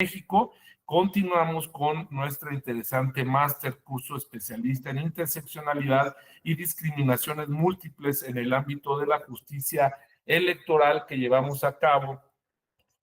México. Continuamos con nuestra interesante máster curso especialista en interseccionalidad y discriminaciones múltiples en el ámbito de la justicia electoral que llevamos a cabo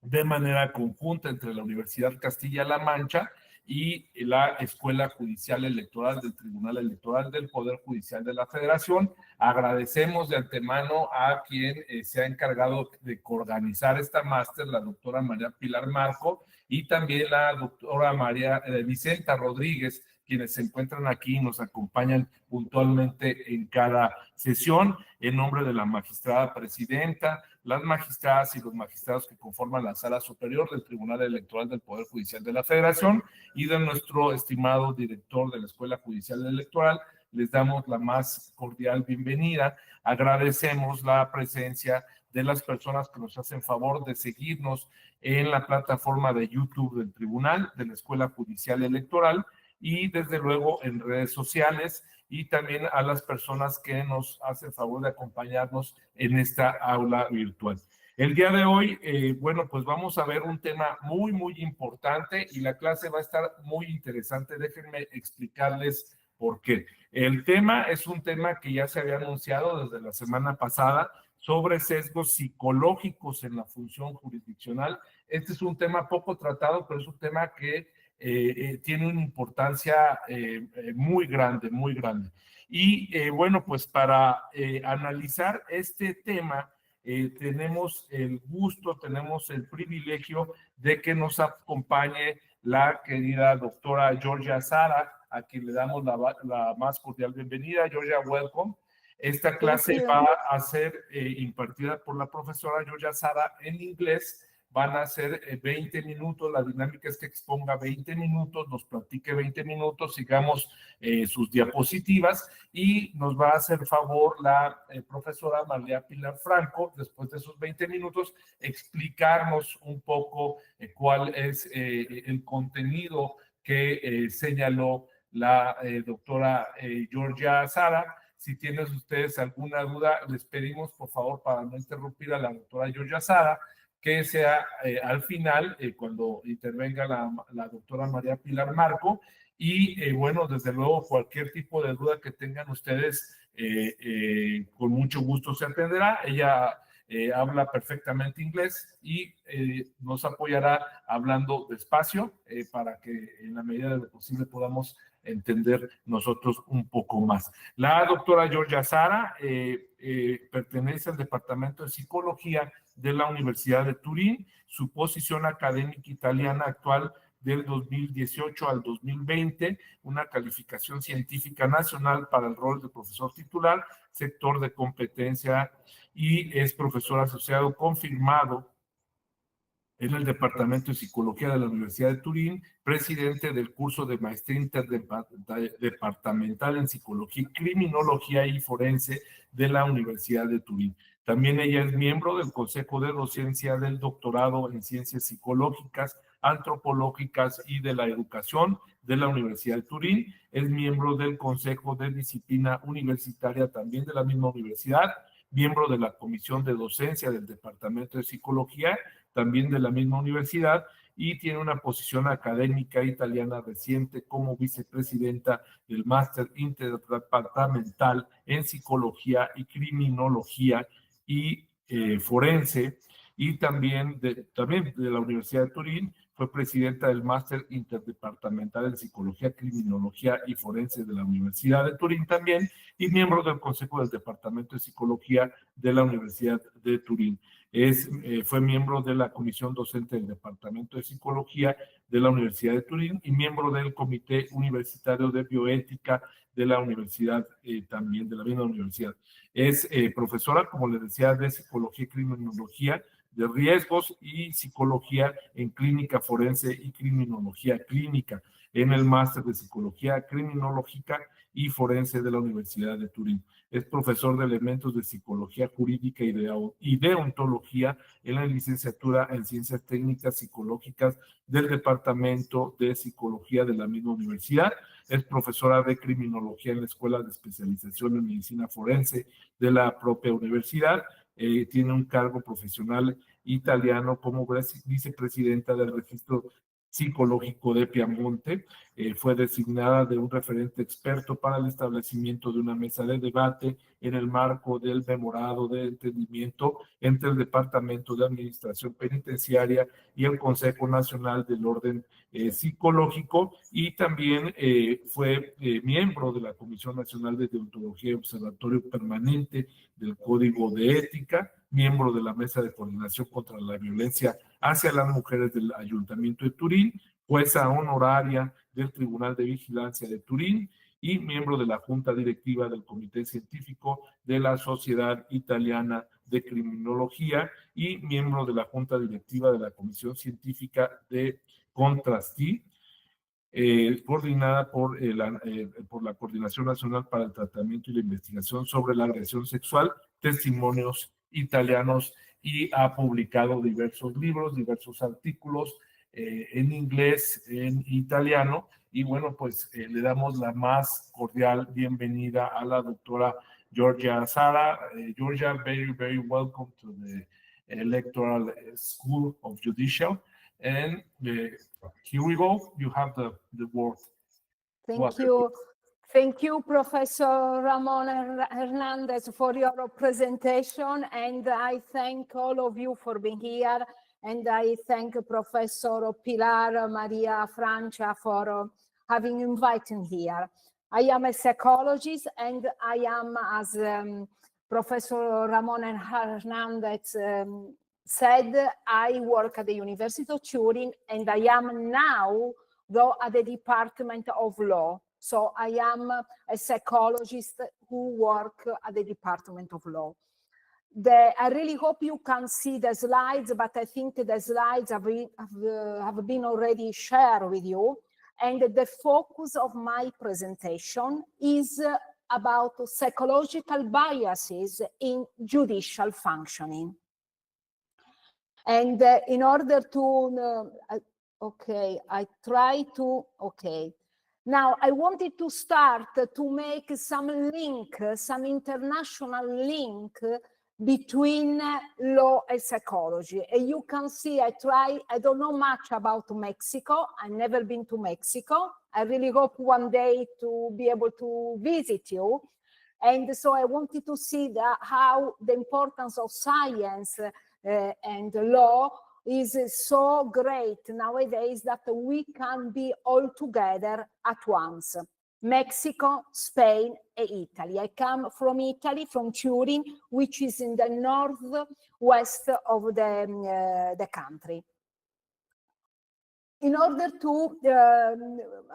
de manera conjunta entre la Universidad Castilla-La Mancha y la Escuela Judicial Electoral del Tribunal Electoral del Poder Judicial de la Federación. Agradecemos de antemano a quien se ha encargado de coorganizar esta máster, la doctora María Pilar Marco, y también la doctora María Vicenta Rodríguez, quienes se encuentran aquí y nos acompañan puntualmente en cada sesión, en nombre de la magistrada presidenta, las magistradas y los magistrados que conforman la Sala Superior del Tribunal Electoral del Poder Judicial de la Federación y de nuestro estimado director de la Escuela Judicial Electoral. Les damos la más cordial bienvenida. Agradecemos la presencia de las personas que nos hacen favor de seguirnos en la plataforma de YouTube del Tribunal, de la Escuela Judicial Electoral y desde luego en redes sociales, y también a las personas que nos hacen favor de acompañarnos en esta aula virtual. El día de hoy, bueno, pues vamos a ver un tema muy, muy importante y la clase va a estar muy interesante. Déjenme explicarles por qué. El tema es un tema que ya se había anunciado desde la semana pasada sobre sesgos psicológicos en la función jurisdiccional. Este es un tema poco tratado, pero es un tema que tiene una importancia muy grande, muy grande. Y bueno, pues para analizar este tema, tenemos el gusto, tenemos el privilegio de que nos acompañe la querida doctora Georgia Sara, a quien le damos la más cordial bienvenida. Georgia, welcome. Esta clase va a ser impartida por la profesora Georgia Sara en inglés. Van a ser 20 minutos, la dinámica es que exponga 20 minutos, nos platique 20 minutos, sigamos sus diapositivas y nos va a hacer favor la profesora María Pilar Franco, después de esos 20 minutos, explicarnos un poco cuál es el contenido que señaló la doctora Georgia Sara. Si tienen ustedes alguna duda, les pedimos por favor, para no interrumpir a la doctora Georgia Sara, que sea al final, cuando intervenga la doctora María Pilar Marco, y bueno, desde luego cualquier tipo de duda que tengan ustedes, con mucho gusto se atenderá. Ella habla perfectamente inglés y nos apoyará hablando despacio para que en la medida de lo posible podamos entender nosotros un poco más. La doctora Georgia Sara pertenece al Departamento de Psicología de la Universidad de Turín. Su posición académica italiana actual del 2018 al 2020, una calificación científica nacional para el rol de profesor titular, sector de competencia, y es profesor asociado confirmado en el Departamento de Psicología de la Universidad de Turín, presidente del curso de maestría interdepartamental en Psicología y Criminología y Forense de la Universidad de Turín. También ella es miembro del Consejo de Docencia del Doctorado en Ciencias Psicológicas, Antropológicas y de la Educación de la Universidad de Turín. Es miembro del Consejo de Disciplina Universitaria también de la misma universidad, miembro de la Comisión de Docencia del Departamento de Psicología también de la misma universidad, y tiene una posición académica italiana reciente como vicepresidenta del Máster Interdepartamental en Psicología y Criminología y Forense, y también de la Universidad de Turín. Fue presidenta del Máster Interdepartamental en Psicología, Criminología y Forense de la Universidad de Turín también, y miembro del Consejo del Departamento de Psicología de la Universidad de Turín. Fue miembro de la Comisión Docente del Departamento de Psicología de la Universidad de Turín y miembro del Comité Universitario de Bioética de la Universidad, también de la misma universidad. Es profesora, como les decía, de Psicología y Criminología de Riesgos y Psicología en Clínica Forense y Criminología Clínica en el Máster de Psicología Criminológica y Forense de la Universidad de Turín. Es profesor de elementos de Psicología Jurídica y de Ontología en la licenciatura en Ciencias Técnicas Psicológicas del Departamento de Psicología de la misma universidad. Es profesora de Criminología en la Escuela de Especialización en Medicina Forense de la propia universidad. Tiene un cargo profesional italiano como vicepresidenta del Registro Psicológico de Piamonte. Fue designada de un referente experto para el establecimiento de una mesa de debate en el marco del memorado de entendimiento entre el Departamento de Administración Penitenciaria y el Consejo Nacional del Orden Psicológico, y también fue miembro de la Comisión Nacional de Deontología y Observatorio Permanente del Código de Ética, miembro de la Mesa de Coordinación contra la Violencia hacia las Mujeres del Ayuntamiento de Turín, jueza honoraria del Tribunal de Vigilancia de Turín y miembro de la Junta Directiva del Comité Científico de la Sociedad Italiana de Criminología y miembro de la Junta Directiva de la Comisión Científica de Contrasti, coordinada por la Coordinación Nacional para el Tratamiento y la Investigación sobre la Agresión Sexual, Testimonios Italianos, y ha publicado diversos libros, diversos artículos en inglés, en italiano, y bueno, pues le damos la más cordial bienvenida a la doctora Giorgia Sara. Giorgia, very, very welcome to the Electoral School of Judicial. And here we go. You have the word. Thank you. Thank you, Professor Ramon Hernandez, for your presentation. And I thank all of you for being here. And I thank Professor Pilar Maria Francia for having invited me here. I am a psychologist, and I am, as Professor Ramon Hernandez said, I work at the University of Turin, and I am now, though, at the Department of Law. So I am a psychologist who works at the Department of Law. I really hope you can see the slides, but I think the slides have been already shared with you. And the focus of my presentation is about psychological biases in judicial functioning. And in order to, Now, I wanted to start to make some international link between law and psychology. And you can see, I don't know much about Mexico. I've never been to Mexico. I really hope one day to be able to visit you. And so I wanted to see how the importance of science and law is so great nowadays that we can be all together at once. Mexico, Spain, and Italy. I come from Italy, from Turin, which is in the northwest of the country. In order to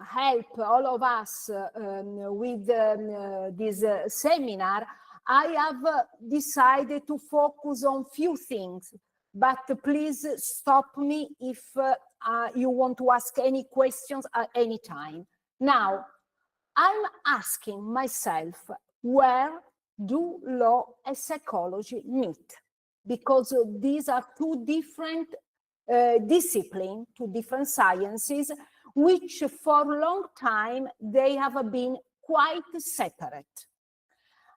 help all of us with this seminar, I have decided to focus on few things. But please stop me if you want to ask any questions at any time. Now, I'm asking myself, where do law and psychology meet? Because these are two different disciplines, two different sciences, which for a long time, they have been quite separate.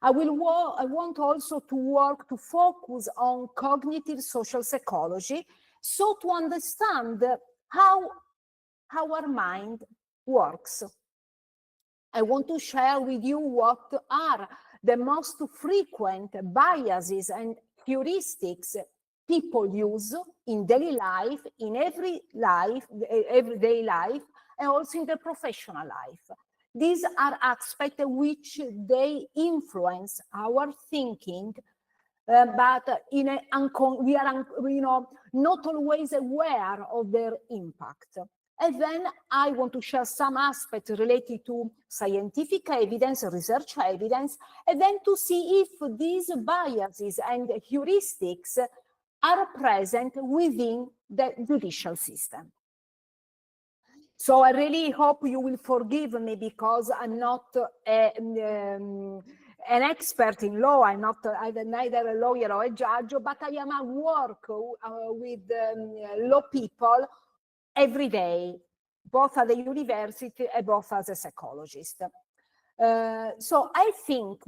I want also to focus on cognitive social psychology, so to understand how our mind works. I want to share with you what are the most frequent biases and heuristics people use in daily life, in everyday life, and also in their professional life. These are aspects which they influence our thinking, but we are not always aware of their impact. And then I want to share some aspects related to scientific evidence, research evidence, and then to see if these biases and heuristics are present within the judicial system. So I really hope you will forgive me, because I'm not an expert in law. I'm neither a lawyer or a judge, but I am at work with law people every day, both at the university and both as a psychologist. So I think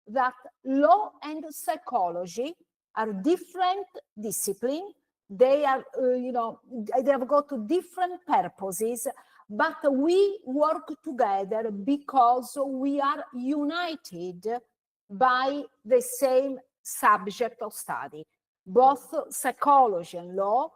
that law and psychology are different disciplines. they are, they have got different purposes, but we work together because we are united by the same subject of study. Both psychology and law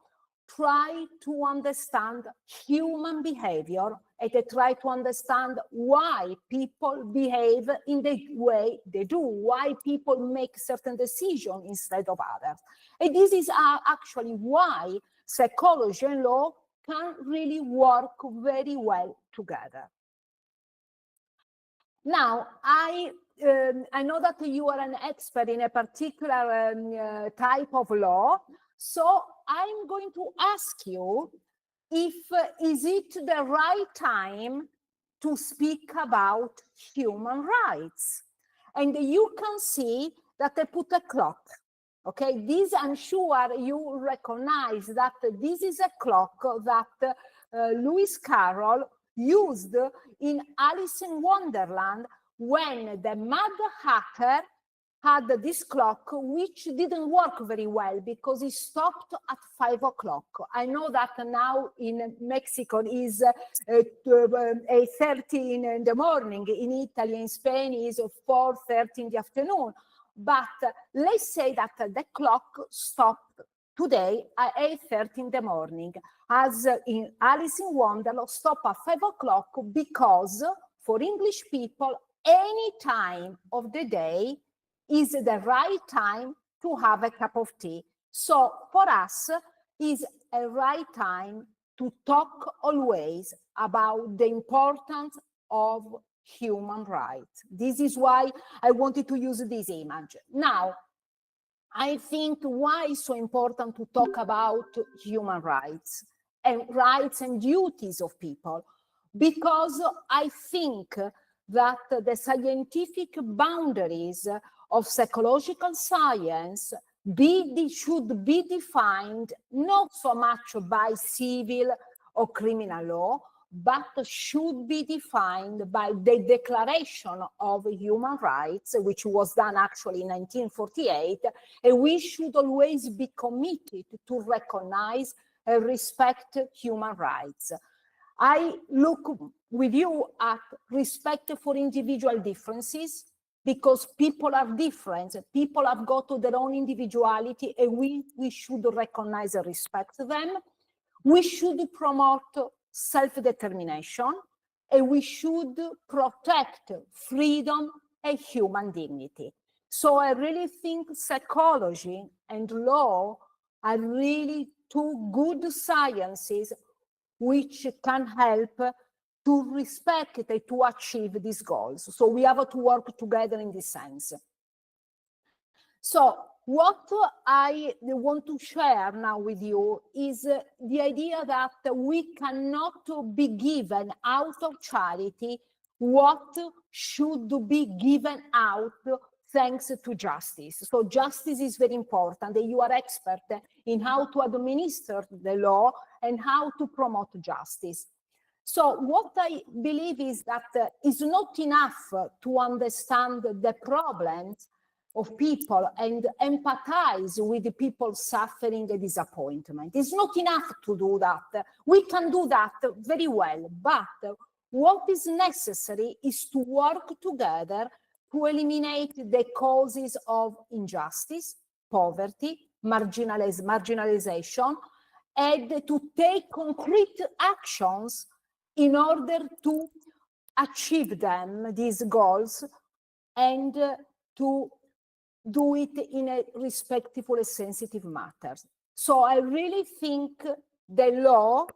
try to understand human behavior and they try to understand why people behave in the way they do, why people make certain decisions instead of others. And this is actually why psychology and law can really work very well together. Now, I know that you are an expert in a particular type of law, so I'm going to ask you if is it the right time to speak about human rights? And you can see that I put a clock. Okay, this I'm sure you recognize that this is a clock that Lewis Carroll used in Alice in Wonderland when the Mad Hatter had this clock which didn't work very well because it stopped at 5 o'clock. I know that now in Mexico is 8:30 in the morning, in Italy and Spain is 4:30 in the afternoon. But let's say that the clock stopped today at 8:30 in the morning, as in Alice in Wonderland stop at 5 o'clock because for English people, any time of the day is the right time to have a cup of tea. So for us, is a right time to talk always about the importance of human rights. This is why I wanted to use this image. Now, I think why it's so important to talk about human rights and duties of people, because I think that the scientific boundaries of psychological science should be defined not so much by civil or criminal law, but should be defined by the Declaration of Human Rights, which was done actually in 1948, and we should always be committed to recognize and respect human rights. I look with you at respect for individual differences, because people are different, people have got their own individuality, and we should recognize and respect them. We should promote self-determination, and we should protect freedom and human dignity. So I really think psychology and law are really two good sciences which can help to respect and to achieve these goals. So we have to work together in this sense. So what I want to share now with you is the idea that we cannot be given out of charity what should be given out thanks to justice. So justice is very important, and you are expert in how to administer the law and how to promote justice. So what I believe is that it's not enough to understand the problems of people and empathize with the people suffering a disappointment. It's not enough to do that. We can do that very well, but what is necessary is to work together to eliminate the causes of injustice, poverty, marginalization, and to take concrete actions in order to achieve them, these goals, and to do it in a respectful and sensitive manner. So I really think the law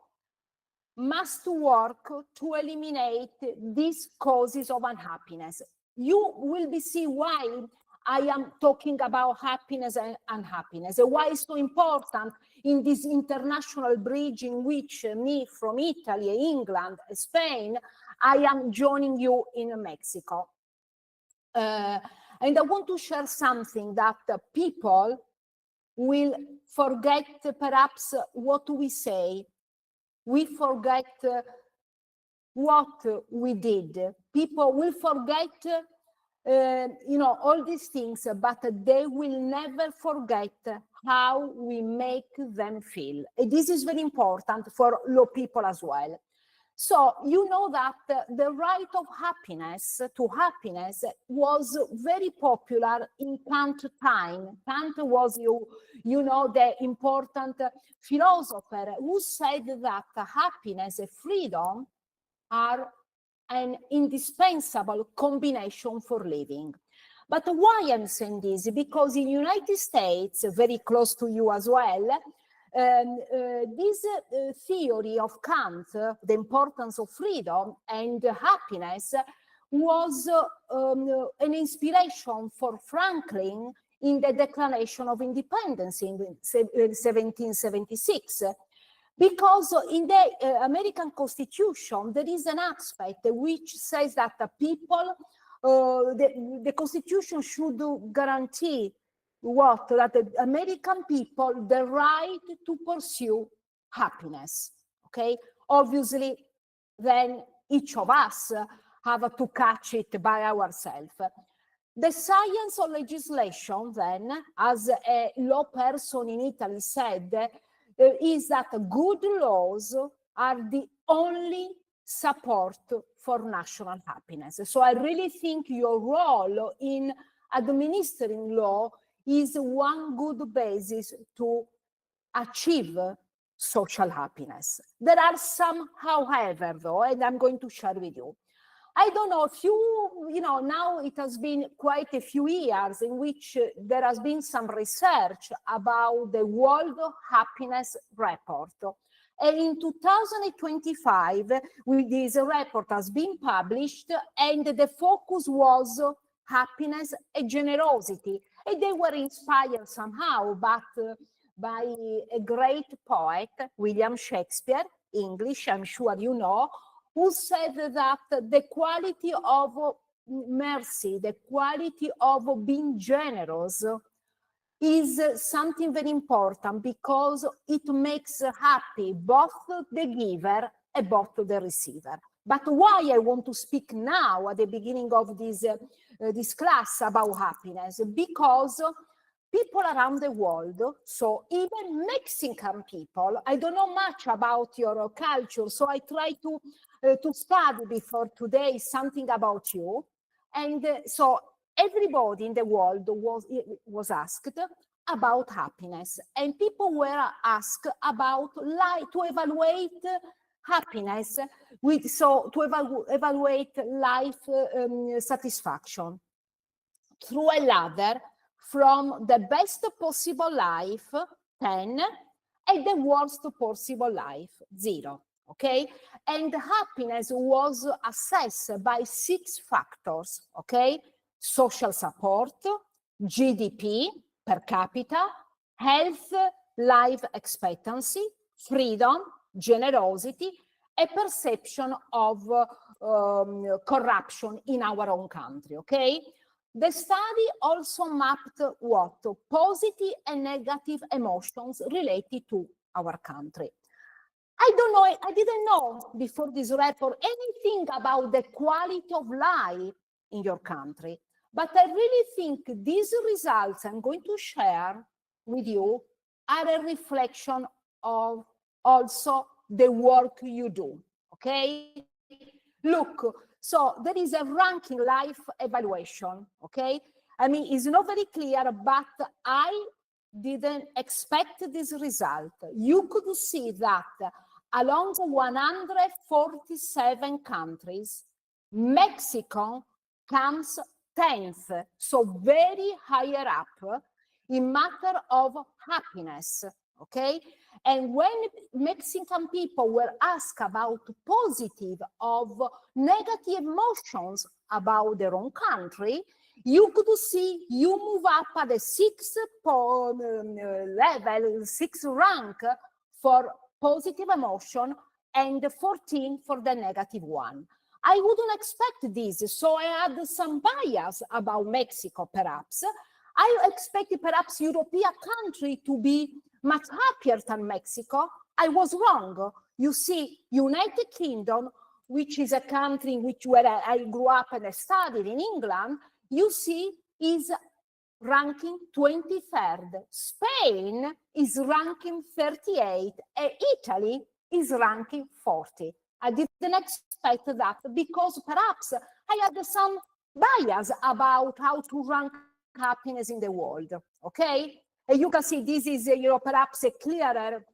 must work to eliminate these causes of unhappiness. You will see why I am talking about happiness and unhappiness, and why it's so important in this international bridge in which me from Italy, England, Spain, I am joining you in Mexico. And I want to share something that people will forget perhaps what we say. We forget what we did. People will forget all these things, but they will never forget how we make them feel. And this is very important for low people as well. So you know that the right of happiness to happiness was very popular in Kant time. Kant was, the important philosopher who said that happiness and freedom are an indispensable combination for living. But why I'm saying this? Because in the United States, very close to you as well, this theory of Kant, the importance of freedom and happiness, was an inspiration for Franklin in the Declaration of Independence in 1776. Because in the American Constitution, there is an aspect which says that the people, the Constitution should guarantee that the American people, the right to pursue happiness, okay? Obviously, then each of us have to catch it by ourselves. The science of legislation then, as a law person in Italy said, is that good laws are the only support for national happiness. So I really think your role in administering law is one good basis to achieve social happiness. There are some, however, though, and I'm going to share with you. I don't know if now it has been quite a few years in which there has been some research about the World Happiness Report. And in 2025, this report has been published, and the focus was happiness and generosity. And they were inspired somehow by a great poet, William Shakespeare, English, I'm sure you know, who said that the quality of mercy, the quality of being generous is something very important because it makes happy both the giver and both the receiver. But why I want to speak now at the beginning of this class about happiness? Because people around the world, so even Mexican people, I don't know much about your culture, so I try to study before today something about you. And so everybody in the world was asked about happiness, and people were asked about to evaluate happiness to evaluate life satisfaction through a ladder from the best possible life, 10, and the worst possible life, 0. Okay, and happiness was assessed by 6 factors. Okay, social support, GDP per capita, health, life expectancy, freedom, generosity, a perception of corruption in our own country. Okay. The study also mapped what? Positive and negative emotions related to our country. I don't know, I didn't know before this report anything about the quality of life in your country, but I really think these results I'm going to share with you are a reflection of also the work you do, okay? Look, so there is a ranking life evaluation, okay? I mean, it's not very clear, but I didn't expect this result. You could see that along 147 countries, Mexico comes 10th, so very higher up in matter of happiness, okay? And when Mexican people were asked about positive or negative emotions about their own country, you could see you move up at the 6th level, 6th rank for positive emotion and 14 for the negative one. I wouldn't expect this, so I had some bias about Mexico, perhaps. I expected perhaps European country to be much happier than Mexico. I was wrong. You see, United Kingdom, which is a country where I grew up and I studied in England, you see is ranking 23rd. Spain is ranking 38, and Italy is ranking 40. I didn't expect that because perhaps I had some bias about how to rank happiness in the world, okay? And you can see this is, perhaps a clearer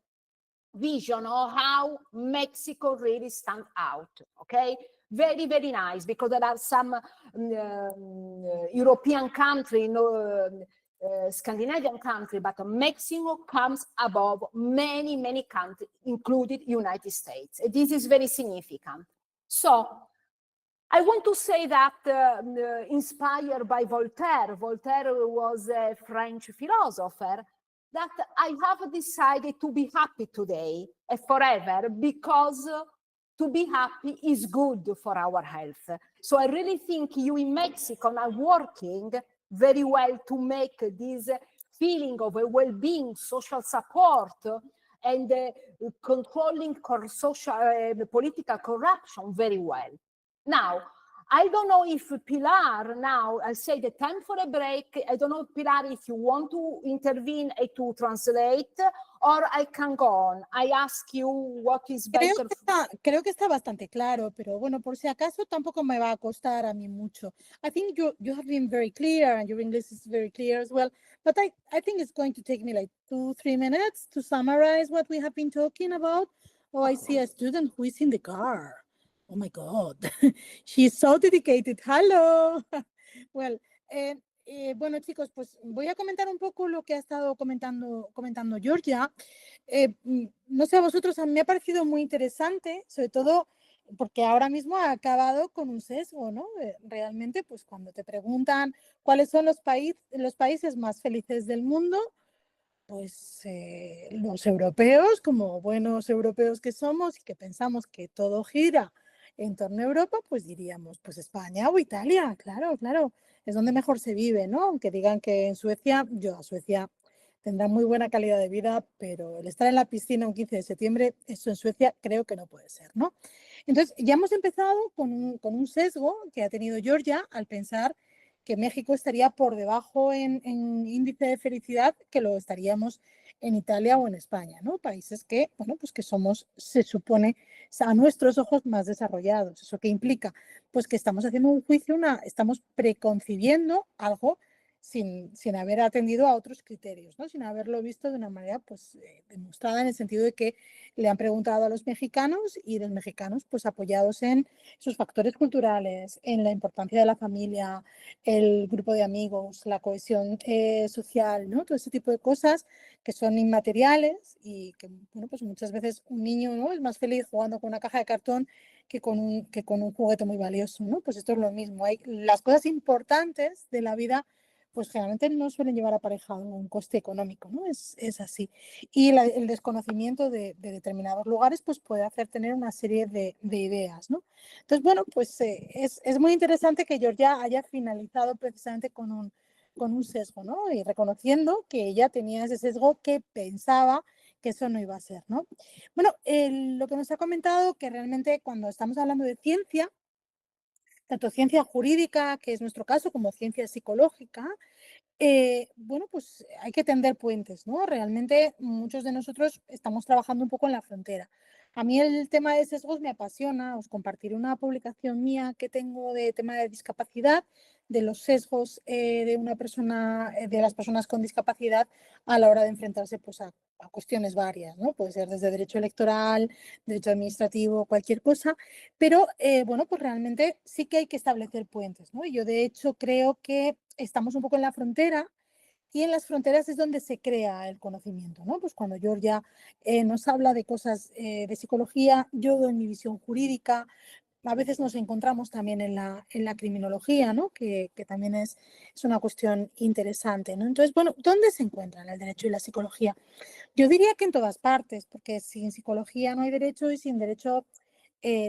vision of how Mexico really stands out, okay? Very, very nice, because there are some European countries, Scandinavian country, but Mexico comes above many, many countries, including United States. This is very significant. So I want to say that inspired by Voltaire was a French philosopher, that I have decided to be happy today and forever, because to be happy is good for our health. So I really think you in Mexico are working very well to make this feeling of a well-being, social support, and controlling social, political corruption very well. Now, I don't know if Pilar, now I'll say the time for a break. I don't know, Pilar, if you want to intervene and to translate, or I can go on. I ask you what is better. Creo que está bastante claro, pero bueno, por si acaso tampoco me va a costar a mí mucho. I think you have been very clear, and your English is very clear as well. But I think it's going to take me like 2-3 minutes to summarize what we have been talking about. Oh, I see a student who is in the car. Oh my God, she's so dedicated. Hello. Well, bueno, chicos, pues voy a comentar un poco lo que ha estado comentando Georgia. No sé a vosotros, a mí me ha parecido muy interesante, sobre todo porque ahora mismo ha acabado con un sesgo, ¿no? Realmente, pues cuando te preguntan cuáles son los países más felices del mundo, pues los europeos, como buenos europeos que somos y que pensamos que todo gira en torno a Europa, pues diríamos, pues España o Italia, claro, es donde mejor se vive, ¿no? Aunque digan que en Suecia, a Suecia tendrá muy buena calidad de vida, pero el estar en la piscina un 15 de septiembre, eso en Suecia creo que no puede ser, ¿no? Entonces, ya hemos empezado con un sesgo que ha tenido Georgia al pensar que México estaría por debajo en índice de felicidad que lo estaríamos en Italia o en España, ¿no? Países que, bueno, pues que somos, se supone, a nuestros ojos más desarrollados. ¿Eso qué implica? Pues que estamos haciendo un juicio, estamos preconcibiendo algo sin haber atendido a otros criterios, ¿no? Sin haberlo visto de una manera pues, demostrada, en el sentido de que le han preguntado a los mexicanos y los mexicanos pues apoyados en sus factores culturales, en la importancia de la familia, el grupo de amigos, la cohesión social, ¿no? Todo ese tipo de cosas que son inmateriales y que, bueno, pues muchas veces un niño, ¿no?, es más feliz jugando con una caja de cartón que con un juguete muy valioso, ¿no? Pues esto es lo mismo. Las cosas importantes de la vida pues generalmente no suelen llevar aparejado un coste económico, ¿no? Es así. Y el desconocimiento de determinados lugares pues puede hacer tener una serie de ideas, ¿no? Entonces, bueno, pues es muy interesante que Georgia haya finalizado precisamente con un sesgo, ¿no? Y reconociendo que ella tenía ese sesgo, que pensaba que eso no iba a ser, ¿no? Bueno, lo que nos ha comentado, que realmente cuando estamos hablando de ciencia, tanto ciencia jurídica, que es nuestro caso, como ciencia psicológica, bueno, pues hay que tender puentes, ¿no? Realmente muchos de nosotros estamos trabajando un poco en la frontera. A mí el tema de sesgos me apasiona. Os compartiré una publicación mía que tengo de tema de discapacidad, de los sesgos de las personas con discapacidad a la hora de enfrentarse pues, a cuestiones varias, ¿no? Puede ser desde derecho electoral, derecho administrativo, cualquier cosa, pero bueno, pues realmente sí que hay que establecer puentes, ¿no? Yo de hecho creo que estamos un poco en la frontera, y en las fronteras es donde se crea el conocimiento, ¿no? Pues cuando Georgia nos habla de cosas de psicología, yo doy mi visión jurídica. A veces nos encontramos también en la criminología, ¿no? Que también es una cuestión interesante, ¿no? Entonces, bueno, ¿dónde se encuentran el derecho y la psicología? Yo diría que en todas partes, porque sin psicología no hay derecho, y sin derecho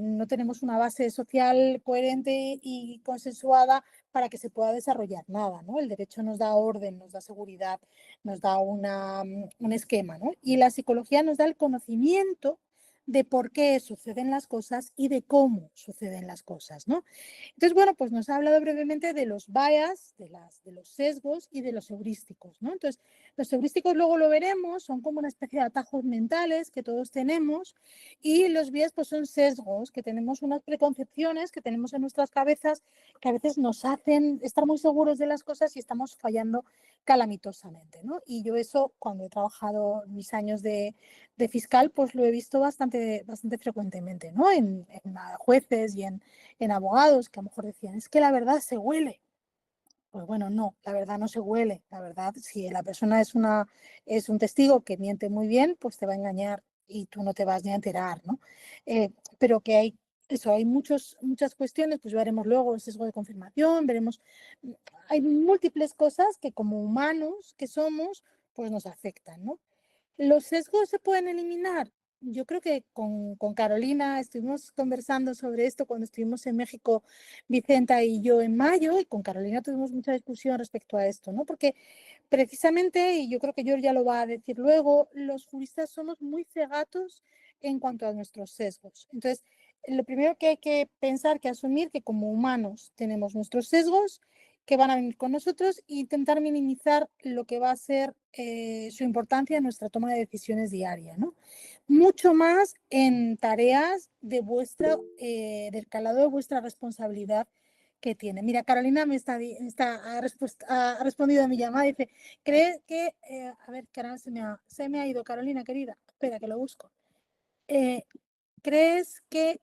no tenemos una base social coherente y consensuada para que se pueda desarrollar nada, ¿no? El derecho nos da orden, nos da seguridad, nos da un esquema, ¿no? Y la psicología nos da el conocimiento de por qué suceden las cosas y de cómo suceden las cosas, ¿no? Entonces, bueno, pues nos ha hablado brevemente de los bias, de los sesgos y de los heurísticos, ¿no? Entonces, los heurísticos luego lo veremos, son como una especie de atajos mentales que todos tenemos, y los bias pues son sesgos, que tenemos unas preconcepciones que tenemos en nuestras cabezas que a veces nos hacen estar muy seguros de las cosas y estamos fallando calamitosamente, ¿no? Y yo eso, cuando he trabajado mis años de fiscal, pues lo he visto bastante frecuentemente, ¿no? En jueces y en abogados que a lo mejor decían, es que la verdad se huele. Pues bueno, no, la verdad no se huele. La verdad, si la persona es un testigo que miente muy bien, pues te va a engañar y tú no te vas ni a enterar, ¿no? Pero que hay muchas cuestiones, pues veremos luego el sesgo de confirmación, hay múltiples cosas que como humanos que somos, pues nos afectan, ¿no? ¿Los sesgos se pueden eliminar? Yo creo que con Carolina estuvimos conversando sobre esto cuando estuvimos en México, Vicenta y yo en mayo, y con Carolina tuvimos mucha discusión respecto a esto, ¿no? Porque precisamente, y yo creo que Georgia lo va a decir luego, los juristas somos muy cegatos en cuanto a nuestros sesgos. Entonces, lo primero que hay que pensar, que asumir que como humanos tenemos nuestros sesgos que van a venir con nosotros e intentar minimizar lo que va a ser su importancia en nuestra toma de decisiones diaria, ¿no? Mucho más en tareas de del calado de vuestra responsabilidad que tiene. Mira, Carolina ha respondido a mi llamada y dice, ¿cree que, a ver, que ahora se me ha ido, Carolina, querida, espera que lo busco. ¿Crees que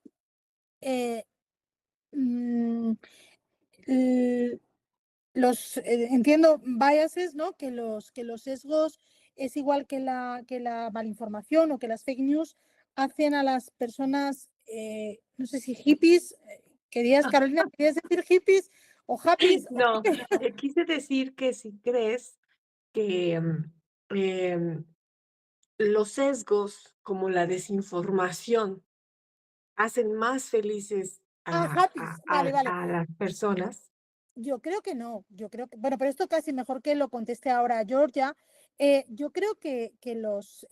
entiendo biases, ¿no? Que los sesgos es igual que la malinformación o que las fake news hacen a las personas, no sé si hippies, Carolina, querías decir hippies o happies? No, quise decir que si crees que los sesgos como la desinformación hacen más felices Happies, vale. a las personas. Yo creo que no, bueno, pero esto casi mejor que lo conteste ahora Georgia. Yo creo que los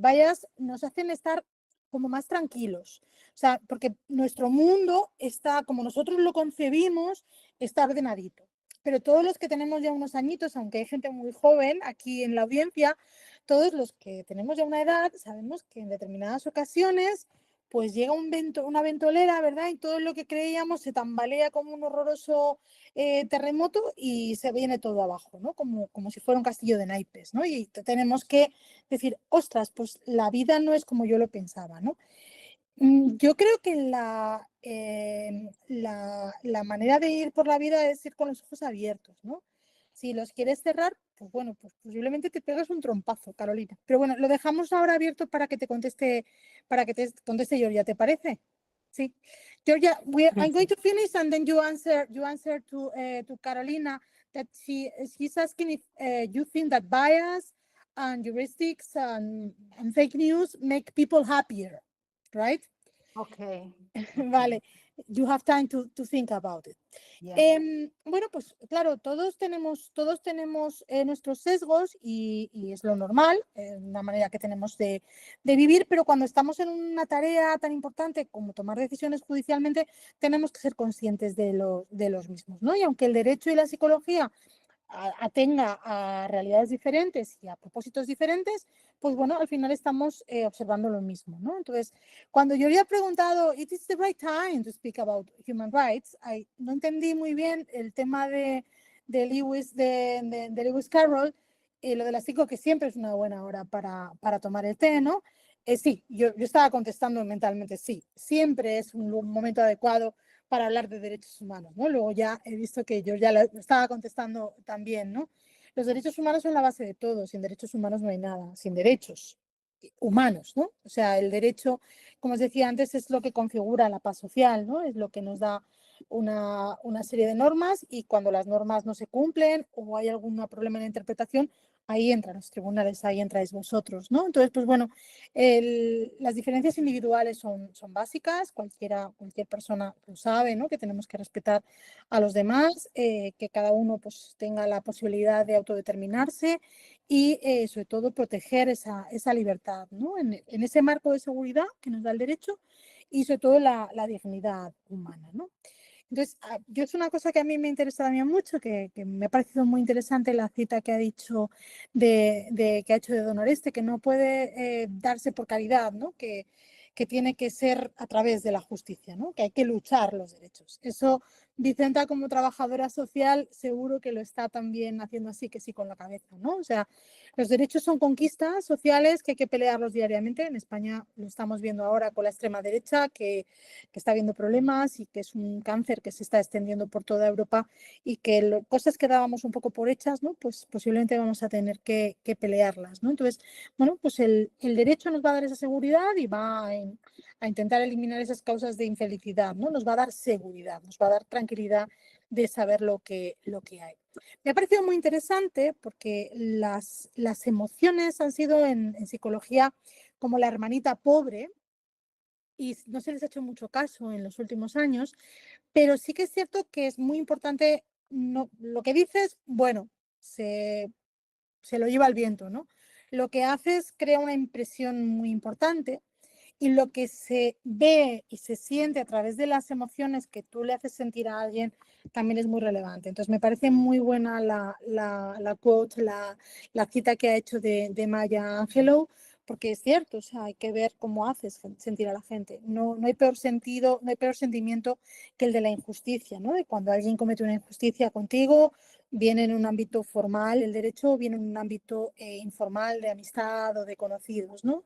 bias nos hacen estar como más tranquilos, o sea, porque nuestro mundo está, como nosotros lo concebimos, está ordenadito. Pero todos los que tenemos ya unos añitos, aunque hay gente muy joven aquí en la audiencia, todos los que tenemos ya una edad, sabemos que en determinadas ocasiones pues llega una ventolera, ¿verdad? Y todo lo que creíamos se tambalea como un horroroso terremoto y se viene todo abajo, ¿no? Como si fuera un castillo de naipes, ¿no? Y tenemos que decir, ostras, pues la vida no es como yo lo pensaba, ¿no? Yo creo que la manera de ir por la vida es ir con los ojos abiertos, ¿no? Si los quieres cerrar, pues bueno, pues posiblemente te pegas un trompazo, Carolina. Pero bueno, lo dejamos ahora abierto para que te conteste Georgia, ¿te parece? Sí. Georgia, I'm going to finish and then you answer to Carolina that she's asking if you think that bias and heuristics and fake news make people happier, right? Okay. Vale, you have time to think about it. Yeah. Bueno, pues claro, todos tenemos nuestros sesgos y es lo normal, una manera que tenemos de vivir, pero cuando estamos en una tarea tan importante como tomar decisiones judicialmente, tenemos que ser conscientes de los mismos, ¿no? Y aunque el derecho y la psicología atenga a realidades diferentes y a propósitos diferentes, pues bueno, al final estamos observando lo mismo, ¿no? Entonces, cuando yo había preguntado, ¿it is the right time to speak about human rights?, no entendí muy bien el tema de Lewis Carroll, lo de las 5, que siempre es una buena hora para tomar el té, ¿no? Sí, yo estaba contestando mentalmente, sí, siempre es un momento adecuado para hablar de derechos humanos, ¿no? Luego ya he visto que yo ya lo estaba contestando también, ¿no? Los derechos humanos son la base de todo, sin derechos humanos no hay nada, sin derechos humanos, ¿no? O sea, el derecho, como os decía antes, es lo que configura la paz social, ¿no? Es lo que nos da una serie de normas, y cuando las normas no se cumplen o hay algún problema en la interpretación, ahí entran los tribunales, ahí entráis vosotros, ¿no? Entonces, pues bueno, las diferencias individuales son básicas, cualquier persona lo sabe, ¿no? Que tenemos que respetar a los demás, que cada uno pues tenga la posibilidad de autodeterminarse y sobre todo proteger esa libertad, ¿no? En ese marco de seguridad que nos da el derecho y sobre todo la dignidad humana, ¿no? Entonces, yo es una cosa que a mí me interesa también mucho, que me ha parecido muy interesante la cita que ha dicho que ha hecho de Don Oreste, que no puede darse por caridad, ¿no? Que tiene que ser a través de la justicia, ¿no? Que hay que luchar los derechos. Eso, Vicenta, como trabajadora social, seguro que lo está también haciendo así, que sí con la cabeza, ¿no? O sea, los derechos son conquistas sociales que hay que pelearlos diariamente. En España lo estamos viendo ahora con la extrema derecha, que está viendo problemas y que es un cáncer que se está extendiendo por toda Europa y que cosas que dábamos un poco por hechas, ¿no? Pues posiblemente vamos a tener que pelearlas, ¿no? Entonces, bueno, pues el derecho nos va a dar esa seguridad y va a intentar eliminar esas causas de infelicidad, ¿no? Nos va a dar seguridad, nos va a dar tranquilidad de saber lo que hay. Me ha parecido muy interesante porque las emociones han sido en psicología como la hermanita pobre y no se les ha hecho mucho caso en los últimos años, pero sí que es cierto que es muy importante, no, lo que dices, bueno, se lo lleva el viento, ¿no? Lo que haces crea una impresión muy importante y lo que se ve y se siente a través de las emociones que tú le haces sentir a alguien también es muy relevante. Entonces me parece muy buena la quote, la cita que ha hecho de Maya Angelou, porque es cierto, o sea, hay que ver cómo haces sentir a la gente. No hay peor sentimiento que el de la injusticia, ¿no? De cuando alguien comete una injusticia contigo, viene en un ámbito formal el derecho o viene en un ámbito informal de amistad o de conocidos, ¿no?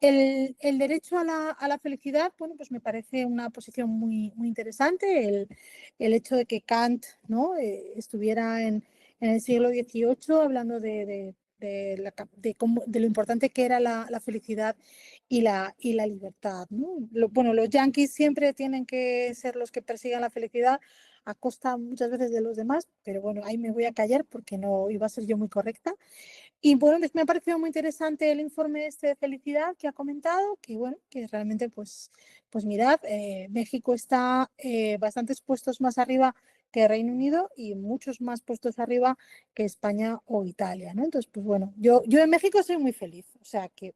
El derecho a la felicidad, bueno, pues me parece una posición muy, muy interesante. El hecho de que Kant, ¿no? Estuviera en el siglo XVIII hablando de lo importante que era la felicidad y la libertad, ¿no? Bueno, los yanquis siempre tienen que ser los que persigan la felicidad a costa muchas veces de los demás, pero bueno, ahí me voy a callar porque no iba a ser yo muy correcta. Y bueno, me ha parecido muy interesante el informe este de felicidad que ha comentado, que bueno, que realmente pues mirad, México está bastantes puestos más arriba que Reino Unido y muchos más puestos arriba que España o Italia, ¿no? Entonces, pues bueno, yo en México soy muy feliz, o sea que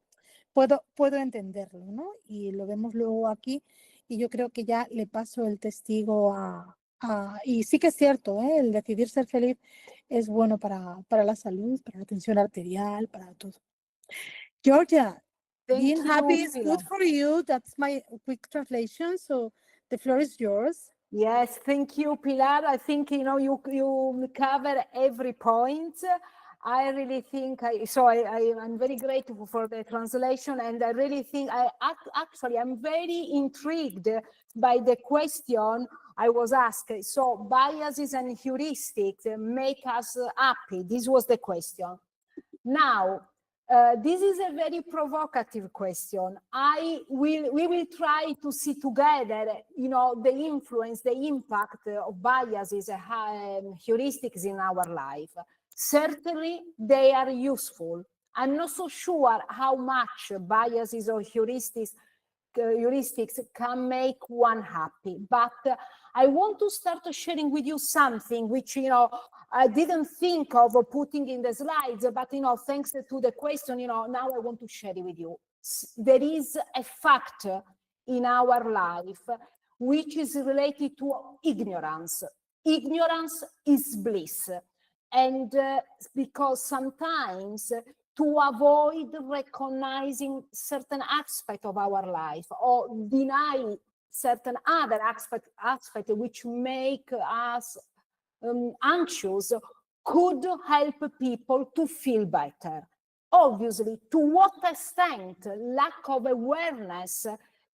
puedo entenderlo, ¿no? Y lo vemos luego aquí y yo creo que ya le paso el testigo y sí que es cierto, el decidir ser feliz es bueno para la salud, para la tensión arterial, para todo. Georgia, being happy is good for you. That's my quick translation. So the floor is yours. Yes, thank you, Pilar. I think, you cover every point. I really think, I'm very grateful for the translation, and I really think, I'm very intrigued by the question I was asked. So biases and heuristics make us happy. This was the question. Now, this is a very provocative question. We will try to see together, the influence, the impact of biases and heuristics in our life. Certainly, they are useful. I'm not so sure how much biases or heuristics can make one happy, but I want to start sharing with you something which, I didn't think of putting in the slides, but, thanks to the question, now I want to share it with you. There is a factor in our life which is related to ignorance. Ignorance is bliss. And because sometimes to avoid recognizing certain aspect of our life or deny certain other aspect which make us anxious could help people to feel better. Obviously, to what extent lack of awareness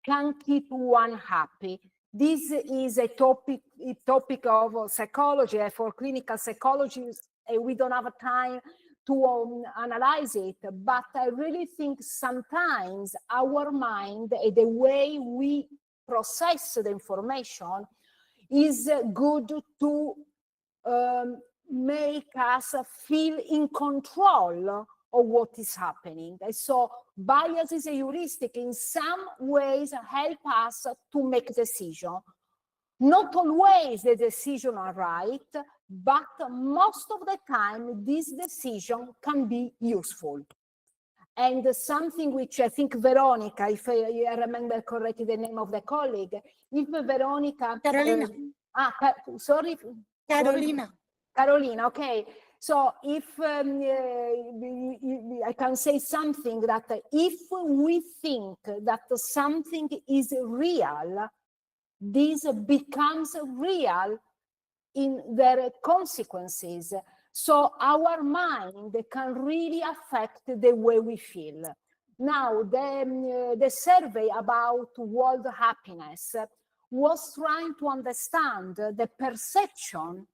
can keep one happy? This is a topic of psychology. For clinical psychology, we don't have time to analyze it, but I really think sometimes our mind, the way we process the information, is good to make us feel in control of what is happening. So biases and heuristic in some ways help us to make decisions. Not always the decisions are right, but most of the time this decision can be useful. And something which I think Veronica, if I remember correctly the name of the colleague, if Veronica... Carolina. Sorry? Carolina. Carolina, okay. So if I can say something that if we think that something is real, this becomes real in their consequences. So our mind can really affect the way we feel. Now, the survey about world happiness was trying to understand the perception,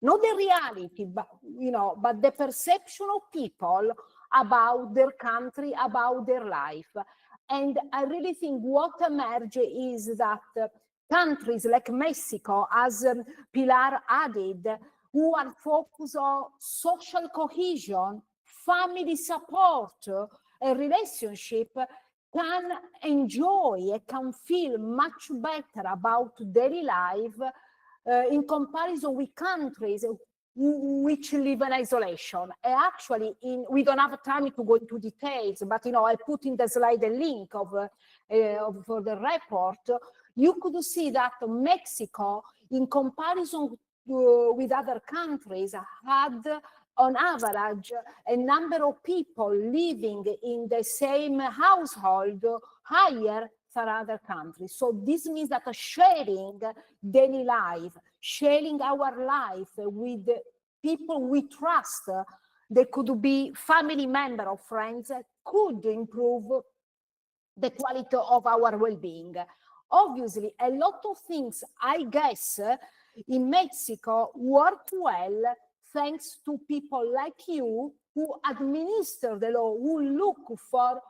not the reality, but but the perception of people about their country, about their life. And I really think what emerged is that countries like Mexico, as Pilar added, who are focused on social cohesion, family support, a relationship, can enjoy and can feel much better about daily life in comparison with countries which live in isolation. And actually, we don't have time to go into details, but I put in the slide a link for the report. You could see that Mexico, in comparison with other countries, had on average a number of people living in the same household higher than other countries. So this means that sharing daily life, sharing our life with people we trust, they could be family members or friends, could improve the quality of our well-being. Obviously, a lot of things, I guess, in Mexico work well thanks to people like you who administer the law, who look for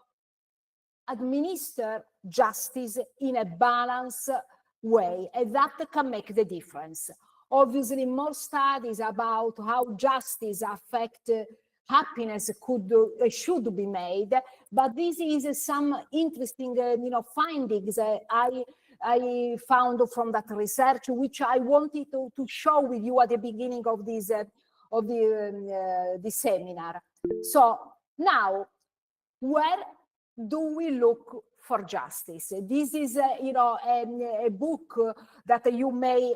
administer justice in a balanced way, and that can make the difference. Obviously, more studies about how justice affects happiness should be made, but this is some interesting findings I found from that research, which I wanted to show with you at the beginning of this this seminar. So now, where do we look for justice? This is a book that you may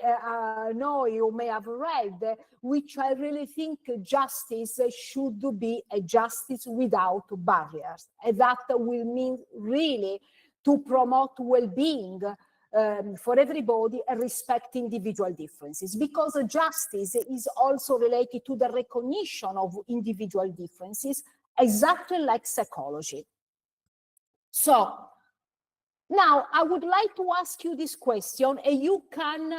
know, you may have read, which I really think justice should be a justice without barriers. And that will mean really to promote well-being for everybody and respect individual differences, because justice is also related to the recognition of individual differences, exactly like psychology. So now I would like to ask you this question, and you can,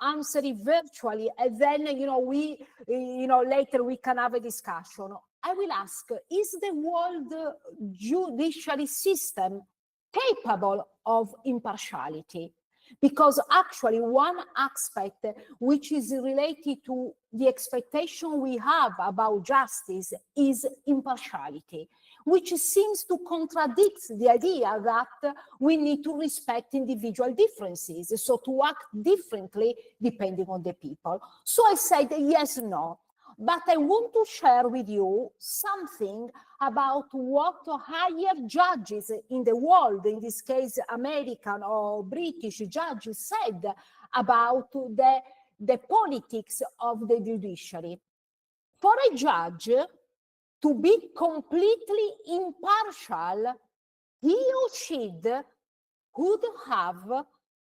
answer it virtually, and then, we, later we can have a discussion. I will ask, is the world judiciary system capable of impartiality? Because actually one aspect which is related to the expectation we have about justice is impartiality, which seems to contradict the idea that we need to respect individual differences, so to act differently depending on the people. So I said yes, no. But I want to share with you something about what higher judges in the world, in this case American or British judges, said about the politics of the judiciary. For a judge to be completely impartial, he or she would have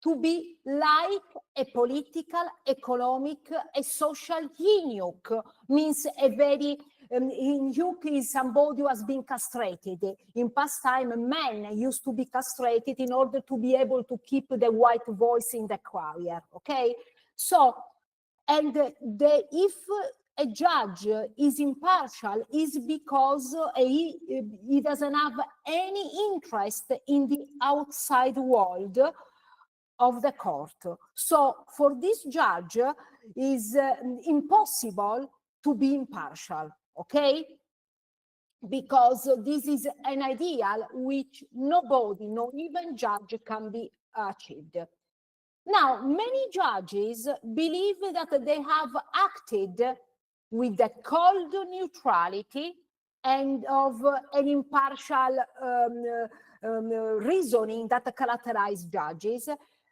to be like a political, economic, a social eunuch, means a very, eunuch is somebody who has been castrated. In past time, men used to be castrated in order to be able to keep the white voice in the choir, okay? So, and if a judge is impartial, is because he doesn't have any interest in the outside world of the court. So for this judge is impossible to be impartial, okay? Because this is an ideal which nobody, not even judge, can be achieved. Now, many judges believe that they have acted with the cold neutrality and of an impartial reasoning that characterize judges,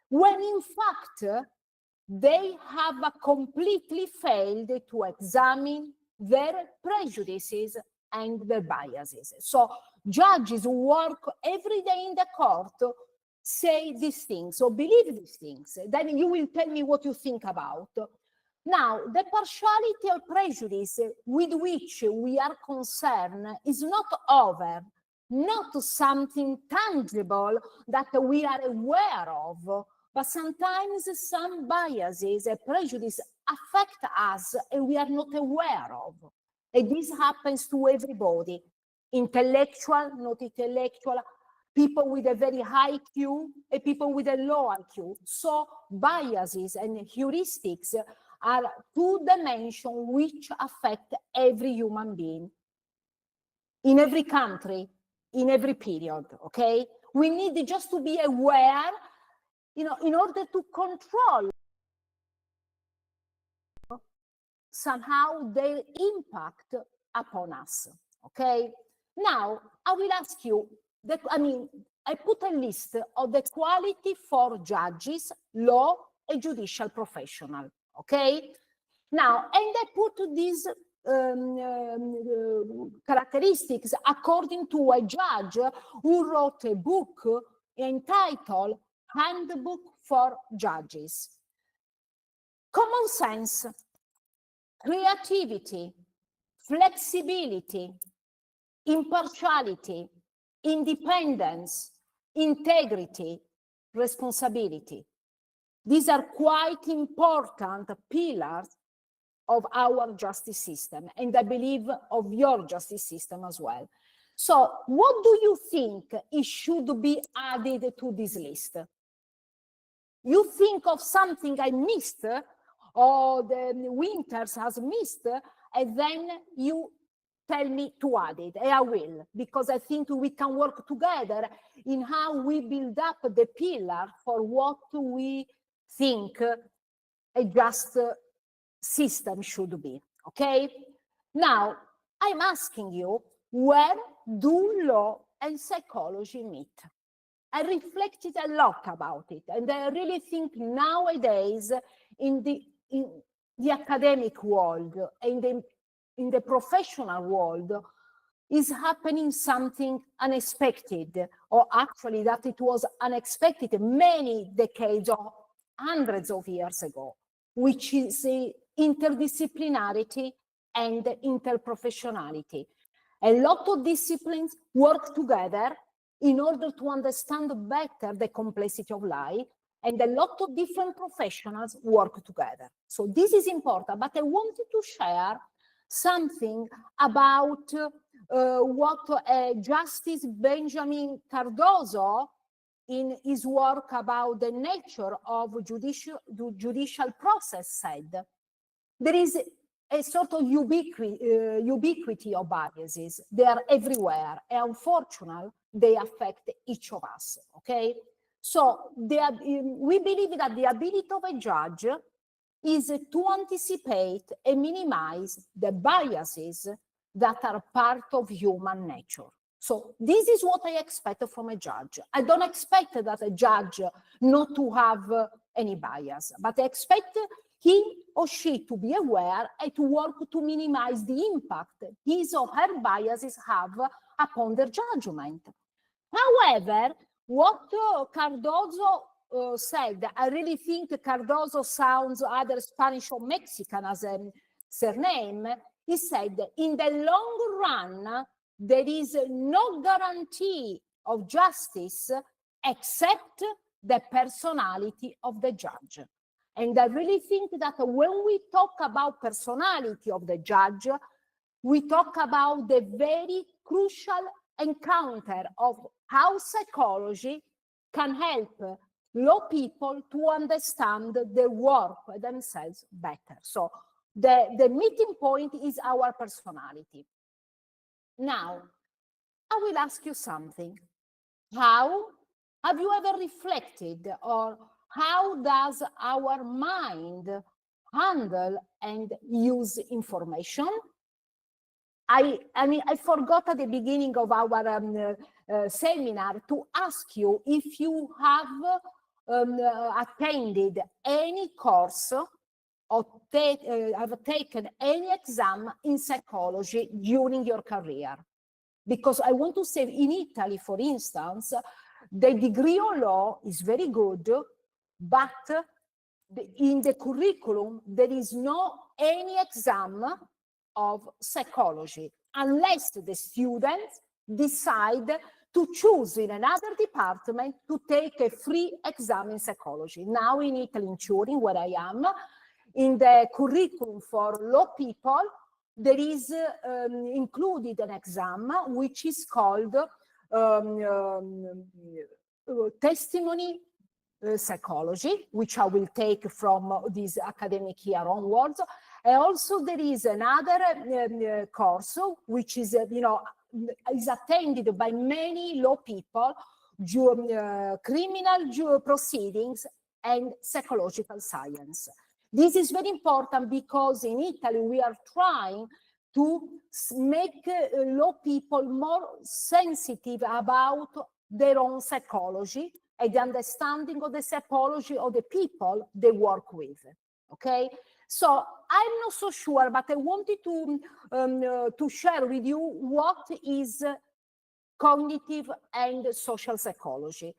when in fact they have completely failed to examine their prejudices and their biases. So judges who work every day in the court say these things or believe these things. Then you will tell me what you think about. Now, the partiality or prejudice with which we are concerned is not over, not something tangible that we are aware of, but sometimes some biases and prejudice affect us and we are not aware of. And this happens to everybody, intellectual, not intellectual, people with a very high IQ and people with a low IQ. So biases and heuristics are two dimensions which affect every human being, in every country, in every period, okay? We need just to be aware, you know, in order to control somehow their impact upon us, okay? Now, I will ask you, that, I put a list of the quality for judges, law, and judicial professional, okay? Now, and I put these characteristics according to a judge who wrote a book entitled Handbook for Judges. Common sense, creativity, flexibility, impartiality, independence, integrity, responsibility. These are quite important pillars of our justice system, and I believe of your justice system as well. So what do you think it should be added to this list? You think of something I missed, or the Winters has missed, and then you tell me to add it, and I will, because I think we can work together in how we build up the pillar for what we think a just system should be, okay? Now, I'm asking you, where do law and psychology meet? I reflected a lot about it, and I really think nowadays in the academic world, in the professional world, is happening something unexpected, or actually that it was unexpected many decades or hundreds of years ago, which is the interdisciplinarity and interprofessionality. A lot of disciplines work together in order to understand better the complexity of life, and a lot of different professionals work together. So this is important, but I wanted to share something about what Justice Benjamin Cardozo, in his work about the nature of judicial process, said. There is a sort of ubiquity of biases. They are everywhere, and unfortunately, they affect each of us, okay? So we believe that the ability of a judge is to anticipate and minimize the biases that are part of human nature. So this is what I expect from a judge. I don't expect that a judge not to have any bias, but I expect he or she to be aware and to work to minimize the impact his or her biases have upon their judgment. However, what Cardozo said, I really think Cardozo sounds either Spanish or Mexican as a surname. He said, in the long run, there is no guarantee of justice except the personality of the judge. And I really think that when we talk about personality of the judge, we talk about the very crucial encounter of how psychology can help law people to understand their work themselves better. So the meeting point is our personality. Now, I will ask you something. How have you ever reflected, or how does our mind handle and use information? I mean, I forgot at the beginning of our seminar to ask you if you have attended any course or have taken any exam in psychology during your career. Because I want to say in Italy, for instance, the degree of law is very good, but in the curriculum, there is no any exam of psychology, unless the students decide to choose in another department to take a free exam in psychology. Now in Italy, in Turin, where I am, in the curriculum for law people, there is included an exam which is called testimony psychology, which I will take from this academic year onwards. And also there is another course which is, is attended by many law people, criminal proceedings and psychological science. This is very important because in Italy we are trying to make law people more sensitive about their own psychology and the understanding of the psychology of the people they work with, okay? So I'm not so sure, but I wanted to share with you what is cognitive and social psychology.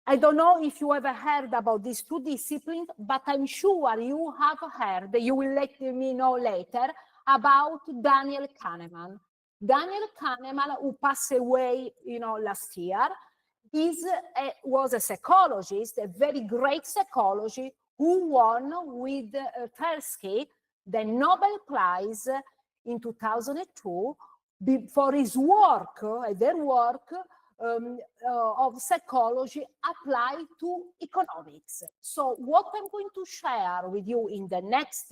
I don't know if you ever heard about these two disciplines, but I'm sure you have heard, you will let me know later, about Daniel Kahneman. Daniel Kahneman, who passed away, last year, was a psychologist, a very great psychologist, who won with Tversky the Nobel Prize in 2002 for his work, their work of psychology applied to economics. So what I'm going to share with you in the next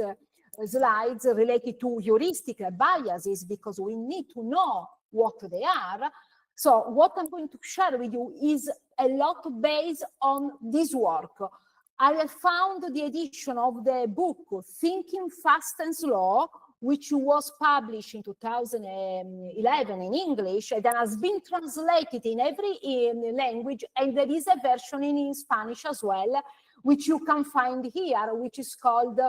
slides related to heuristic biases, because we need to know what they are. So what I'm going to share with you is a lot based on this work. I have found the edition of the book Thinking Fast and Slow, which was published in 2011 in English, and then has been translated in every language, and there is a version in Spanish as well, which you can find here, which is called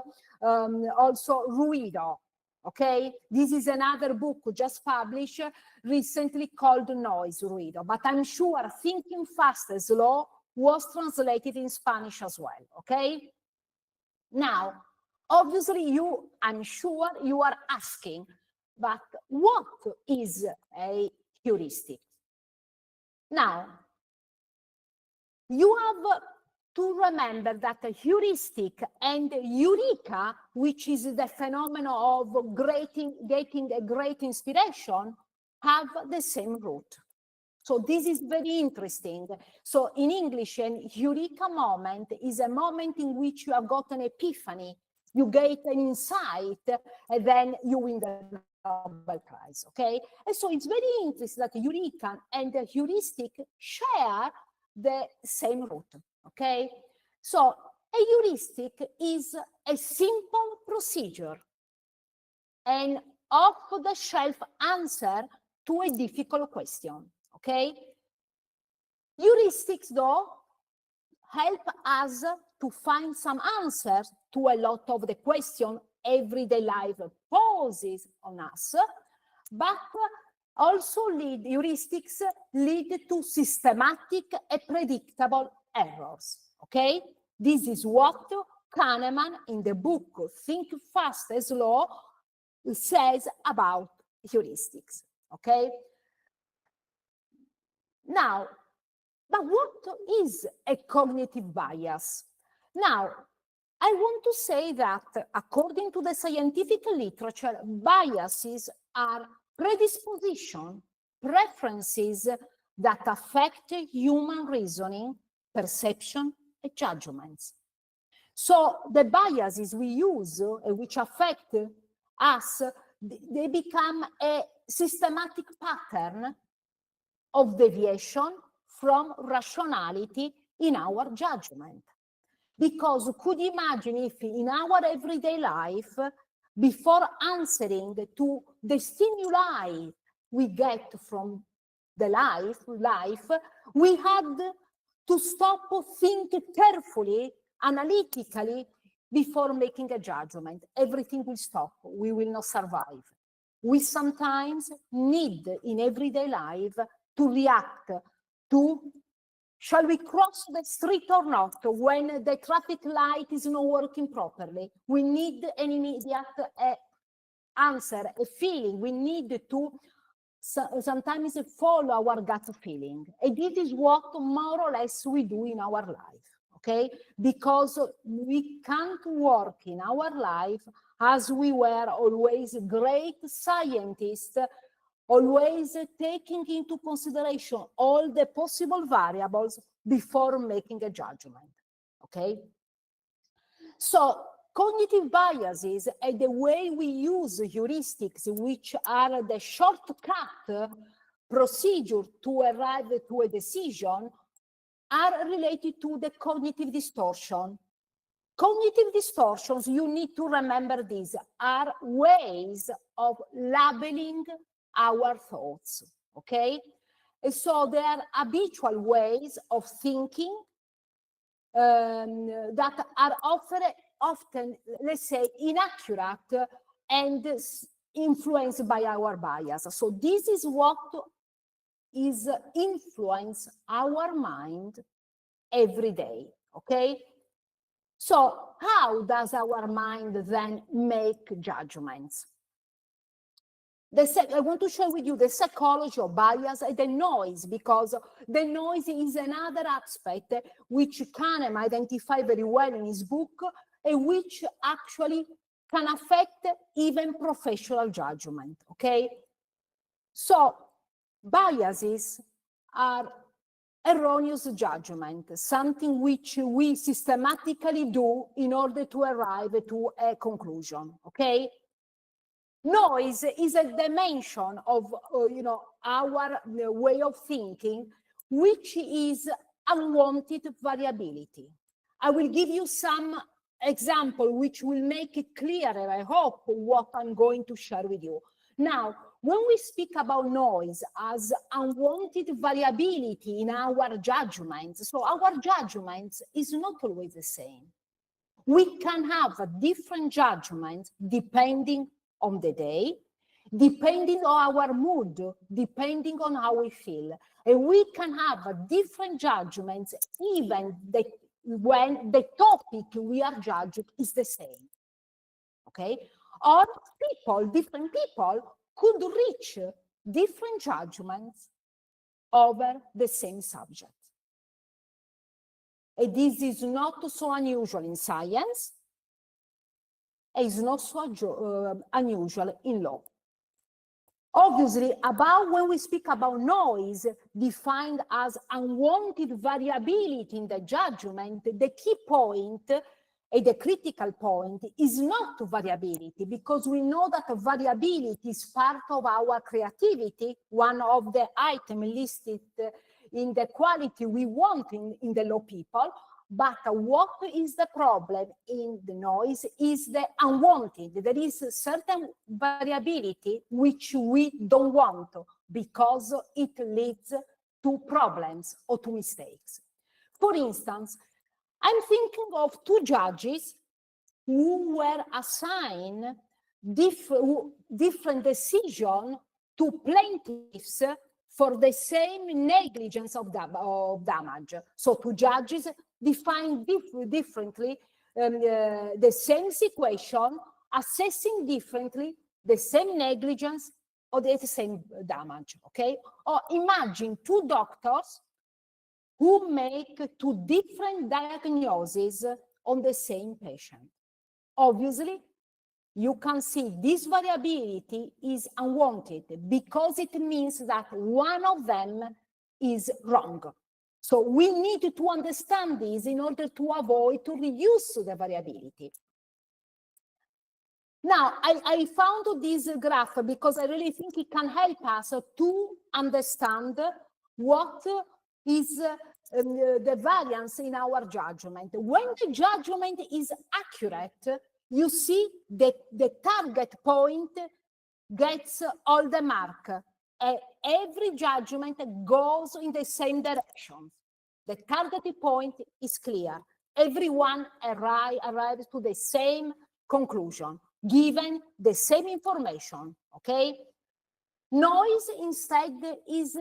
also Ruido. Okay, this is another book just published recently called Noise, Ruido, but I'm sure Thinking Fast and Slow was translated in Spanish as well, okay? Now, obviously I'm sure you are asking, but what is a heuristic? Now, you have to remember that a heuristic and eureka, which is the phenomenon of getting a great inspiration, have the same root. So this is very interesting. So in English, an eureka moment is a moment in which you have got an epiphany, you get an insight, and then you win the Nobel Prize, okay? And so it's very interesting that eureka and the heuristic share the same root, okay? So a heuristic is a simple procedure, an off-the-shelf answer to a difficult question, okay? Heuristics, though, help us to find some answers to a lot of the question everyday life poses on us, but also heuristics lead to systematic and predictable errors, okay? This is what Kahneman in the book Think Fast and Slow says about heuristics, okay? Now, but what is a cognitive bias? Now, I want to say that according to the scientific literature, biases are predisposition, preferences that affect human reasoning, perception, and judgments. So the biases we use, which affect us, they become a systematic pattern of deviation from rationality in our judgment, Because could you imagine if in our everyday life, before answering to the stimuli we get from the life, we had to stop, think carefully, analytically, before making a judgment. Everything will stop. We will not survive. We sometimes need in everyday life to react to, shall we cross the street or not, when the traffic light is not working properly. We need an immediate answer, a feeling. We need to sometimes follow our gut feeling. And this is what more or less we do in our life, okay? Because we can't work in our life as we were always great scientists, always taking into consideration all the possible variables before making a judgment, okay? So cognitive biases and the way we use heuristics, which are the shortcut procedure to arrive to a decision, are related to the cognitive distortion. Cognitive distortions, you need to remember these, are ways of labeling our thoughts, okay? And so they are habitual ways of thinking that are often, let's say, inaccurate and influenced by our bias. So this is what is influence our mind every day, okay? So how does our mind then make judgments? I want to share with you the psychology of bias and the noise, because the noise is another aspect which Kahneman identified very well in his book, and which actually can affect even professional judgment, okay? So biases are erroneous judgment, something which we systematically do in order to arrive to a conclusion, okay? Noise is a dimension of, our way of thinking, which is unwanted variability. I will give you some example which will make it clearer, I hope, what I'm going to share with you. Now, when we speak about noise as unwanted variability in our judgments, so our judgments is not always the same. We can have a different judgment depending on the day, depending on our mood, depending on how we feel. And we can have a different judgments even when the topic we are judging is the same, okay? Or different people could reach different judgments over the same subject. And this is not so unusual in science, and it's not so unusual in law. Obviously, when we speak about noise, defined as unwanted variability in the judgment, the key point and the critical point is not variability, because we know that variability is part of our creativity, one of the items listed in the quality we want in the law people. But what is the problem in the noise is the unwanted. There is a certain variability which we don't want because it leads to problems or to mistakes. For instance, I'm thinking of two judges who were assigned different decisions to plaintiffs for the same negligence of damage. So two judges define differently the same situation, assessing differently the same negligence or the same damage, okay? Or imagine two doctors who make two different diagnoses on the same patient. Obviously, you can see this variability is unwanted because it means that one of them is wrong. So we need to understand this in order to avoid to reduce the variability. Now, I found this graph because I really think it can help us to understand what is the variance in our judgment. When the judgment is accurate, you see that the target point gets all the mark. Every judgment goes in the same direction. The target point is clear. Everyone arrives to the same conclusion, given the same information, okay? Noise instead is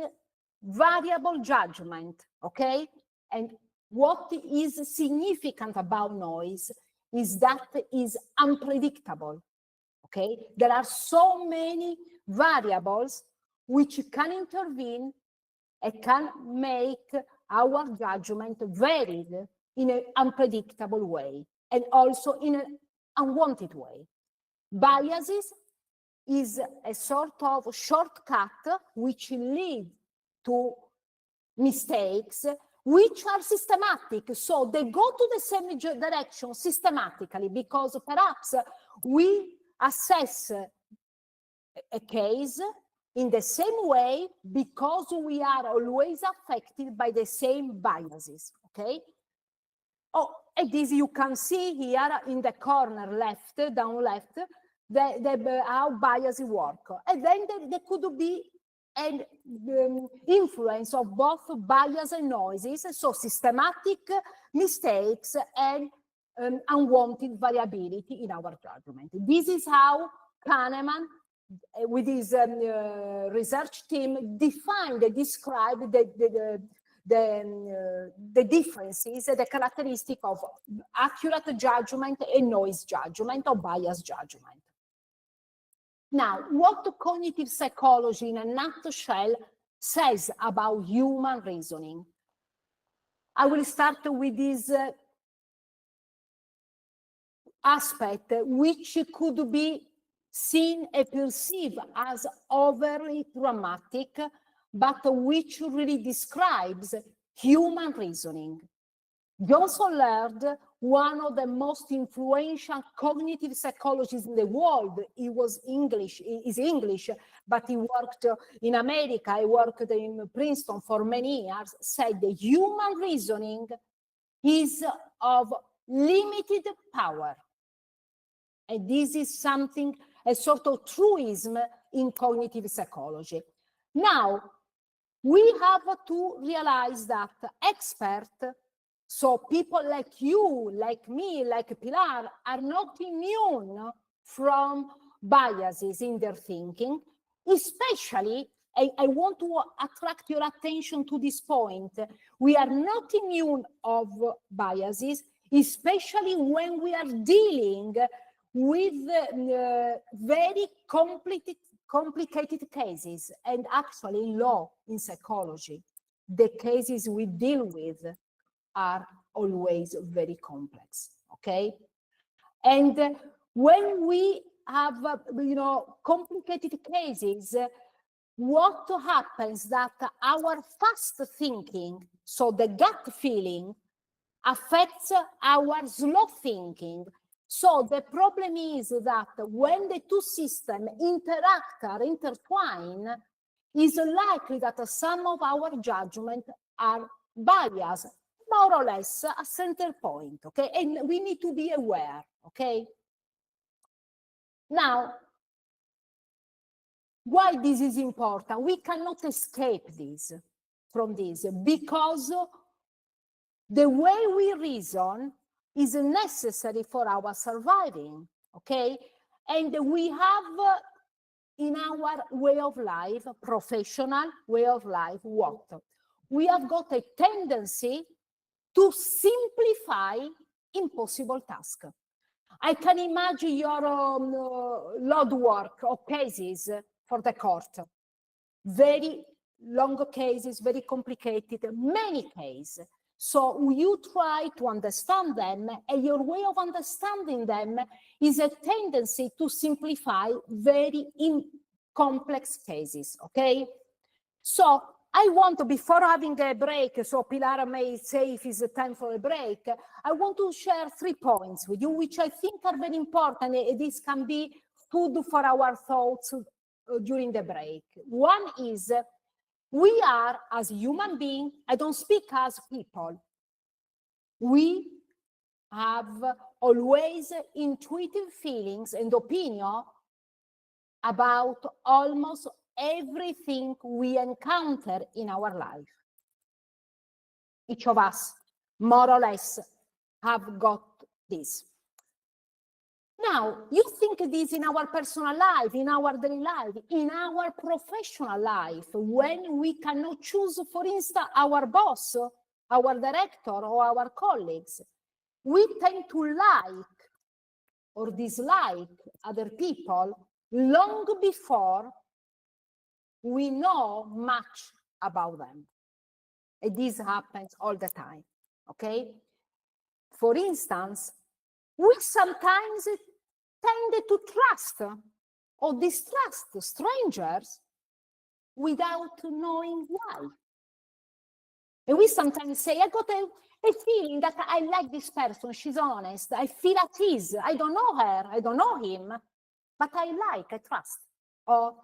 variable judgment, okay? And what is significant about noise is that it is unpredictable, okay? There are so many variables which can intervene and can make our judgment varied in an unpredictable way and also in an unwanted way. Biases is a sort of shortcut which lead to mistakes which are systematic. So they go to the same direction systematically because perhaps we assess a case in the same way because we are always affected by the same biases, okay? Oh, and this you can see here in the corner left, down left, how biases work. And then there could be an influence of both bias and noises, so systematic mistakes and unwanted variability in our judgment. This is how Kahneman, with his research team, defined and described the differences, the characteristic of accurate judgment and noise judgment or bias judgment. Now, what cognitive psychology in a nutshell says about human reasoning? I will start with this aspect which could be seen and perceived as overly dramatic, but which really describes human reasoning. Johnson Laird, one of the most influential cognitive psychologists in the world, he was English, is English, but he worked in America, he worked in Princeton for many years, said the human reasoning is of limited power. And this is something, a sort of truism in cognitive psychology. Now, we have to realize that experts, so people like you, like me, like Pilar, are not immune from biases in their thinking, especially, I want to attract your attention to this point, we are not immune of biases, especially when we are dealing with very complicated cases, and actually in law, in psychology, the cases we deal with are always very complex, okay? And when we have, complicated cases, what happens that our fast thinking, so the gut feeling, affects our slow thinking. So the problem is that when the two systems interact or intertwine, it's likely that some of our judgments are biased, more or less a center point, okay? And we need to be aware, okay? Now, why this is important? We cannot escape from this, because the way we reason is necessary for our surviving, okay? And we have in our way of life, professional way of life, what? We have got a tendency to simplify impossible tasks. I can imagine your load work or cases for the court. Very long cases, very complicated, many cases. So you try to understand them, and your way of understanding them is a tendency to simplify very complex cases, okay? So I want to, before having a break, so Pilar may say if it's time for a break, I want to share 3 points with you, which I think are very important. This can be food for our thoughts during the break. One is we are, as human beings, I don't speak as people. We have always intuitive feelings and opinion about almost everything we encounter in our life. Each of us, more or less, have got this. Now, you think this in our personal life, in our daily life, in our professional life, when we cannot choose, for instance, our boss, our director, or our colleagues. We tend to like or dislike other people long before we know much about them. And this happens all the time, okay? For instance, we sometimes tend to trust or distrust strangers without knowing why. And we sometimes say, I got a feeling that I like this person, she's honest, I feel at ease, I don't know her, I don't know him, but I trust. Or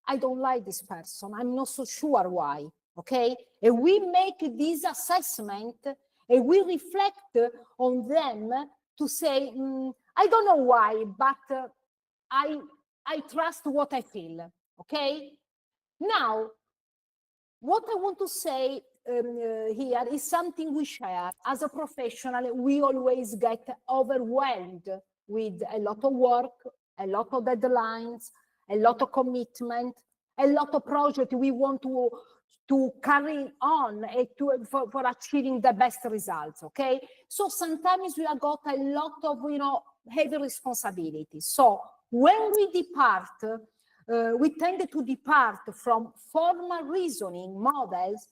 I don't like this person, I'm not so sure why, okay? And we make this assessment and we reflect on them to say, I don't know why, but I trust what I feel, okay? Now, what I want to say here is something we share. As a professional, we always get overwhelmed with a lot of work, a lot of deadlines, a lot of commitment, a lot of projects we want to carry on for achieving the best results, okay? So sometimes we have got a lot of, heavy responsibilities. So when we depart, we tend to depart from formal reasoning models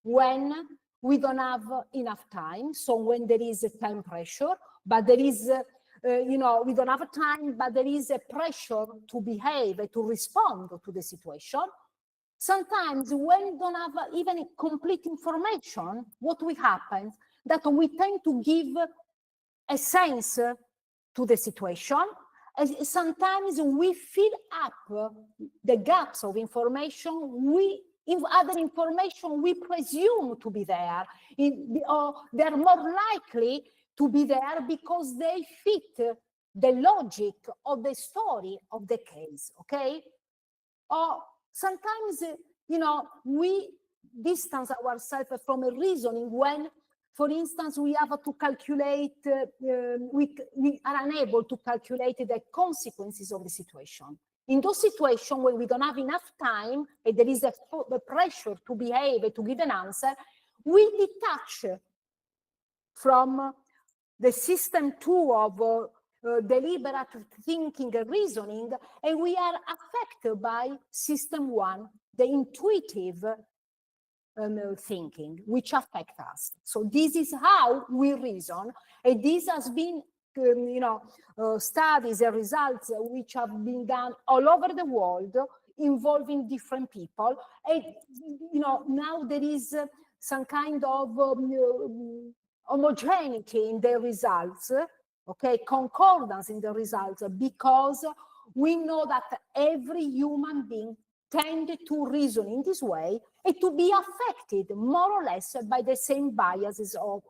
when we don't have enough time. So when there is a time pressure, but there is, we don't have time, but there is a pressure to behave, to respond to the situation. Sometimes when we don't have even complete information, what will happen? That we tend to give a sense to the situation. And sometimes we fill up the gaps of information. Other information we presume to be there, or they're more likely to be there because they fit the logic of the story of the case, okay? Or sometimes, we distance ourselves from a reasoning when, for instance, we have to calculate, we are unable to calculate the consequences of the situation. In those situations when we don't have enough time and there is a pressure to behave, to give an answer, we detach from the system 2 of deliberate thinking and reasoning, and we are affected by system 1, the intuitive thinking, which affect us. So this is how we reason, and this has been studies and results which have been done all over the world involving different people. And now there is some kind of homogeneity in the results, okay, concordance in the results, because we know that every human being tend to reason in this way and to be affected more or less by the same biases of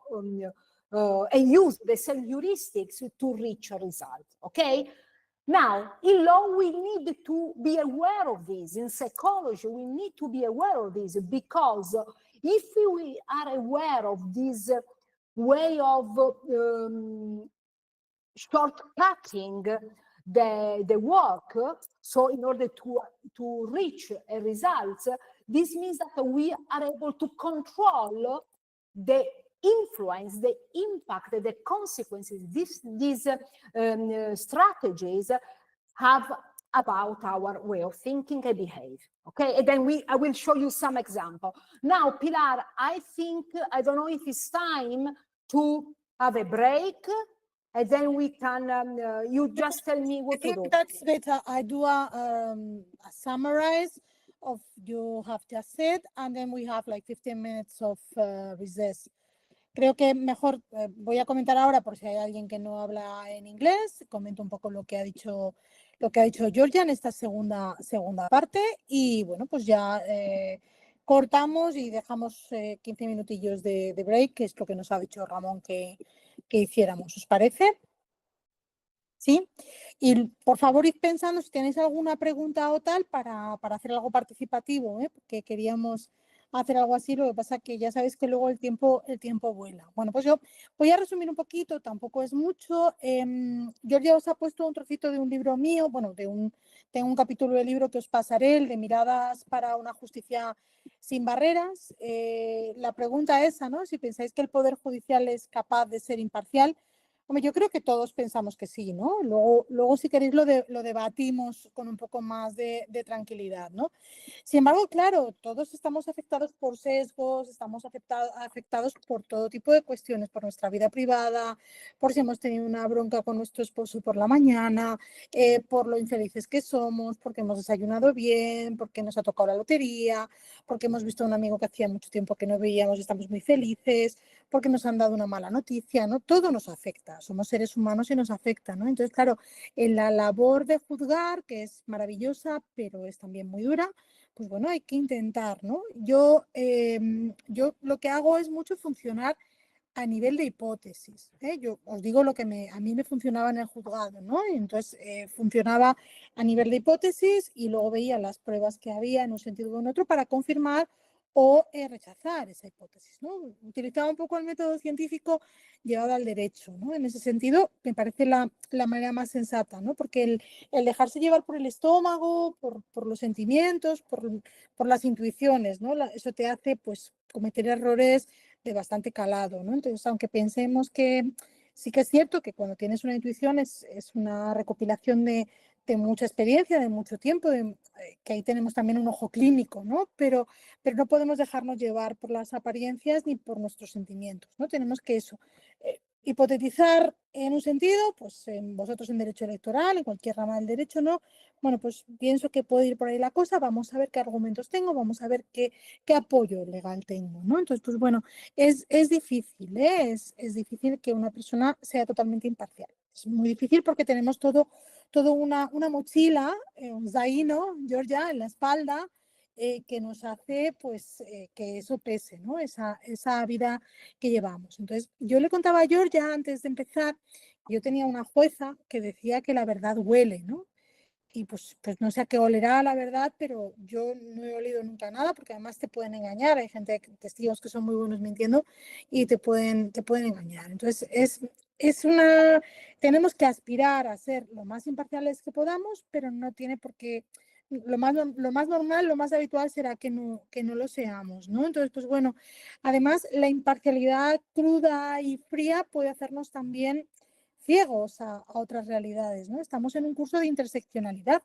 and use the same heuristics to reach a result, okay? Now, in law, we need to be aware of this. In psychology, we need to be aware of this, because if we are aware of this way of shortcutting the work, so in order to reach a result, this means that we are able to control the influence, the impact, the consequences these strategies have about our way of thinking and behave. Okay, and then I will show you some example. Now, Pilar, I don't know if it's time to have a break, and then we can, you just tell me what to do. I think that's better. I do a summarize of you have just said, and then we have like 15 minutes of recess. Creo que mejor voy a comentar ahora, por si hay alguien que no habla en inglés, comento un poco lo que ha dicho Georgia en esta segunda parte, y bueno, pues ya cortamos y dejamos 15 minutillos de break, que es lo que nos ha dicho Ramón que hiciéramos. ¿Os parece? ¿Sí? Y por favor, id pensando si tenéis alguna pregunta o tal para hacer algo participativo, porque queríamos hacer algo así, lo que pasa que ya sabéis que luego el tiempo vuela. Bueno, pues yo voy a resumir un poquito, tampoco es mucho. Yo ya os he puesto un trocito de un libro mío, bueno, tengo un capítulo del libro que os pasaré, el de Miradas para una justicia sin barreras. La pregunta es esa, ¿no? Si pensáis que el Poder Judicial es capaz de ser imparcial. Hombre, yo creo que todos pensamos que sí, ¿no? Luego si queréis, lo debatimos con un poco más de tranquilidad, ¿no? Sin embargo, claro, todos estamos afectados por sesgos, estamos afectados por todo tipo de cuestiones, por nuestra vida privada, por si hemos tenido una bronca con nuestro esposo por la mañana, por lo infelices que somos, porque hemos desayunado bien, porque nos ha tocado la lotería, porque hemos visto a un amigo que hacía mucho tiempo que no veíamos y estamos muy felices, porque nos han dado una mala noticia, ¿no? Todo nos afecta, somos seres humanos y nos afecta, ¿no? Entonces, claro, en la labor de juzgar, que es maravillosa, pero es también muy dura, pues bueno, hay que intentar, ¿no? Yo lo que hago es mucho funcionar a nivel de hipótesis, ¿eh? Yo os digo lo que a mí me funcionaba en el juzgado, ¿no? Y entonces funcionaba a nivel de hipótesis y luego veía las pruebas que había en un sentido o en otro para confirmar o rechazar esa hipótesis, ¿no? Utilizaba un poco el método científico llevado al derecho, ¿no? En ese sentido me parece la manera más sensata, ¿no? Porque el dejarse llevar por el estómago, por los sentimientos, por las intuiciones, ¿no? Eso te hace pues cometer errores de bastante calado, ¿no? Entonces, aunque pensemos que sí que es cierto que cuando tienes una intuición es una recopilación de mucha experiencia, de mucho tiempo, que ahí tenemos también un ojo clínico, ¿no? Pero no podemos dejarnos llevar por las apariencias ni por nuestros sentimientos, ¿no? Tenemos que hipotetizar en un sentido, pues vosotros en derecho electoral, en cualquier rama del derecho, ¿no? Bueno, pues pienso que puede ir por ahí la cosa, vamos a ver qué argumentos tengo, vamos a ver qué apoyo legal tengo, ¿no? Entonces, pues bueno, es difícil, ¿eh? Es difícil que una persona sea totalmente imparcial. Es muy difícil porque tenemos todo una mochila, un zaino, Georgia, en la espalda, que nos hace pues que eso pese, ¿no? Esa vida que llevamos. Entonces, yo le contaba a Georgia antes de empezar, yo tenía una jueza que decía que la verdad huele, ¿no? Y pues no sé a qué olerá la verdad, pero yo no he olido nunca nada porque además te pueden engañar. Hay gente, testigos que son muy buenos mintiendo y te pueden engañar. Entonces tenemos que aspirar a ser lo más imparciales que podamos, pero no tiene por qué, lo más normal, lo más habitual será que no lo seamos, ¿no? Entonces, pues bueno, además la imparcialidad cruda y fría puede hacernos también ciegos a otras realidades, ¿no? Estamos en un curso de interseccionalidad.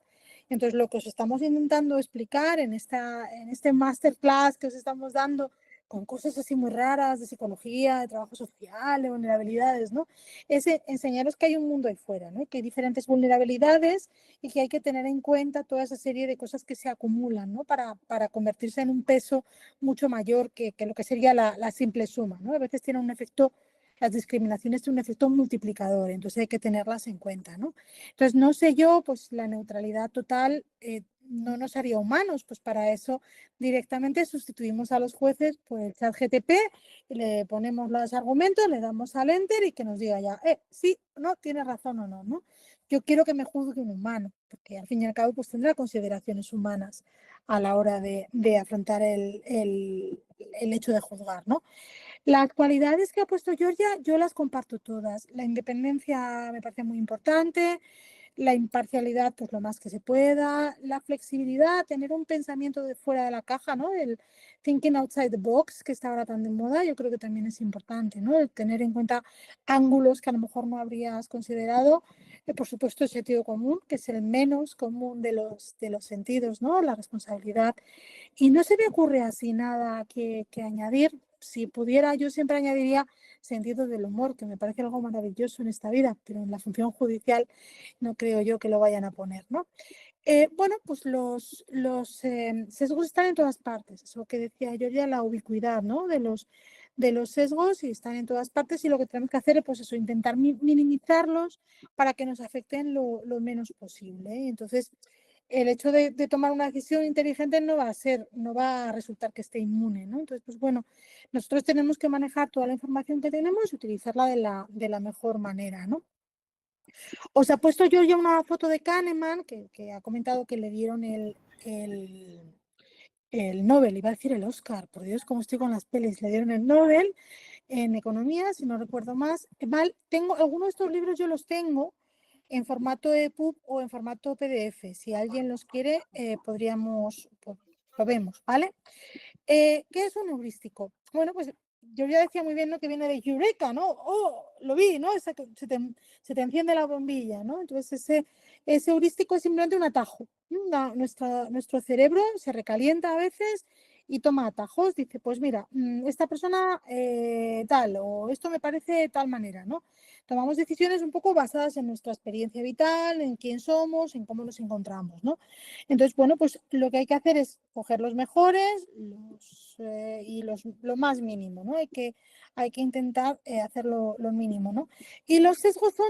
Entonces, lo que os estamos intentando explicar en este masterclass que os estamos dando con cosas así muy raras de psicología, de trabajo social, de vulnerabilidades, ¿no? Es enseñaros que hay un mundo ahí fuera, ¿no? Que hay diferentes vulnerabilidades y que hay que tener en cuenta toda esa serie de cosas que se acumulan, ¿no? Para convertirse en un peso mucho mayor que lo que sería la simple suma, ¿no? A veces tiene un efecto. Las discriminaciones tienen un efecto multiplicador, entonces hay que tenerlas en cuenta, ¿no? Entonces, no sé yo, pues la neutralidad total no nos haría humanos, pues para eso directamente sustituimos a los jueces por el chat GTP, le ponemos los argumentos, le damos al enter y que nos diga ya, sí, no, tiene razón o no, ¿no? Yo quiero que me juzgue un humano, porque al fin y al cabo pues tendrá consideraciones humanas a la hora de afrontar el hecho de juzgar, ¿no? Las cualidades que ha puesto Georgia, yo las comparto todas. La independencia me parece muy importante, la imparcialidad, pues lo más que se pueda, la flexibilidad, tener un pensamiento de fuera de la caja, ¿no? El thinking outside the box, que está ahora tan de moda, yo creo que también es importante, ¿no? El tener en cuenta ángulos que a lo mejor no habrías considerado. Por supuesto, el sentido común, que es el menos común de los sentidos, ¿no? La responsabilidad. Y no se me ocurre así nada que añadir. Si pudiera, yo siempre añadiría sentido del humor, que me parece algo maravilloso en esta vida, pero en la función judicial no creo yo que lo vayan a poner, ¿no? Bueno, pues los sesgos están en todas partes, eso que decía yo ya, la ubicuidad, ¿no? De los sesgos y están en todas partes y lo que tenemos que hacer es pues eso, intentar minimizarlos para que nos afecten lo menos posible, ¿eh? Entonces, el hecho de tomar una decisión inteligente no va a resultar que esté inmune, ¿no? Entonces, pues bueno, nosotros tenemos que manejar toda la información que tenemos y utilizarla de la mejor manera, ¿no? Os ha puesto yo ya una foto de Kahneman, que ha comentado que le dieron el Nobel, iba a decir el Oscar, por Dios, cómo estoy con las pelis, le dieron el Nobel en economía, si no recuerdo mal. Tengo algunos de estos libros, yo los tengo en formato EPUB o en formato PDF. Si alguien los quiere, lo vemos, ¿vale? ¿Qué es un heurístico? Bueno, pues yo ya decía muy bien, ¿no? Que viene de Eureka, ¿no? Oh, lo vi, ¿no? Se te enciende la bombilla, ¿no? Entonces ese heurístico es simplemente un atajo. Nuestro cerebro se recalienta a veces y toma atajos. Dice, pues mira, esta persona tal, o esto me parece de tal manera, ¿no? Tomamos decisiones un poco basadas en nuestra experiencia vital, en quién somos, en cómo nos encontramos, ¿no? Entonces, bueno, pues lo que hay que hacer es coger los mejores lo más mínimo, ¿no? Hay que intentar hacerlo lo mínimo, ¿no? Y los sesgos son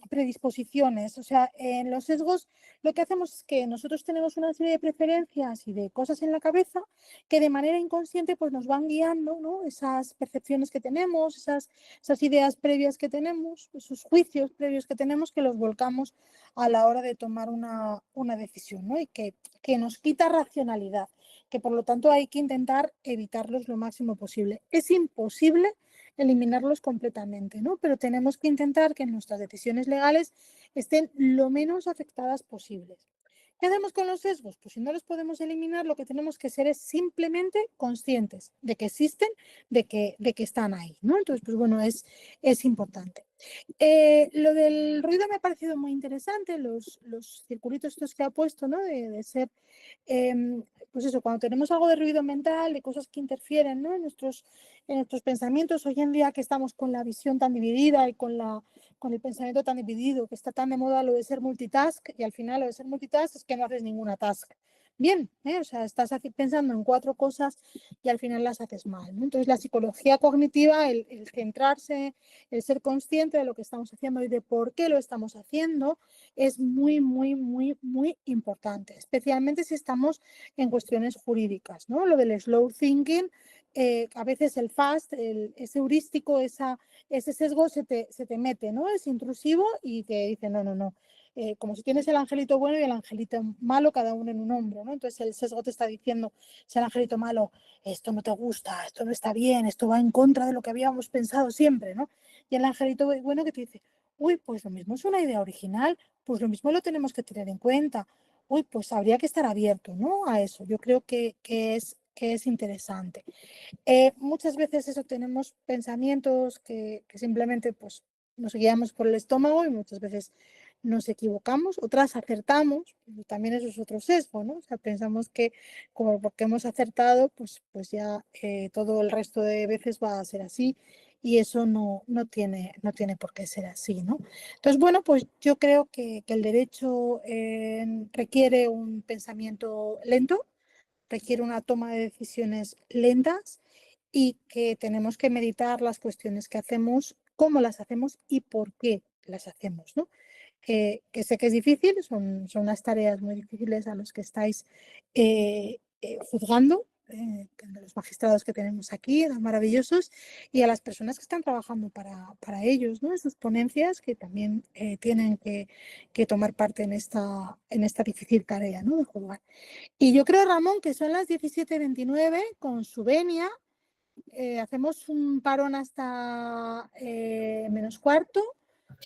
predisposiciones, o sea, en los sesgos lo que hacemos es que nosotros tenemos una serie de preferencias y de cosas en la cabeza que de manera inconsciente pues nos van guiando, ¿no? Esas percepciones que tenemos, esas ideas previas que tenemos, esos juicios previos que tenemos que los volcamos a la hora de tomar una decisión, ¿no? Y que nos quita racionalidad, que por lo tanto hay que intentar evitarlos lo máximo posible. Es imposible eliminarlos completamente, ¿no? Pero tenemos que intentar que nuestras decisiones legales estén lo menos afectadas posibles. ¿Qué hacemos con los sesgos? Pues si no los podemos eliminar, lo que tenemos que ser es simplemente conscientes de que existen, de que están ahí, ¿no? Entonces, pues bueno, es importante. Lo del ruido me ha parecido muy interesante, los circulitos estos que ha puesto, ¿no? De ser, pues eso, cuando tenemos algo de ruido mental, de cosas que interfieren, ¿no? En nuestros pensamientos, hoy en día que estamos con la visión tan dividida y con el pensamiento tan dividido, que está tan de moda lo de ser multitask, y al final lo de ser multitask es que no haces ninguna task bien, o sea, estás pensando en 4 cosas y al final las haces mal, ¿no? Entonces la psicología cognitiva, el centrarse, el ser consciente de lo que estamos haciendo y de por qué lo estamos haciendo es muy, muy, muy, muy importante, especialmente si estamos en cuestiones jurídicas, ¿no? Lo del slow thinking, a veces el fast, ese heurístico, ese sesgo se te mete, ¿no? Es intrusivo y te dice, no, no, no. Como si tienes el angelito bueno y el angelito malo, cada uno en un hombro, ¿no? Entonces el sesgo te está diciendo, si el angelito malo, esto no te gusta, esto no está bien, esto va en contra de lo que habíamos pensado siempre, ¿no? Y el angelito bueno que te dice, uy, pues lo mismo es una idea original, pues lo mismo lo tenemos que tener en cuenta, uy, pues habría que estar abierto, ¿no? A eso, yo creo que es interesante. Muchas veces eso tenemos pensamientos que simplemente pues nos guiamos por el estómago y muchas veces nos equivocamos, otras acertamos, también eso es otro sesgo, ¿no? O sea, pensamos que como porque hemos acertado, pues ya todo el resto de veces va a ser así y eso no tiene por qué ser así, ¿no? Entonces, bueno, pues yo creo que el derecho requiere un pensamiento lento, requiere una toma de decisiones lentas y que tenemos que meditar las cuestiones que hacemos, cómo las hacemos y por qué las hacemos, ¿no? Que sé que es difícil, son unas tareas muy difíciles a los que estáis juzgando, los magistrados que tenemos aquí, tan maravillosos, y a las personas que están trabajando para ellos, ¿no? En sus ponencias que también tienen que tomar parte en esta difícil tarea, ¿no? De juzgar. Y yo creo, Ramón, que son las 17:29 con su venia. Hacemos un parón hasta -4.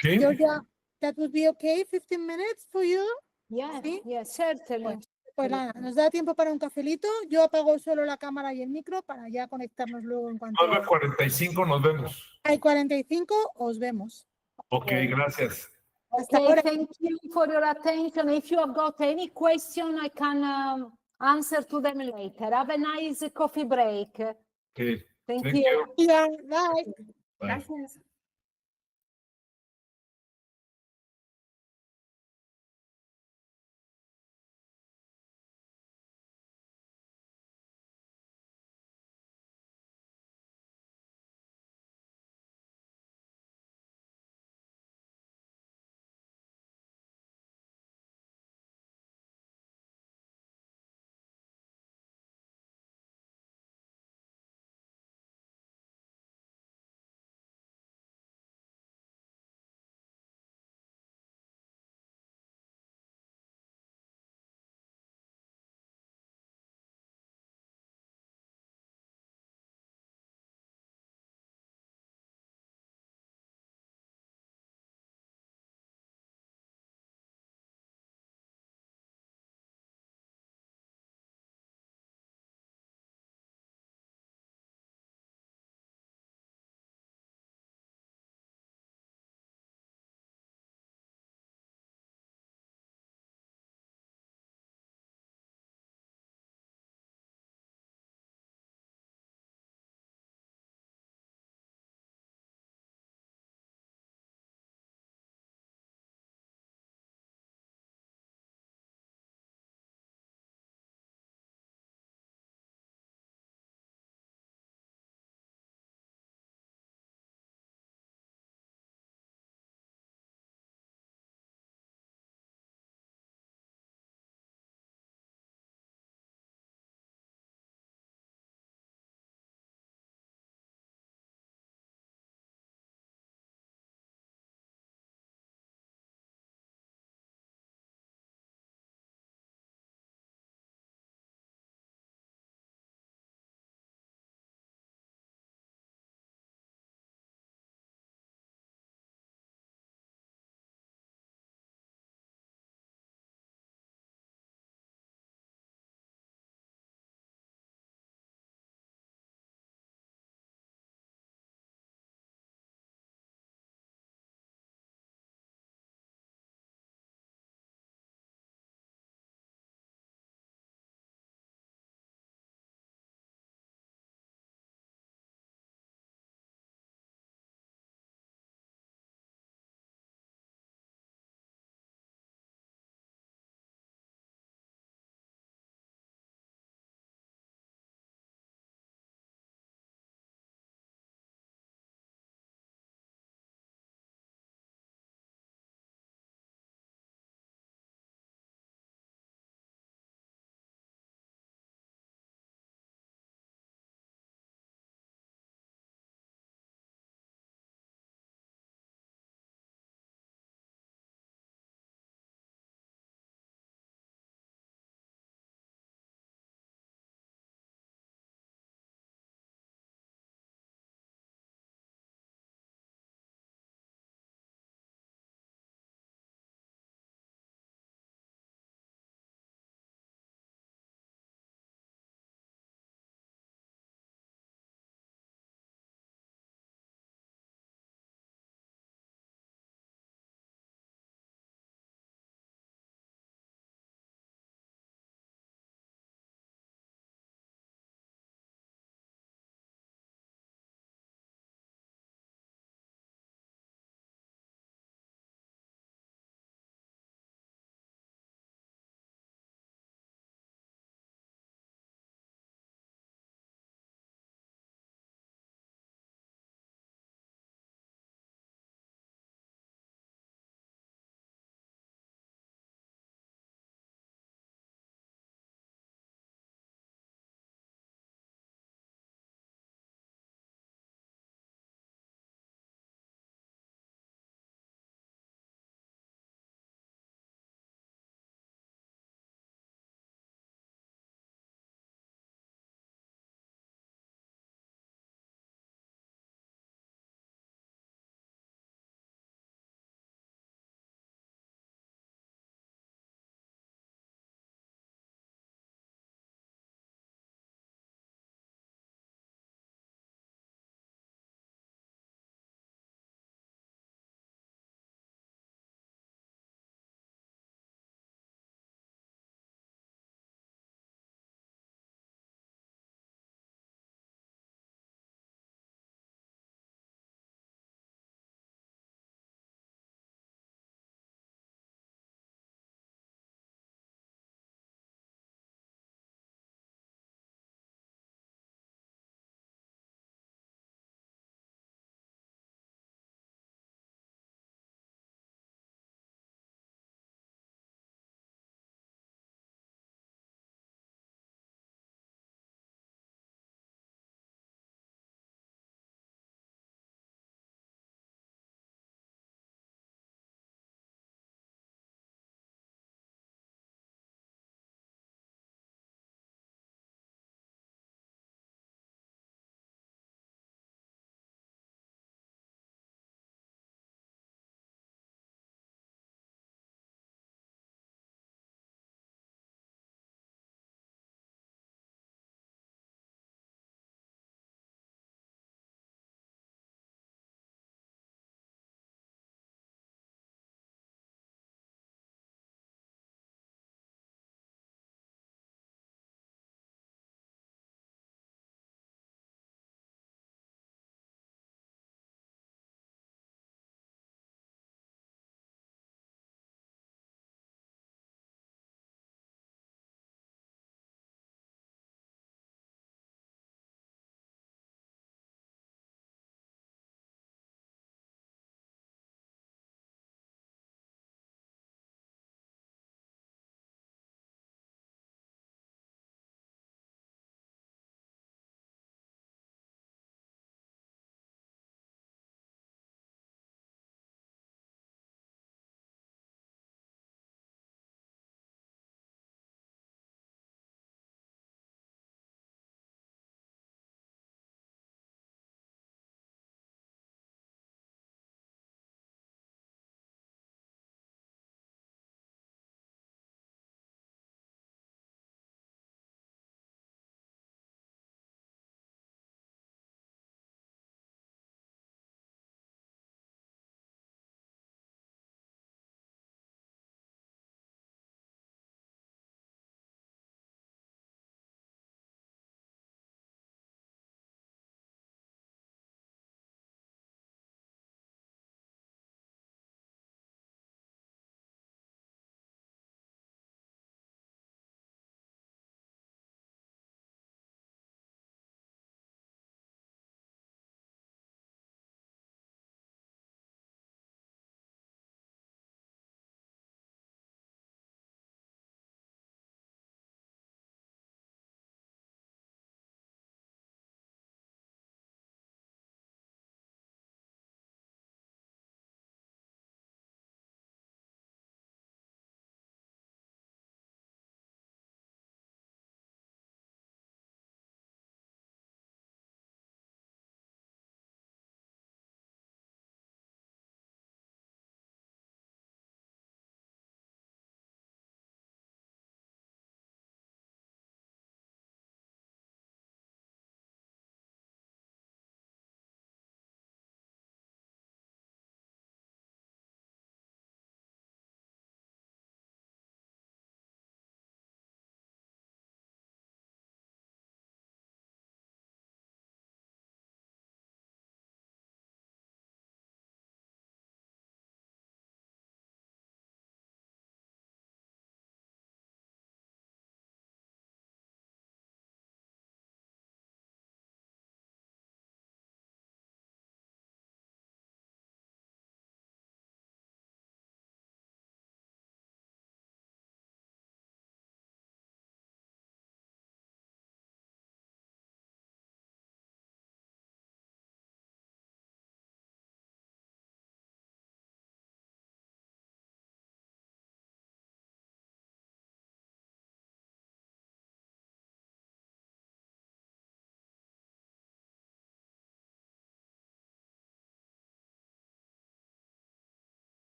Sí. Georgia, that would be okay, 15 minutes for you? Yeah, ¿Sí? yeah, certainly. Pues nada, nos da tiempo para un cafelito. Yo apago solo la cámara y el micro para ya conectarnos luego en cuanto 9:45 nos vemos. hay 45, os vemos. Ok, gracias. Hasta Okay, ahora. thank you for your attention. If you have got any question, I can answer to them later. Have a nice coffee break. Okay. Thank Thank you. you. Yeah, bye. Bye. Gracias.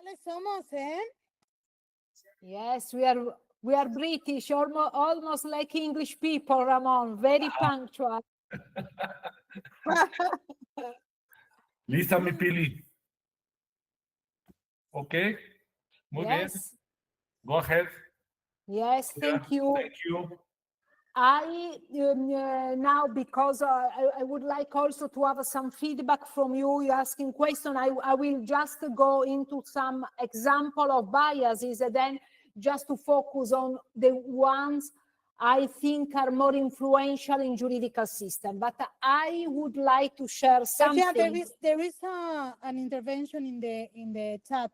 ¿Cuáles somos, eh? Yes, we are British, almost like English people, Ramon, very punctual. Lista, mi Pili. Okay. Muy bien. Yes, Go ahead. yes, thank you. Thank you. I now, because I would like also to have some feedback from you. You asking question. I will just go into some example of biases and then just to focus on the ones I think are more influential in juridical system. But I would like to share something. Yeah, there is an intervention in the chat.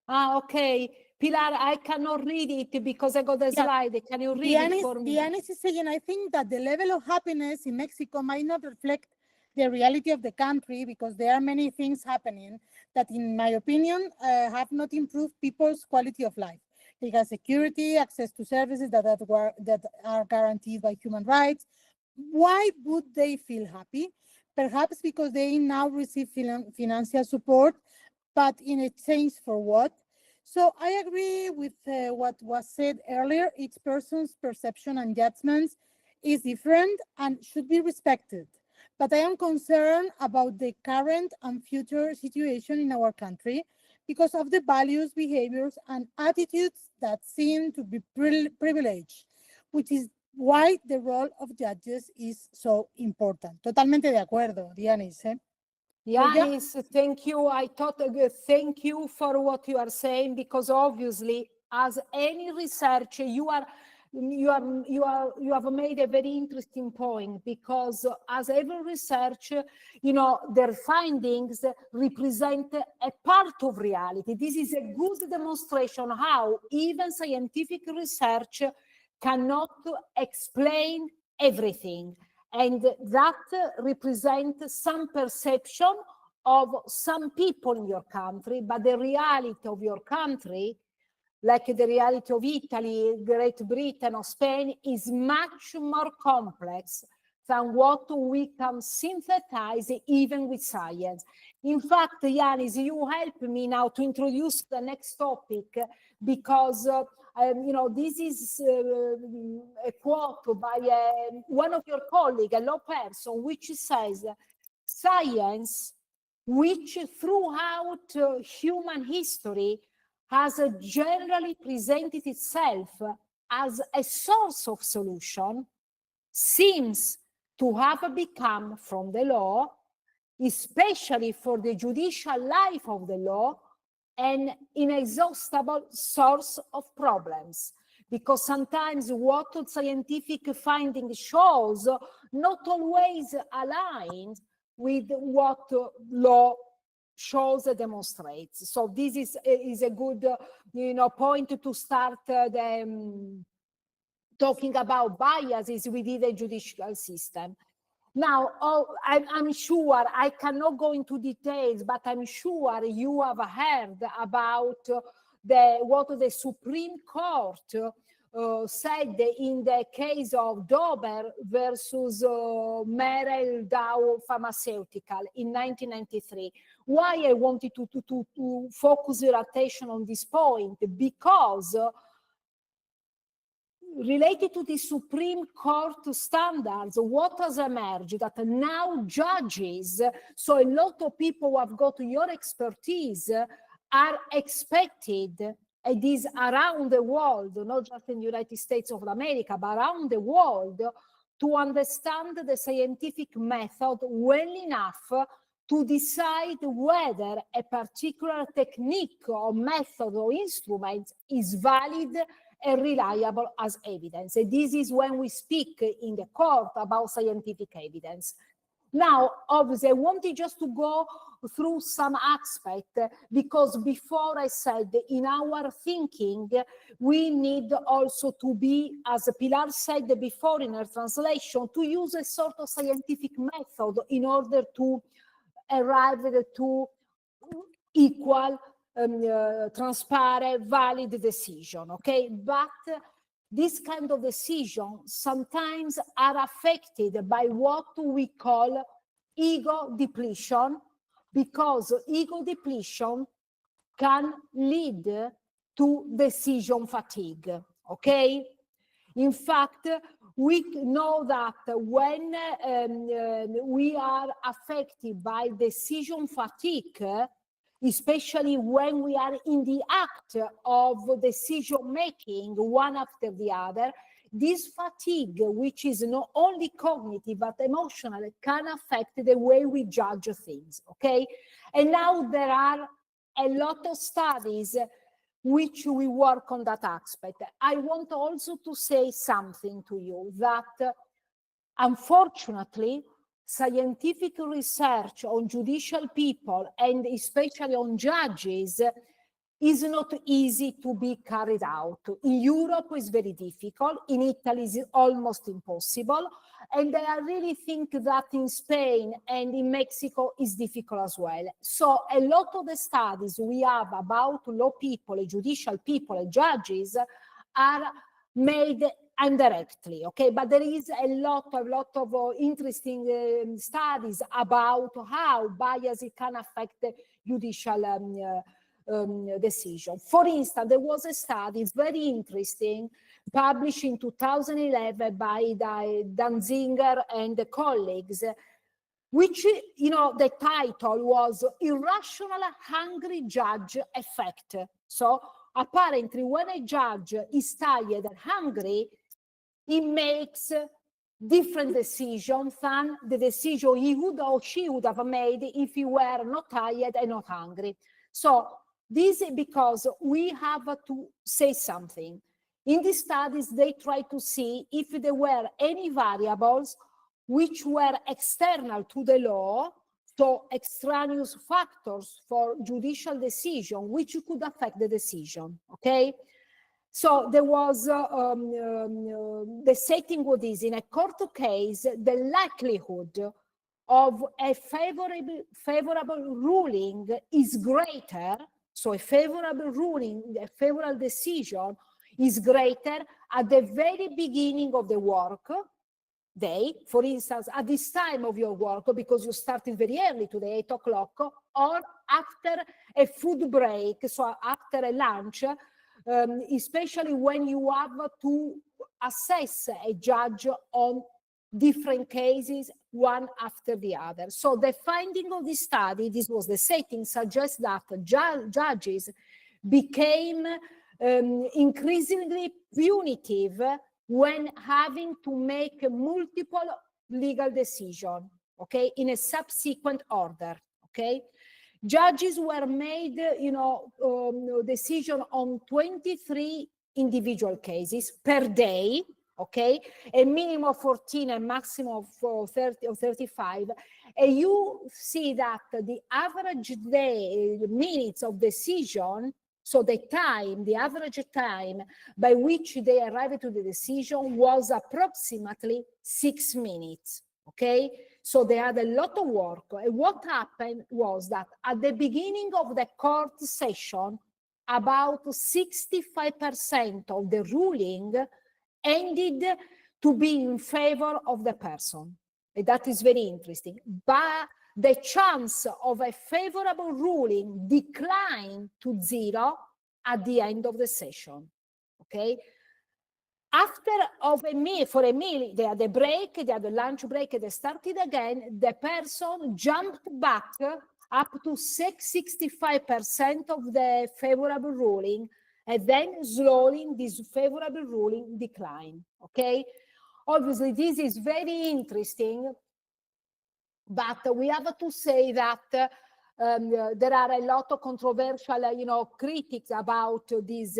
Ah, okay. Pilar, I cannot read it because I got the slide. Can you read it for me? Dianis is saying, I think that the level of happiness in Mexico might not reflect the reality of the country because there are many things happening that, in my opinion, have not improved people's quality of life. Legal security, access to services that are guaranteed by human rights. Why would they feel happy? Perhaps because they now receive financial support, but in exchange for what? So I agree with what was said earlier. Each person's perception and judgments is different and should be respected. But I am concerned about the current and future situation in our country because of the values, behaviors, and attitudes that seem to be privileged, which is why the role of judges is so important. Totalmente de acuerdo, Dianis. Yanis, thank you. I thought thank you for what you are saying, because obviously, as any researcher, you have made a very interesting point, because as every researcher, their findings represent a part of reality. This is a good demonstration how even scientific research cannot explain everything. And that represents some perception of some people in your country, but the reality of your country, like the reality of Italy, Great Britain, or Spain, is much more complex than what we can synthesize even with science. In fact, Yanis, you help me now to introduce the next topic, because this is a quote by one of your colleagues, a law person, which says, science, which throughout human history has generally presented itself as a source of solution, seems to have become, from the law, especially for the judicial life of the law, an inexhaustible source of problems, because sometimes what scientific finding shows not always aligns with what law shows and demonstrates. So this is a good point to start talking about biases within the judicial system. Now, I'm sure, I cannot go into details, but I'm sure you have heard about what the Supreme Court said in the case of Dober versus Merrell Dow Pharmaceutical in 1993. Why I wanted to focus your attention on this point? Because related to the Supreme Court standards, what has emerged that now judges, so a lot of people who have got your expertise, are expected, it is around the world, not just in the United States of America, but around the world, to understand the scientific method well enough to decide whether a particular technique or method or instrument is valid and reliable as evidence. And this is when we speak in the court about scientific evidence. Now, obviously, I wanted just to go through some aspect, because before I said, in our thinking, we need also to be, as Pilar said before in her translation, to use a sort of scientific method in order to arrive to equal, transparent, valid decision, okay? But this kind of decision sometimes are affected by what we call ego depletion, because ego depletion can lead to decision fatigue, okay? In fact, we know that when we are affected by decision fatigue, especially when we are in the act of decision making one after the other, this fatigue, which is not only cognitive but emotional, can affect the way we judge things, okay? And now there are a lot of studies which we work on that aspect. I want also to say something to you that unfortunately, scientific research on judicial people and especially on judges is not easy to be carried out. In Europe, it's very difficult. In Italy, it's almost impossible. And I really think that in Spain and in Mexico is difficult as well. So a lot of the studies we have about law people, judicial people, and judges are made indirectly, okay? But there is a lot of interesting studies about how bias can affect the judicial decision. For instance, there was a study, it's very interesting, published in 2011 by Danziger and colleagues, which, you know, the title was Irrational Hungry Judge Effect. So apparently when a judge is tired and hungry, he makes different decisions than the decision he would or she would have made if he were not tired and not hungry. So this is because we have to say something. In these studies, they try to see if there were any variables which were external to the law, so extraneous factors for judicial decision, which could affect the decision, okay? So there was, the setting was this: in a court case, the likelihood of a favorable ruling is greater. So a favorable ruling, a favorable decision is greater at the very beginning of the work day, for instance, at this time of your work, because you started very early today, 8 o'clock, or after a food break, so after a lunch, especially when you have to assess a judge on different cases, one after the other. So the finding of this study, this was the setting, suggests that judges became increasingly punitive when having to make multiple legal decisions, okay, in a subsequent order, okay? Judges were made, you know, decision on 23 individual cases per day, okay, a minimum of 14 and maximum of 30 or 35. And you see that the average day, minutes of decision, so the time, the average time by which they arrived to the decision was approximately 6 minutes, okay? So they had a lot of work. And what happened was that at the beginning of the court session, about 65% of the ruling ended to be in favor of the person. And that is very interesting. But the chance of a favorable ruling declined to 0 at the end of the session, okay? After for a meal, they had a break, they had a lunch break, they started again, the person jumped back up to 65% of the favorable ruling, and then slowly this favorable ruling declined, okay? Obviously, this is very interesting, but we have to say that there are a lot of controversial, you know, critics about these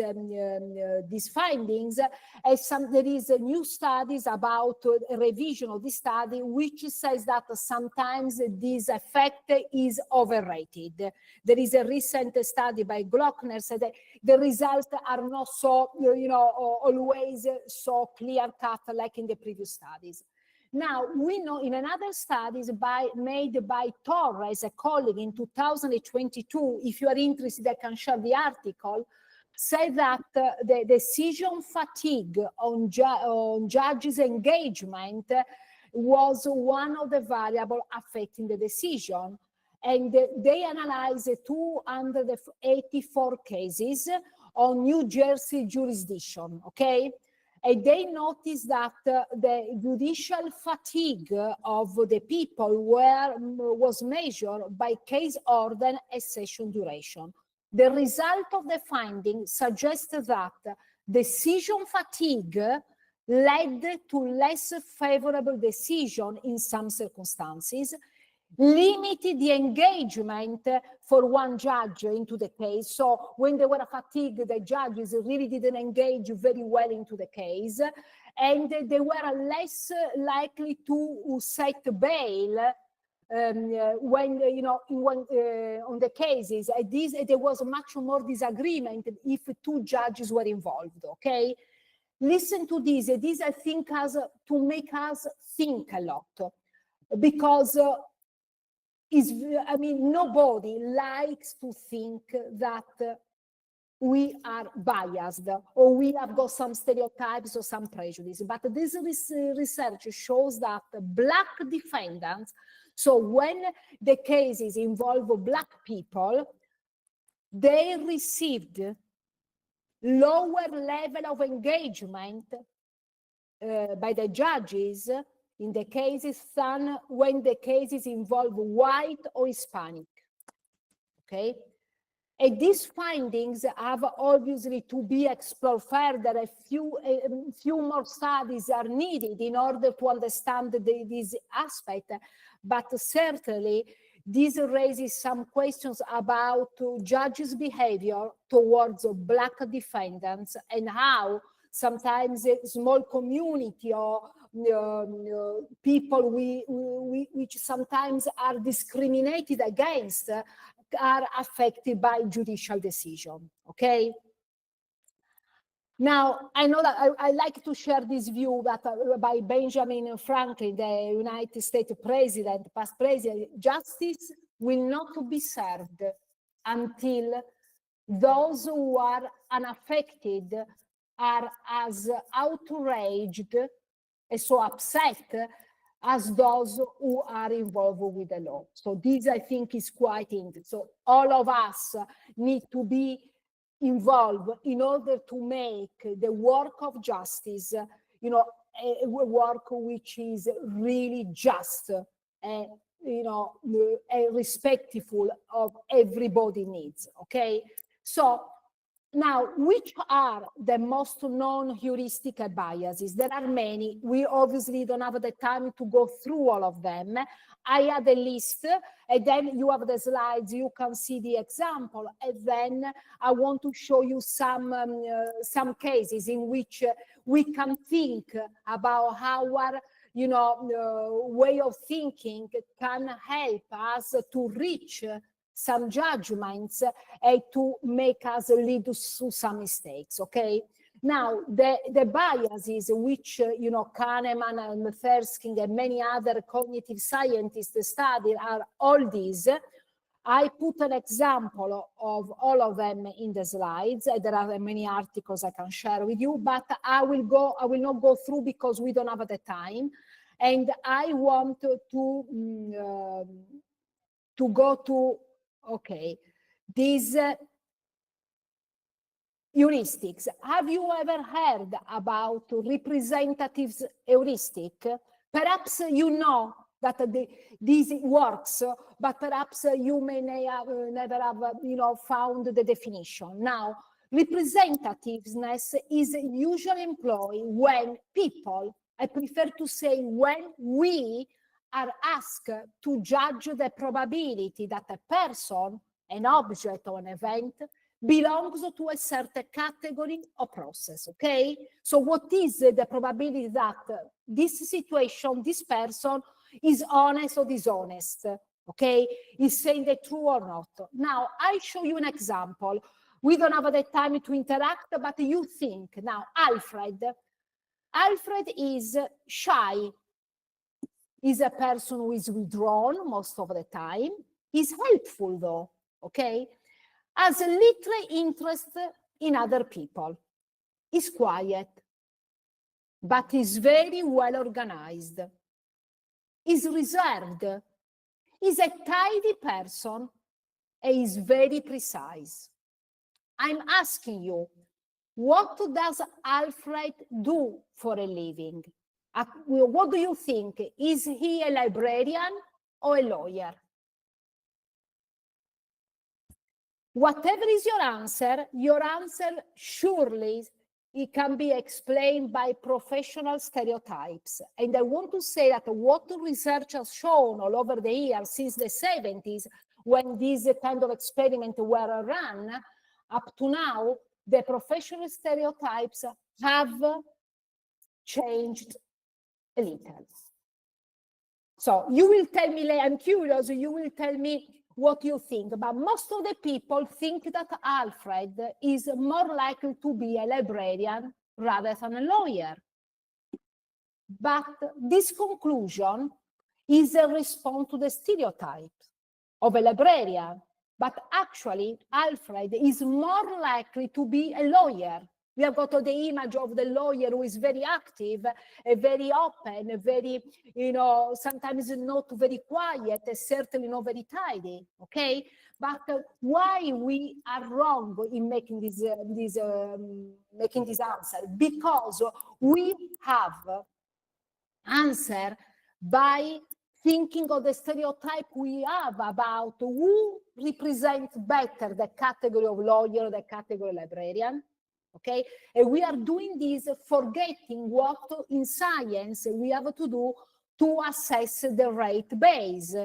findings. There is new studies about a revision of this study, which says that sometimes this effect is overrated. There is a recent study by Glockner said that the results are not so, you know, always so clear-cut like in the previous studies. Now, we know in another study made by Torres, a colleague in 2022, if you are interested, I can share the article, say that the decision fatigue on judges' engagement was one of the variables affecting the decision. and they analyzed 284 cases on New Jersey jurisdiction, okay? And they noticed that the judicial fatigue of the people was measured by case order and session duration. The result of the finding suggests that decision fatigue led to less favorable decision in some circumstances, limited the engagement for one judge into the case. So when they were fatigued, the judges really didn't engage very well into the case, and they were less likely to set bail when, you know, on the cases. There was much more disagreement if two judges were involved, okay? Listen to this. This, I think, has to make us think a lot, because nobody likes to think that we are biased or we have got some stereotypes or some prejudice. But this research shows that Black defendants, so when the cases involve Black people, they received lower level of engagement by the judges in the cases than when the cases involve white or Hispanic, okay? And these findings have obviously to be explored further. A few more studies are needed in order to understand this aspect, but certainly this raises some questions about judges' behavior towards Black defendants and how sometimes a small community or people which sometimes are discriminated against are affected by judicial decision, okay? Now, I know that I like to share this view that by Benjamin Franklin, the United States president, past president: justice will not be served until those who are unaffected are as outraged and so upset as those who are involved with the law. So this, I think, is quite interesting. So all of us need to be involved in order to make the work of justice, you know, a work which is really just, you know, respectful of everybody's needs, okay? So now, which are the most known heuristic biases? There are many. We obviously don't have the time to go through all of them. I had a list, and then you have the slides, you can see the example, and then I want to show you some cases in which we can think about how our, you know, way of thinking can help us to reach some judgments and to make us lead to some mistakes, okay? Now, the biases which, you know, Kahneman and Tversky and many other cognitive scientists studied are all these. I put an example of all of them in the slides. There are many articles I can share with you, but I will not go through because we don't have the time. And I want to go to, okay, these heuristics. Have you ever heard about representatives heuristic? Perhaps you know that this works, but perhaps you may never have, you know, found the definition. Now, representativeness is usually employed when people, I prefer to say when we are asked to judge the probability that a person, an object or an event belongs to a certain category or process, okay? So what is the probability that this situation, this person is honest or dishonest, okay? Is saying the truth or not? Now, I show you an example. We don't have the time to interact, but you think. Now, Alfred is shy. Is a person who is withdrawn most of the time. He's helpful though, okay? Has a little interest in other people. He's quiet, but he's very well organized. He's reserved. is a tidy person and is very precise. I'm asking you, what does Alfred do for a living? What do you think? Is he a librarian or a lawyer? Whatever is your answer surely it can be explained by professional stereotypes. And I want to say that what the research has shown all over the years since the 70s, when these kind of experiments were run, up to now, the professional stereotypes have changed a little. So you will tell me, I'm curious, you will tell me what you think, but most of the people think that Alfred is more likely to be a librarian rather than a lawyer. But this conclusion is a response to the stereotype of a librarian, but actually Alfred is more likely to be a lawyer. We have got the image of the lawyer who is very active, very open, very, sometimes not very quiet, certainly not very tidy, okay? But why we are wrong in making this answer? Because we have answer by thinking of the stereotype we have about who represents better the category of lawyer or the category of librarian. Okay, and we are doing this forgetting what in science we have to do to assess the rate base.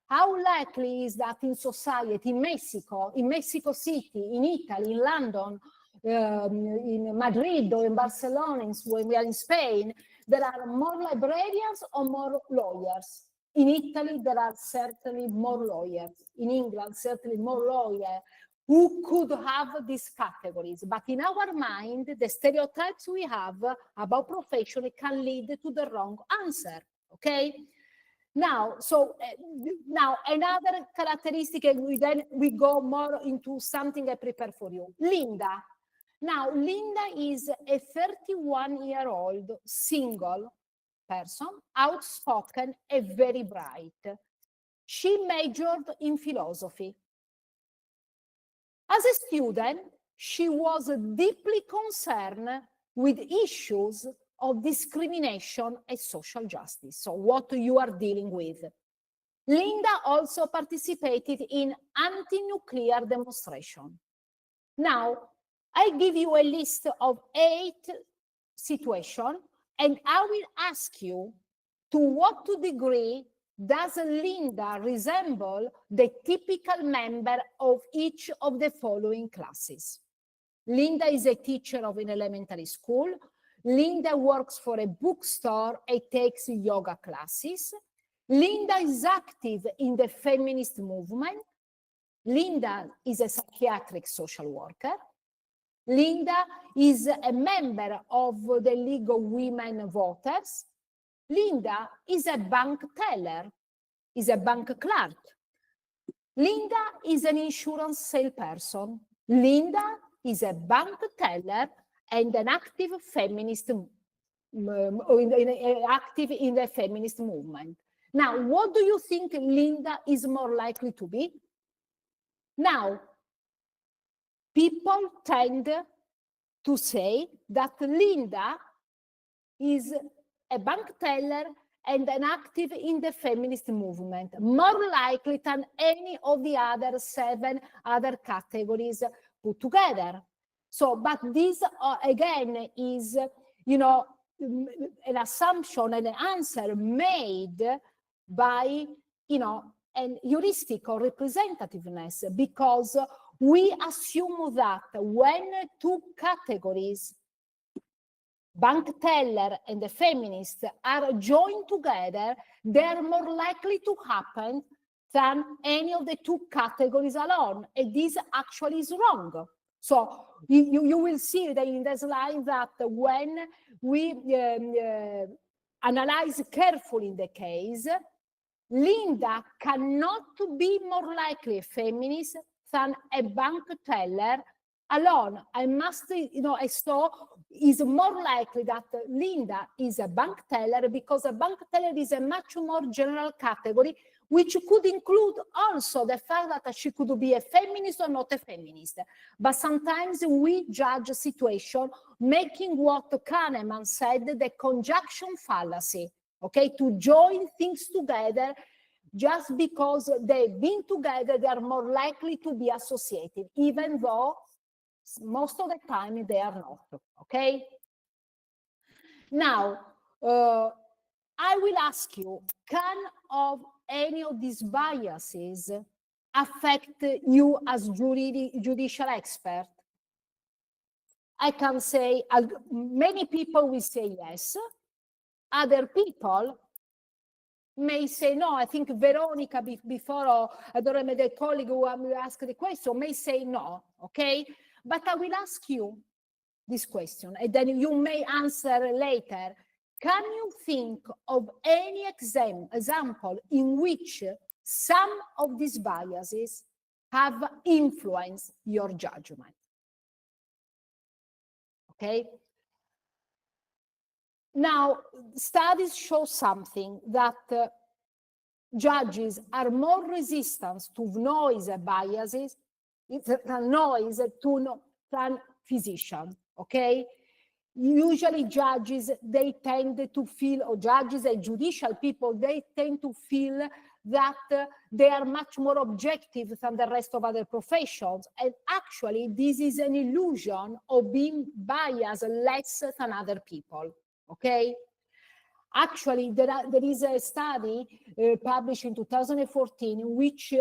How likely is that in society, in Mexico City, in Italy, in London, in Madrid or in Barcelona, when we are in Spain, there are more librarians or more lawyers? In Italy, there are certainly more lawyers. In England, certainly more lawyers. Who could have these categories? But in our mind, the stereotypes we have about profession can lead to the wrong answer, okay? Now, now another characteristic, and then we go more into something I prepared for you. Linda. Now, Linda is a 31-year-old single person, outspoken and very bright. She majored in philosophy. As a student, she was deeply concerned with issues of discrimination and social justice, so what you are dealing with. Linda also participated in anti-nuclear demonstration. Now, I give you a list of 8 situations, and I will ask you to what degree does Linda resemble the typical member of each of the following classes? Linda is a teacher of an elementary school. Linda works for a bookstore and takes yoga classes. Linda is active in the feminist movement. Linda is a psychiatric social worker. Linda is a member of the League of Women Voters. Linda is a bank teller, is a bank clerk. Linda is an insurance salesperson. Linda is a bank teller and an active feminist, active in the feminist movement. Now, what do you think Linda is more likely to be? Now, people tend to say that Linda is a bank teller and an active in the feminist movement, more likely than any of the other 7 other categories put together. So, but this again is, an assumption and an answer made by, an heuristic or representativeness, because we assume that when 2 categories, bank teller and the feminist, are joined together, they're more likely to happen than any of the 2 categories alone. And this actually is wrong. So you will see that in the slide that when we analyze carefully the case, Linda cannot be more likely a feminist than a bank teller alone. I must, so is more likely that Linda is a bank teller because a bank teller is a much more general category which could include also the fact that she could be a feminist or not a feminist. But sometimes we judge a situation making what Kahneman said the conjunction fallacy, okay, to join things together just because they've been together, they are more likely to be associated, even though most of the time they are not, okay? Now, I will ask you, can any of these biases affect you as judicial expert? I can say, many people will say yes. Other people may say no. I think Veronica, before, or I don't remember the colleague who asked the question, may say no, okay? But I will ask you this question, and then you may answer later. Can you think of any example in which some of these biases have influenced your judgment? Okay. Now, studies show something that judges are more resistant to noise biases, than physicians, okay? Usually judges, they tend to feel, or judges and judicial people, they tend to feel that they are much more objective than the rest of other professions. And actually, this is an illusion of being biased less than other people, okay? Actually, there is a study published in 2014 which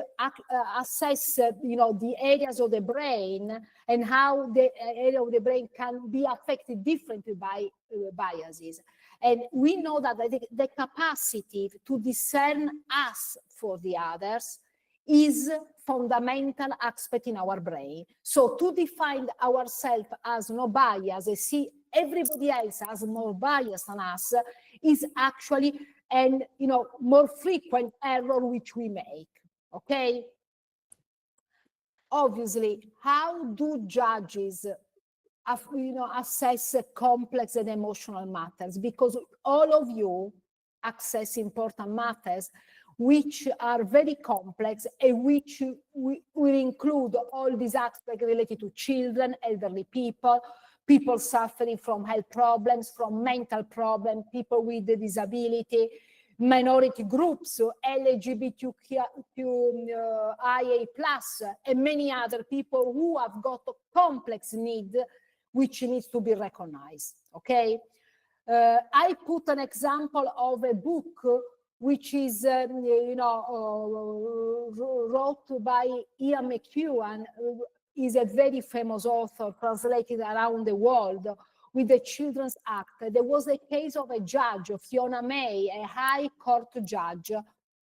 assess, the areas of the brain and how the area of the brain can be affected differently by biases. And we know that the capacity to discern us for the others is fundamental aspect in our brain. So to define ourselves as no bias, see everybody else as more bias than us, is actually an more frequent error which we make. Okay. Obviously, how do judges assess complex and emotional matters? Because all of you access important matters which are very complex and which will include all these aspects related to children, elderly people, people suffering from health problems, from mental problems, people with disability, minority groups, LGBTQIA+, and many other people who have got a complex need which needs to be recognized, okay? I put an example of a book which is, wrote by Ian McEwan, is a very famous author translated around the world, with the Children's Act. There was a case of a judge, Fiona May, a high court judge,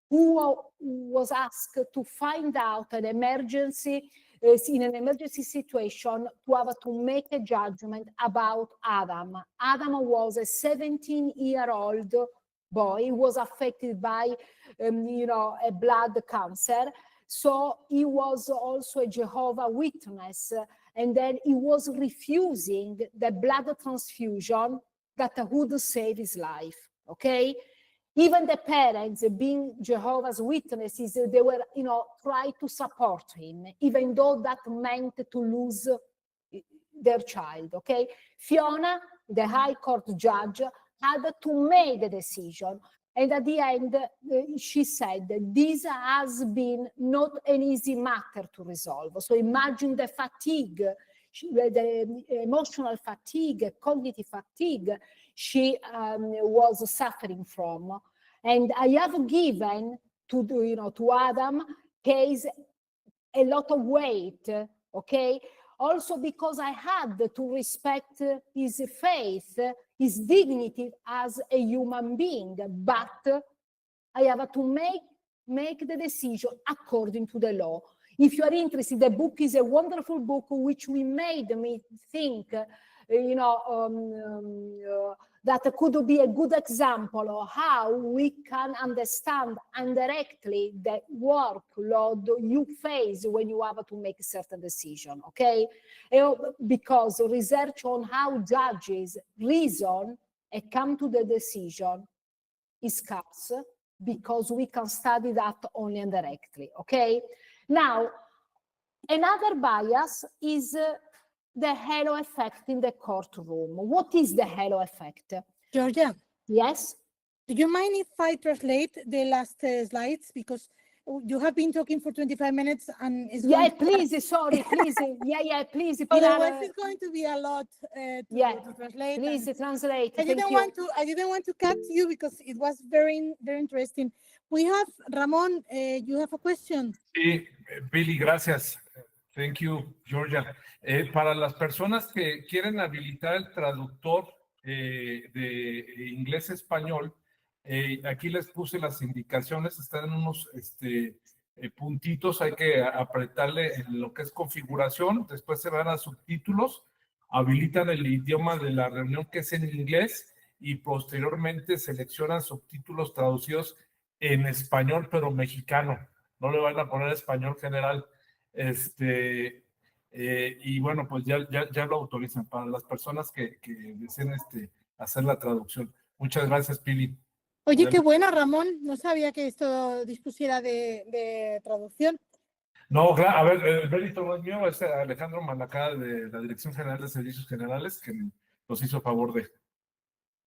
who was asked to find out an emergency, in an emergency situation, to have to make a judgment about Adam. Adam was a 17-year-old boy. He was affected by, a blood cancer. So he was also a Jehovah's Witness, and then he was refusing the blood transfusion that would save his life, okay? Even the parents, being Jehovah's Witnesses, they were, trying to support him, even though that meant to lose their child, okay? Fiona, the High Court judge, had to make the decision. And at the end, she said, this has been not an easy matter to resolve. So imagine the fatigue, the emotional fatigue, cognitive fatigue she was suffering from. And I have given to Adam case a lot of weight, okay? Also because I had to respect his faith, his dignity as a human being, but I have to make the decision according to the law. If you are interested, the book is a wonderful book which made me think, that could be a good example of how we can understand indirectly the workload you face when you have to make a certain decision, okay? Because research on how judges reason and come to the decision is scarce, because we can study that only indirectly, okay? Now, another bias is the halo effect in the courtroom. What is the halo effect? Georgia, Yes? do you mind if I translate the last slides? Because you have been talking for 25 minutes and it's Yeah, going to please, sorry, please. Yeah, please. otherwise Pilar, it's going to be a lot to translate. please translate. I Thank didn't you. want to cut you because it was very interesting. We have Ramon, you have a question. Sí, Billy, gracias. Thank you, Georgia. Para las personas que quieren habilitar el traductor de inglés a español, aquí les puse las indicaciones, están en unos puntitos, hay que apretarle en lo que es configuración, después se van a subtítulos, habilitan el idioma de la reunión que es en inglés y posteriormente seleccionan subtítulos traducidos en español, pero mexicano. No le van a poner español general. Y bueno, pues ya lo autorizan para las personas que deseen hacer la traducción. Muchas gracias, Pili. Oye, qué bueno, Ramón. No sabía que esto dispusiera de traducción. No, a ver, el mérito no es mío, es Alejandro Malacá de la Dirección General de Servicios Generales que nos hizo favor de.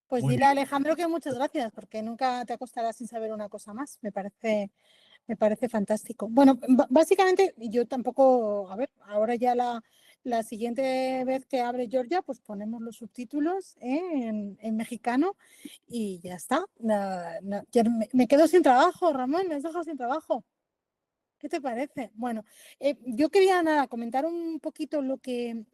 Pues Muy dile a bien. Alejandro que muchas gracias, porque nunca te acostarás sin saber una cosa más. Me parece fantástico. Bueno, básicamente yo tampoco, a ver, ahora ya la siguiente vez que abre Georgia, pues ponemos los subtítulos en mexicano y ya está. Ya me quedo sin trabajo, Ramón, me has dejado sin trabajo. ¿Qué te parece? Bueno, yo quería comentar un poquito lo que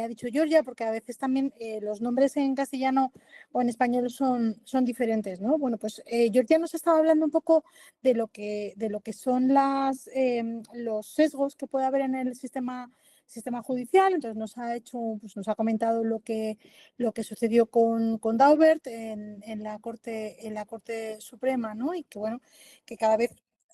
ha dicho Georgia, porque a veces también los nombres en castellano o en español son diferentes, ¿no? Bueno, pues Georgia nos estaba hablando un poco de lo que son los sesgos que puede haber en el sistema judicial. Entonces nos ha comentado lo que sucedió con Daubert en la Corte Suprema, ¿no? Y que bueno, que cada vez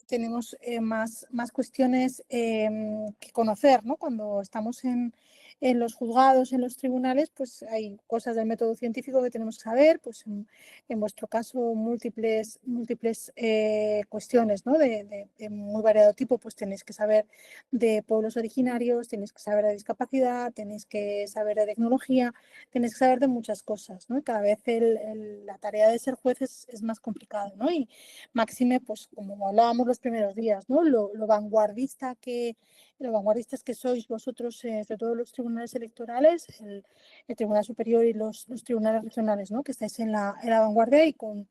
tenemos más cuestiones que conocer, ¿no? Cuando estamos en los juzgados, en los tribunales, pues hay cosas del método científico que tenemos que saber, pues en vuestro caso múltiples cuestiones, ¿no? De muy variado tipo, pues tenéis que saber de pueblos originarios, tenéis que saber de discapacidad, tenéis que saber de tecnología, tenéis que saber de muchas cosas, ¿no? Y cada vez la tarea de ser juez es más complicada, ¿no? Y máxime, pues como hablábamos los primeros días, ¿no? Lo vanguardistas que sois vosotros, sobre todo los tribunales electorales, el Tribunal Superior y los tribunales regionales, ¿no? Que estáis en la vanguardia y con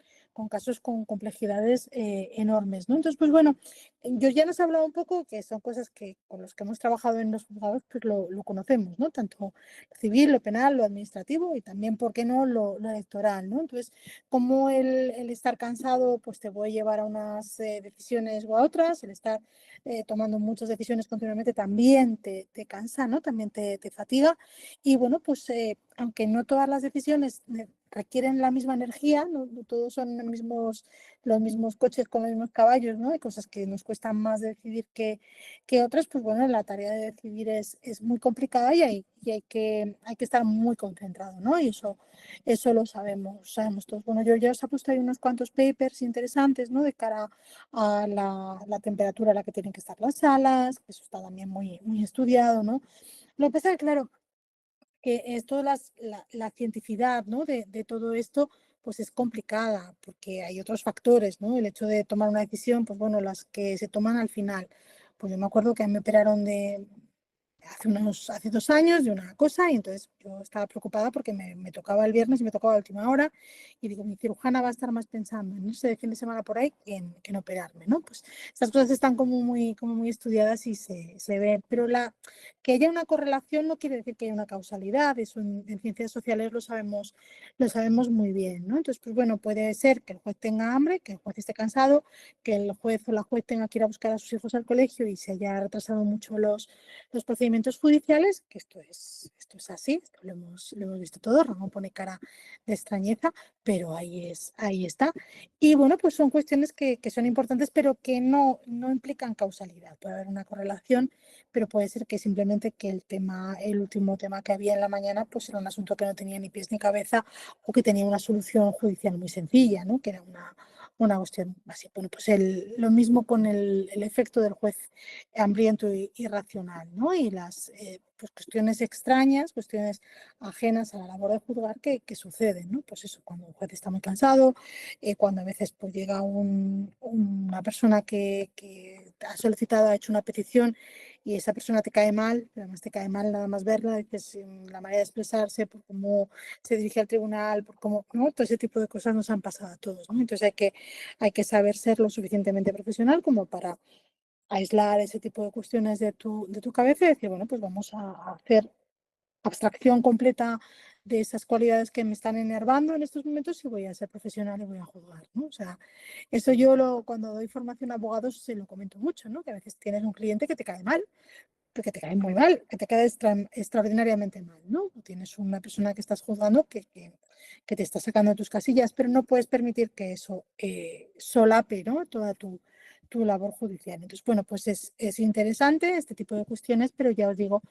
casos con complejidades enormes, ¿no? Entonces, pues bueno, yo ya nos he hablado un poco que son cosas que con los que hemos trabajado en los juzgados, pues lo conocemos, ¿no? Tanto lo civil, lo penal, lo administrativo y también, ¿por qué no?, lo electoral, ¿no? Entonces, como el estar cansado, pues te puede llevar a unas decisiones o a otras, el estar tomando muchas decisiones continuamente también te cansa, ¿no? También te fatiga. Y bueno, pues aunque no todas las decisiones requieren la misma energía, no todos son los mismos coches con los mismos caballos, ¿no? Hay cosas que nos cuestan más decidir que otras, pues bueno, la tarea de decidir es muy complicada y hay que estar muy concentrado, ¿no? Y eso lo sabemos todos. Bueno, yo ya os he puesto ahí unos cuantos papers interesantes, ¿no? De cara a la temperatura a la que tienen que estar las salas, que eso está también muy estudiado, ¿no? Lo que pasa es que, claro, que esto, la cientificidad, ¿no? de todo esto, pues es complicada, porque hay otros factores, ¿no? El hecho de tomar una decisión, pues bueno, las que se toman al final. Pues yo me acuerdo que me operaron hace 2 años de una cosa y entonces yo estaba preocupada porque me tocaba el viernes y me tocaba a última hora y digo, mi cirujana va a estar más pensando en irse de fin de semana por ahí que en operarme, ¿no? Pues estas cosas están como muy estudiadas y se ve, pero que haya una correlación no quiere decir que haya una causalidad, eso en ciencias sociales lo sabemos muy bien, ¿no? Entonces, pues bueno, puede ser que el juez tenga hambre, que el juez esté cansado, que el juez o la juez tenga que ir a buscar a sus hijos al colegio y se haya retrasado mucho los procedimientos judiciales, que esto es así, esto lo hemos visto todo. Ramón pone cara de extrañeza, pero ahí está. Y bueno, pues son cuestiones que son importantes, pero que no implican causalidad. Puede haber una correlación, pero puede ser que simplemente que el último tema que había en la mañana, pues era un asunto que no tenía ni pies ni cabeza o que tenía una solución judicial muy sencilla, ¿no? Que era una cuestión así. Bueno, pues lo mismo con el efecto del juez hambriento y racional, ¿no? Y las pues cuestiones extrañas, cuestiones ajenas a la labor de juzgar que suceden, ¿no? Pues eso, cuando un juez está muy cansado, cuando a veces pues llega una persona que ha solicitado, ha hecho una petición y esa persona te cae mal, pero además te cae mal nada más verla, dices, la manera de expresarse, por cómo se dirige al tribunal, por cómo, ¿no? Todo ese tipo de cosas nos han pasado a todos, ¿no? Entonces hay que saber ser lo suficientemente profesional como para aislar ese tipo de cuestiones de tu cabeza y decir, bueno, pues vamos a hacer abstracción completa de esas cualidades que me están enervando en estos momentos y voy a ser profesional y voy a juzgar, ¿no? O sea, eso yo cuando doy formación a abogados se lo comento mucho, ¿no? Que a veces tienes un cliente que te cae mal, porque te cae muy mal, que te cae extraordinariamente mal, ¿no? O tienes una persona que estás juzgando que te está sacando de tus casillas, pero no puedes permitir que eso solape, ¿no? Toda tu labor judicial. Entonces, bueno, pues es interesante este tipo de cuestiones, pero ya os digo,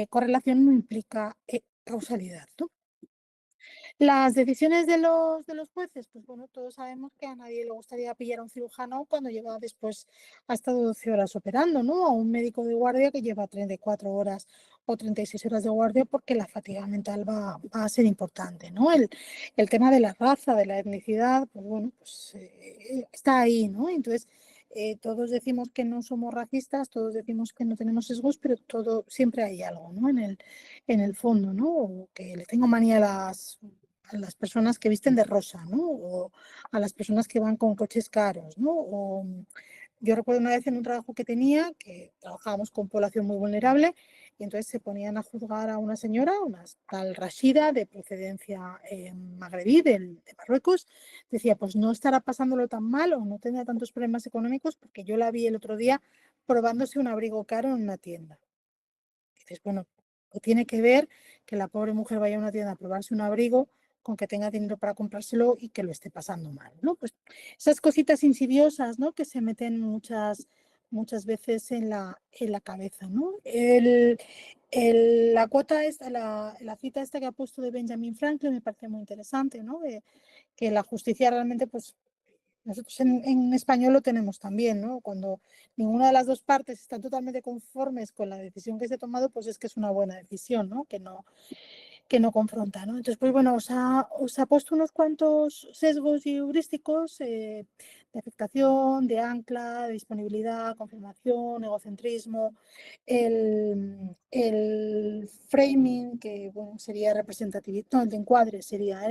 correlación no implica causalidad, ¿no? Las decisiones de los jueces, pues bueno, todos sabemos que a nadie le gustaría pillar a un cirujano cuando lleva después, ha estado 12 horas operando, ¿no? A un médico de guardia que lleva 34 horas o 36 horas de guardia porque la fatiga mental va a ser importante, ¿no? El tema de la raza, de la etnicidad, pues bueno, pues está ahí, ¿no? Entonces, todos decimos que no somos racistas, todos decimos que no tenemos sesgos, pero siempre hay algo, ¿no? En el fondo, ¿no? O que le tengo manía a las personas que visten de rosa, ¿no? O a las personas que van con coches caros, ¿no? O, yo recuerdo una vez en un trabajo que tenía, que trabajábamos con población muy vulnerable, y entonces se ponían a juzgar a una señora, una tal Rashida, de procedencia magrebí, de Marruecos. Decía, pues no estará pasándolo tan mal o no tendrá tantos problemas económicos porque yo la vi el otro día probándose un abrigo caro en una tienda. Dices, bueno, o tiene que ver que la pobre mujer vaya a una tienda a probarse un abrigo con que tenga dinero para comprárselo y que lo esté pasando mal, ¿no? Pues esas cositas insidiosas, ¿no? Que se meten muchas veces en la cabeza, ¿no? La cuota esta, la cita esta que ha puesto de Benjamin Franklin me parece muy interesante, ¿no? Que la justicia realmente, pues, nosotros en español lo tenemos también, ¿no? Cuando ninguna de las dos partes están totalmente conformes con la decisión que se ha tomado, pues es que es una buena decisión, ¿no? Que no confronta, ¿no? Entonces, pues bueno, os ha puesto unos cuantos sesgos y heurísticos de afectación, de ancla, de disponibilidad, confirmación, egocentrismo, el framing, que bueno, sería representatividad, no, el de encuadre sería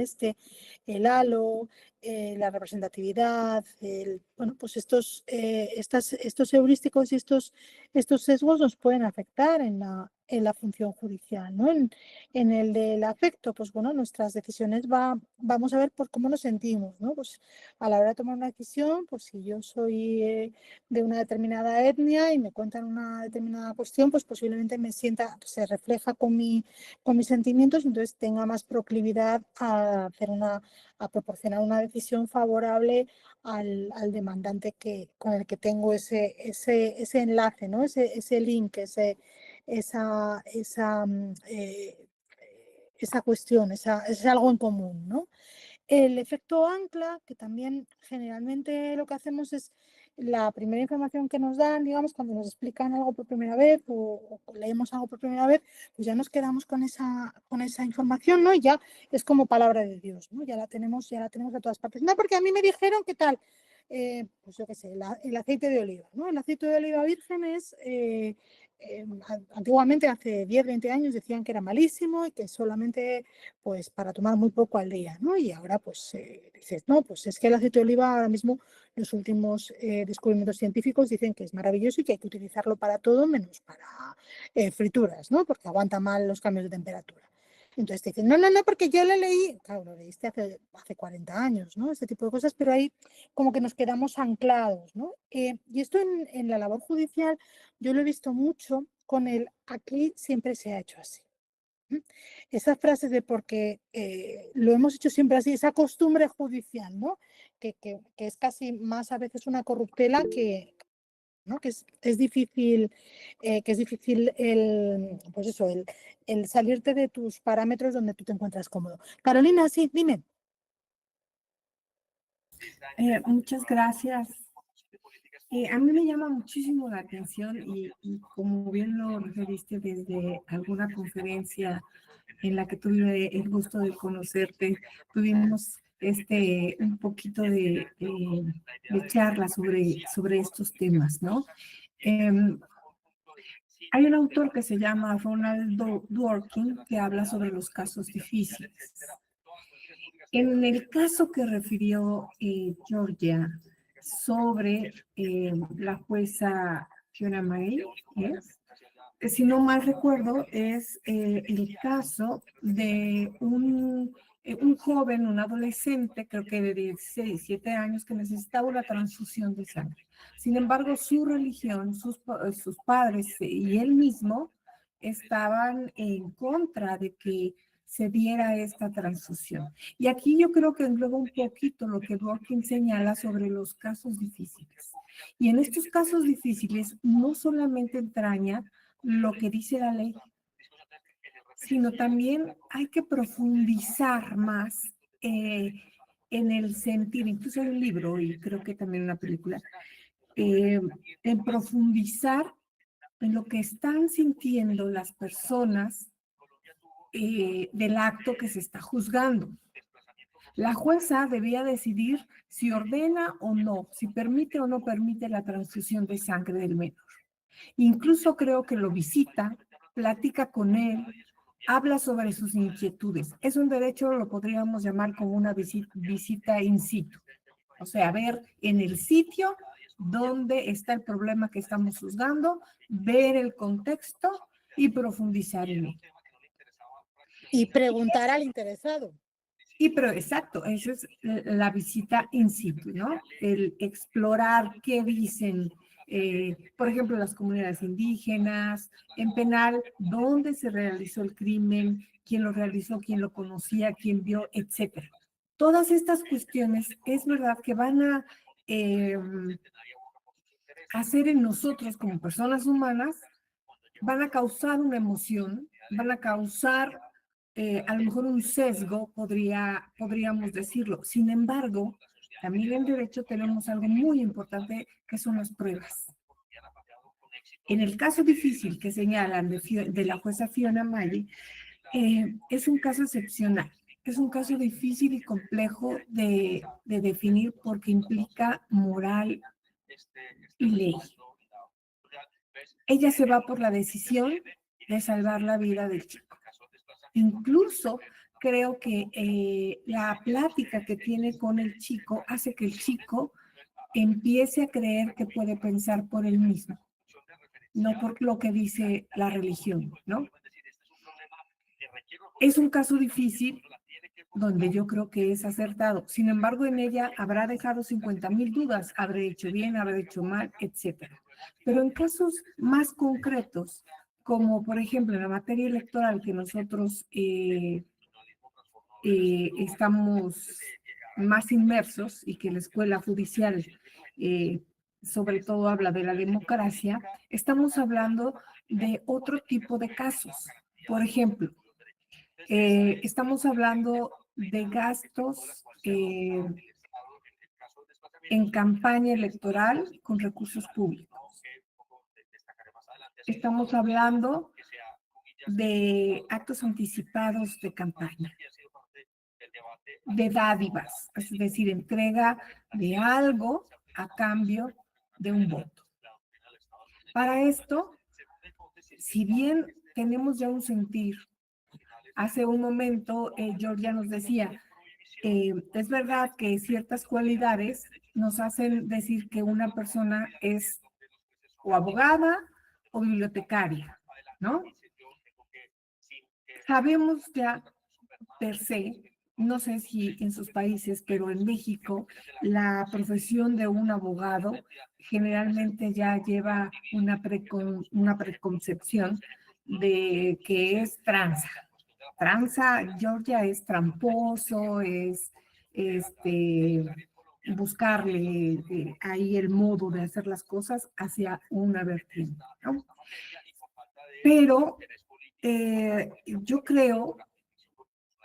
el halo, la representatividad, bueno, pues estos heurísticos y estos sesgos nos pueden afectar en la función judicial, ¿no? En el del afecto, pues bueno, nuestras decisiones vamos a ver por cómo nos sentimos, ¿no? Pues a la hora de tomar una decisión, pues si yo soy de una determinada etnia y me cuentan una determinada cuestión, pues posiblemente se refleja con mis sentimientos y entonces tenga más proclividad a proporcionar una decisión favorable al demandante con el que tengo ese enlace, ¿no? Ese link, esa cuestión, es algo en común, ¿no? El efecto ancla, que también generalmente lo que hacemos es la primera información que nos dan, digamos, cuando nos explican algo por primera vez o leemos algo por primera vez, pues ya nos quedamos con esa información, ¿no? Y ya es como palabra de Dios, ¿no? Ya la tenemos de todas partes. No, porque a mí me dijeron que tal, pues yo qué sé, el aceite de oliva, ¿no? El aceite de oliva virgen es... antiguamente, hace 10, 20 años, decían que era malísimo y que solamente pues para tomar muy poco al día, ¿no? Y ahora pues dices, no, pues es que el aceite de oliva ahora mismo, los últimos descubrimientos científicos dicen que es maravilloso y que hay que utilizarlo para todo menos para frituras, ¿no? Porque aguanta mal los cambios de temperatura. Entonces te dicen, no, porque yo lo leí, claro, lo leíste hace 40 años, ¿no? Este tipo de cosas, pero ahí como que nos quedamos anclados, ¿no? Y esto en la labor judicial yo lo he visto mucho con el aquí siempre se ha hecho así. Esas frases de porque lo hemos hecho siempre así, esa costumbre judicial, ¿no? Que es casi más a veces una corruptela ¿no? Que es difícil, pues eso, el salirte de tus parámetros donde tú te encuentras cómodo. Carolina, sí, dime. Muchas gracias. A mí me llama muchísimo la atención y como bien lo referiste desde alguna conferencia en la que tuve el gusto de conocerte, tuvimos un poquito de charla sobre estos temas, ¿no? Hay un autor que se llama Ronald Dworkin que habla sobre los casos difíciles. En el caso que refirió Georgia sobre la jueza Fiona May, si no mal recuerdo, es el caso de un joven, un adolescente, creo que de 16, 17 años, que necesitaba una transfusión de sangre. Sin embargo, su religión, sus padres y él mismo estaban en contra de que se diera esta transfusión. Y aquí yo creo que engloba un poquito lo que Dworkin señala sobre los casos difíciles. Y en estos casos difíciles no solamente entraña lo que dice la ley, sino también hay que profundizar más en el sentir, incluso hay un libro y creo que también una película, en profundizar en lo que están sintiendo las personas del acto que se está juzgando. La jueza debía decidir si ordena o no, si permite o no permite la transfusión de sangre del menor. Incluso creo que lo visita, platica con él, habla sobre sus inquietudes. Es un derecho, lo podríamos llamar como una visita in situ. O sea, ver en el sitio dónde está el problema que estamos juzgando, ver el contexto y profundizar en él. Y preguntar al interesado. Exacto, eso es la visita in situ, ¿no? El explorar qué dicen, por ejemplo, las comunidades indígenas, en penal, dónde se realizó el crimen, quién lo realizó, quién lo conocía, quién vio, etcétera. Todas estas cuestiones es verdad que van a hacer en nosotros como personas humanas, van a causar una emoción, van a causar a lo mejor un sesgo, podríamos decirlo. Sin embargo, también en derecho tenemos algo muy importante que son las pruebas. En el caso difícil que señalan de la jueza Fiona May, es un caso excepcional. Es un caso difícil y complejo de definir porque implica moral y ley. Ella se va por la decisión de salvar la vida del chico. Incluso creo que la plática que tiene con el chico hace que el chico empiece a creer que puede pensar por él mismo, no por lo que dice la religión, ¿no? Es un caso difícil donde yo creo que es acertado. Sin embargo, en ella habrá dejado 50,000 dudas, habré hecho bien, habré hecho mal, etcétera. Pero en casos más concretos, como por ejemplo en la materia electoral que nosotros estamos más inmersos y que la escuela judicial sobre todo habla de la democracia, estamos hablando de otro tipo de casos. Por ejemplo, estamos hablando de gastos en campaña electoral con recursos públicos. Estamos hablando de actos anticipados de campaña, de dádivas, es decir, entrega de algo a cambio de un voto. Para esto, si bien tenemos ya un sentir, hace un momento Georgia nos decía, es verdad que ciertas cualidades nos hacen decir que una persona es o abogada o bibliotecaria, ¿no? Sabemos ya per se, no sé si en sus países, pero en México, la profesión de un abogado generalmente ya lleva una preconcepción de que es tranza. Tranza, Georgia, es tramposo, es buscarle ahí el modo de hacer las cosas hacia una vertiente, ¿no? Pero yo creo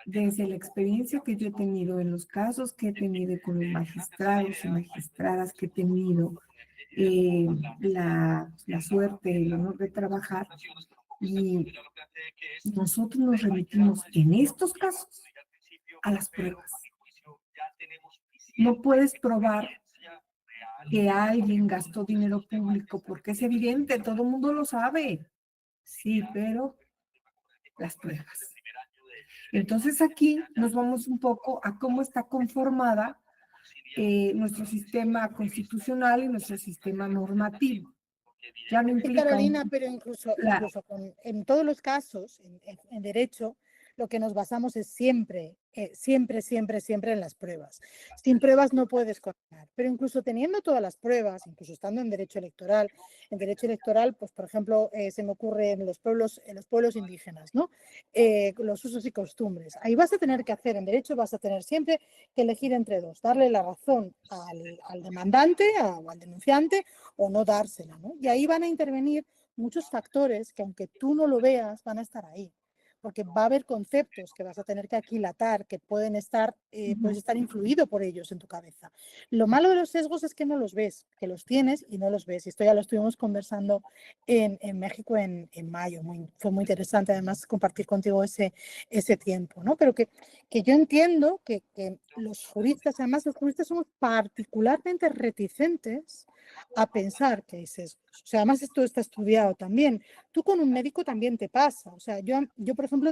desde la experiencia que yo he tenido en los casos que he tenido con los magistrados y magistradas que he tenido la suerte, el honor de trabajar, y nosotros nos remitimos en estos casos a las pruebas. No puedes probar que alguien gastó dinero público porque es evidente, todo el mundo lo sabe. Sí, pero las pruebas. Entonces aquí nos vamos un poco a cómo está conformada nuestro sistema constitucional y nuestro sistema normativo. Ya no implica Carolina, pero incluso en todos los casos, en derecho, lo que nos basamos es siempre en las pruebas. Sin pruebas no puedes condenar, pero incluso teniendo todas las pruebas, incluso estando en derecho electoral, pues por ejemplo, se me ocurre en los pueblos indígenas, ¿no? Los usos y costumbres. Ahí vas a tener que hacer, en derecho vas a tener siempre que elegir entre dos, darle la razón al demandante, al denunciante, o no dársela, ¿no? Y ahí van a intervenir muchos factores que, aunque tú no lo veas, van a estar ahí, porque va a haber conceptos que vas a tener que aquilatar, que pueden estar, puedes estar influido por ellos en tu cabeza. Lo malo de los sesgos es que no los ves, que los tienes y no los ves. Y esto ya lo estuvimos conversando en México en mayo. Fue muy interesante, además, compartir contigo ese tiempo, ¿no? Pero que yo entiendo que los juristas, además los juristas somos particularmente reticentes a pensar que hay sesgos. O sea, además esto está estudiado también. Tú con un médico también te pasa. O sea, yo por ejemplo,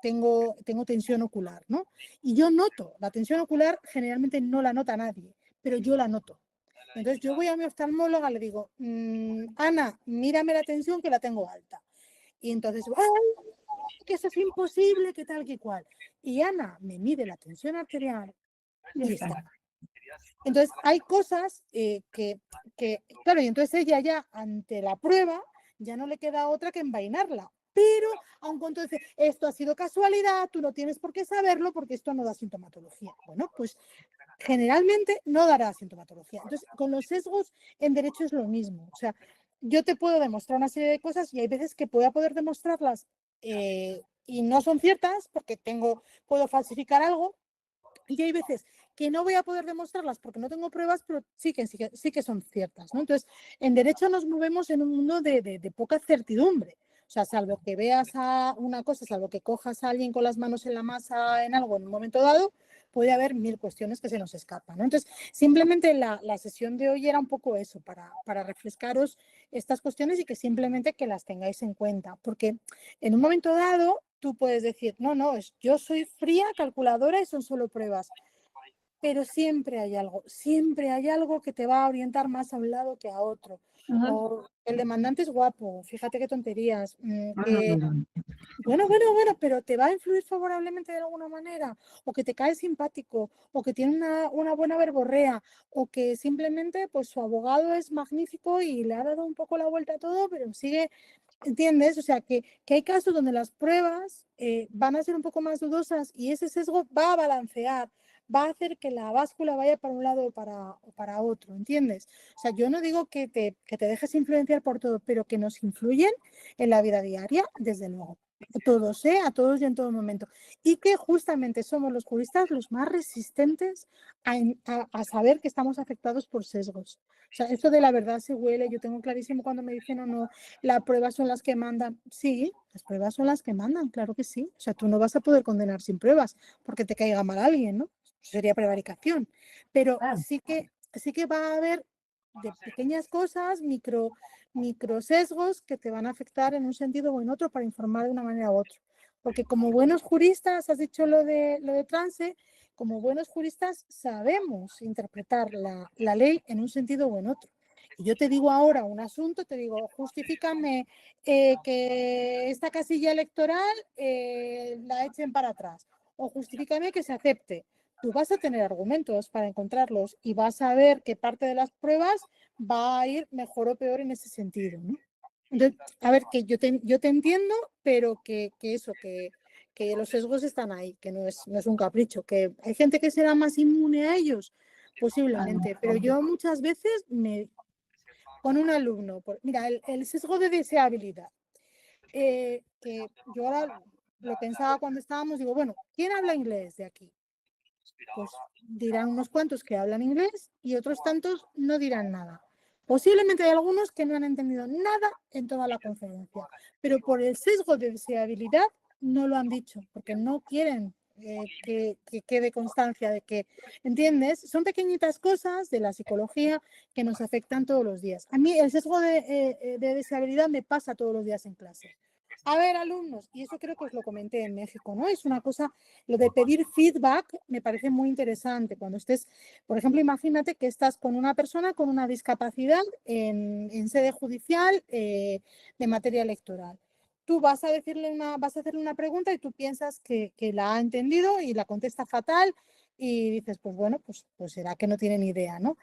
tengo tensión ocular, ¿no? Y yo noto, la tensión ocular generalmente no la nota nadie, pero yo la noto. Entonces yo voy a mi oftalmóloga, le digo, Ana, mírame la tensión que la tengo alta. Y entonces, ¡ay! Que eso es imposible, que tal, que cual. Y Ana me mide la tensión arterial y está. Entonces, hay cosas claro, y entonces ella ya ante la prueba ya no le queda otra que envainarla. Pero, aun cuando dice, esto ha sido casualidad, tú no tienes por qué saberlo porque esto no da sintomatología. Bueno, pues generalmente no dará sintomatología. Entonces, con los sesgos en derecho es lo mismo. O sea, yo te puedo demostrar una serie de cosas y hay veces que puedo poder demostrarlas y no son ciertas porque puedo falsificar algo. Y hay veces que no voy a poder demostrarlas porque no tengo pruebas, pero sí que son ciertas, ¿no? Entonces, en derecho nos movemos en un mundo de poca certidumbre. O sea, salvo que veas a una cosa, salvo que cojas a alguien con las manos en la masa en algo en un momento dado, puede haber mil cuestiones que se nos escapan, ¿no? Entonces, simplemente la sesión de hoy era un poco eso, para refrescaros estas cuestiones y que simplemente que las tengáis en cuenta, porque en un momento dado tú puedes decir, no, yo soy fría, calculadora y son solo pruebas. Pero siempre hay algo que te va a orientar más a un lado que a otro. O el demandante es guapo, fíjate qué tonterías. Bueno, pero te va a influir favorablemente de alguna manera, o que te cae simpático, o que tiene una buena verborrea, o que simplemente pues su abogado es magnífico y le ha dado un poco la vuelta a todo, pero sigue. ¿Entiendes? O sea, que hay casos donde las pruebas van a ser un poco más dudosas y ese sesgo va a balancear, va a hacer que la báscula vaya para un lado o para otro, ¿entiendes? O sea, yo no digo que te dejes influenciar por todo, pero que nos influyen en la vida diaria, desde luego. Todos, a todos y en todo momento. Y que justamente somos los juristas los más resistentes a saber que estamos afectados por sesgos. O sea, esto de la verdad se huele, yo tengo clarísimo cuando me dicen no, las pruebas son las que mandan. Sí, las pruebas son las que mandan, claro que sí. O sea, tú no vas a poder condenar sin pruebas porque te caiga mal alguien, ¿no? Sería prevaricación. Pero sí que va a haber de pequeñas cosas, micro sesgos que te van a afectar en un sentido o en otro para informar de una manera u otra. Porque como buenos juristas, has dicho lo de trance, como buenos juristas sabemos interpretar la ley en un sentido o en otro. Y yo te digo ahora un asunto, te digo, justifícame que esta casilla electoral la echen para atrás, o justifícame que se acepte. Tú vas a tener argumentos para encontrarlos y vas a ver que parte de las pruebas va a ir mejor o peor en ese sentido, ¿no? Entonces, a ver, que yo te entiendo, pero que los sesgos están ahí, que no es un capricho, que hay gente que será más inmune a ellos, posiblemente, pero yo muchas veces con un alumno, mira, el sesgo de deseabilidad, que yo ahora lo pensaba cuando estábamos, digo, bueno, ¿quién habla inglés de aquí? Pues dirán unos cuantos que hablan inglés y otros tantos no dirán nada. Posiblemente hay algunos que no han entendido nada en toda la conferencia, pero por el sesgo de deseabilidad no lo han dicho, porque no quieren que quede constancia de que, ¿entiendes? Son pequeñitas cosas de la psicología que nos afectan todos los días. A mí el sesgo de deseabilidad me pasa todos los días en clase. A ver, alumnos, y eso creo que os lo comenté en México, ¿no? Es una cosa, lo de pedir feedback me parece muy interesante. Cuando estés, por ejemplo, imagínate que estás con una persona con una discapacidad en sede judicial de materia electoral. Tú vas a hacerle una pregunta y tú piensas que la ha entendido y la contesta fatal y dices, pues bueno, pues será que no tiene ni idea, ¿no?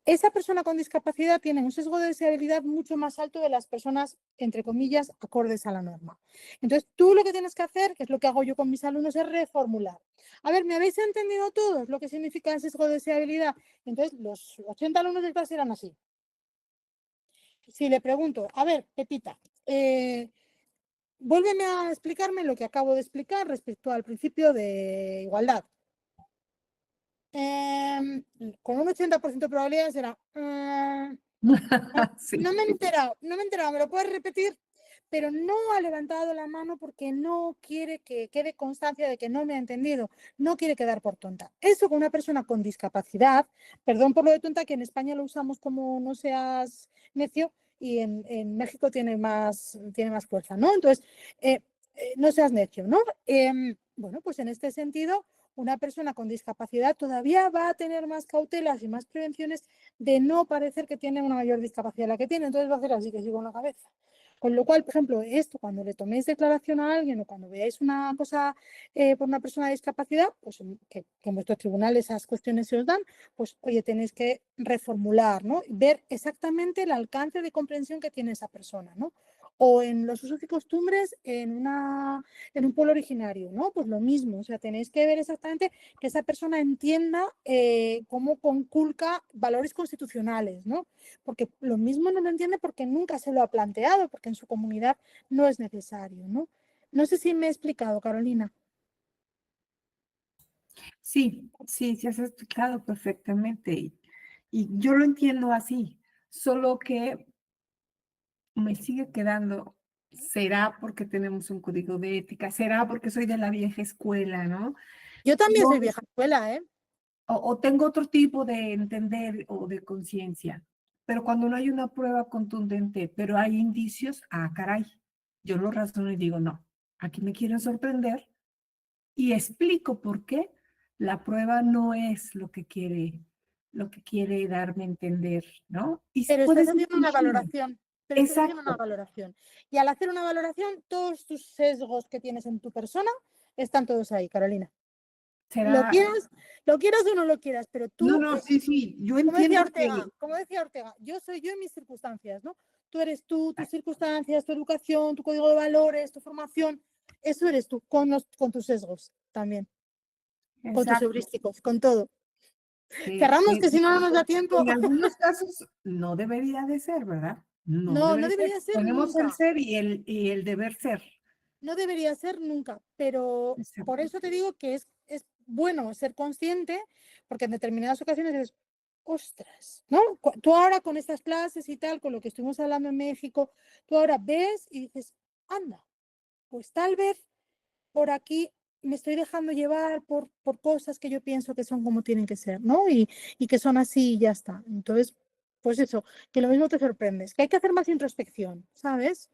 Esa persona con discapacidad tiene un sesgo de deseabilidad mucho más alto de las personas, entre comillas, acordes a la norma. Entonces, tú lo que tienes que hacer, que es lo que hago yo con mis alumnos, es reformular. A ver, ¿me habéis entendido todos lo que significa el sesgo de deseabilidad? Entonces, los 80 alumnos de clase eran así. Si le pregunto, a ver, Pepita, vuélveme a explicarme lo que acabo de explicar respecto al principio de igualdad. Con un 80% de probabilidades era... Sí. No me he enterado, ¿me lo puedes repetir? Pero no ha levantado la mano porque no quiere que quede constancia de que no me ha entendido, no quiere quedar por tonta. Eso con una persona con discapacidad, perdón por lo de tonta, que en España lo usamos como no seas necio y en México tiene más fuerza, ¿no? Entonces, no seas necio, ¿no? Bueno, pues en este sentido, una persona con discapacidad todavía va a tener más cautelas y más prevenciones de no parecer que tiene una mayor discapacidad de la que tiene, entonces va a hacer así que sigo con la cabeza. Con lo cual, por ejemplo, esto cuando le toméis declaración a alguien o cuando veáis una cosa por una persona de discapacidad, pues que en vuestros tribunales esas cuestiones se os dan, pues oye, tenéis que reformular, ¿no? Ver exactamente el alcance de comprensión que tiene esa persona, ¿no? O en los usos y costumbres en un pueblo originario, ¿no? Pues lo mismo, o sea, tenéis que ver exactamente que esa persona entienda cómo conculca valores constitucionales, ¿no? Porque lo mismo no lo entiende porque nunca se lo ha planteado, porque en su comunidad no es necesario, ¿no? No sé si me he explicado, Carolina. Sí, has explicado perfectamente. Y yo lo entiendo así, solo que me sigue quedando, será porque tenemos un código de ética, será porque soy de la vieja escuela, ¿no? Yo también Yo, soy vieja escuela, ¿eh? o tengo otro tipo de entender o de conciencia, pero cuando no hay una prueba contundente, pero hay indicios, caray, yo lo razono y digo, no, aquí me quieren sorprender y explico por qué la prueba no es lo que quiere darme a entender, ¿no? Y Pero puede estás ser haciendo una fingido. valoración. Pero estás haciendo una Exacto. valoración. Y al hacer una valoración, todos tus sesgos que tienes en tu persona están todos ahí, Carolina. Lo Será, quieras o no lo quieras, pero no, tú, sí, yo como decía entiendo que, Ortega, yo soy yo en mis circunstancias, ¿no? Tú eres tú, tus circunstancias, tu educación, tu código de valores, tu formación, eso eres tú, con tus sesgos también, con tus exacto, heurísticos, con todo. que, Cerramos, que que si no, no nos da tiempo. en algunos casos no debería de ser, ¿verdad? No No, no debería ser. debería ser Tenemos el nunca. ser y el deber ser. No debería ser nunca, pero por Exacto. eso te digo que es bueno ser consciente, porque en determinadas ocasiones es, ostras, ¿no? Tú ahora con estas clases y tal, con lo que estuvimos hablando en México, tú ahora ves y dices, anda, pues tal vez por aquí me estoy dejando llevar por cosas que yo pienso que son como tienen que ser, ¿no? Y que son así y ya está. Entonces, pues eso, que lo mismo te sorprendes, que hay que hacer más introspección, ¿sabes?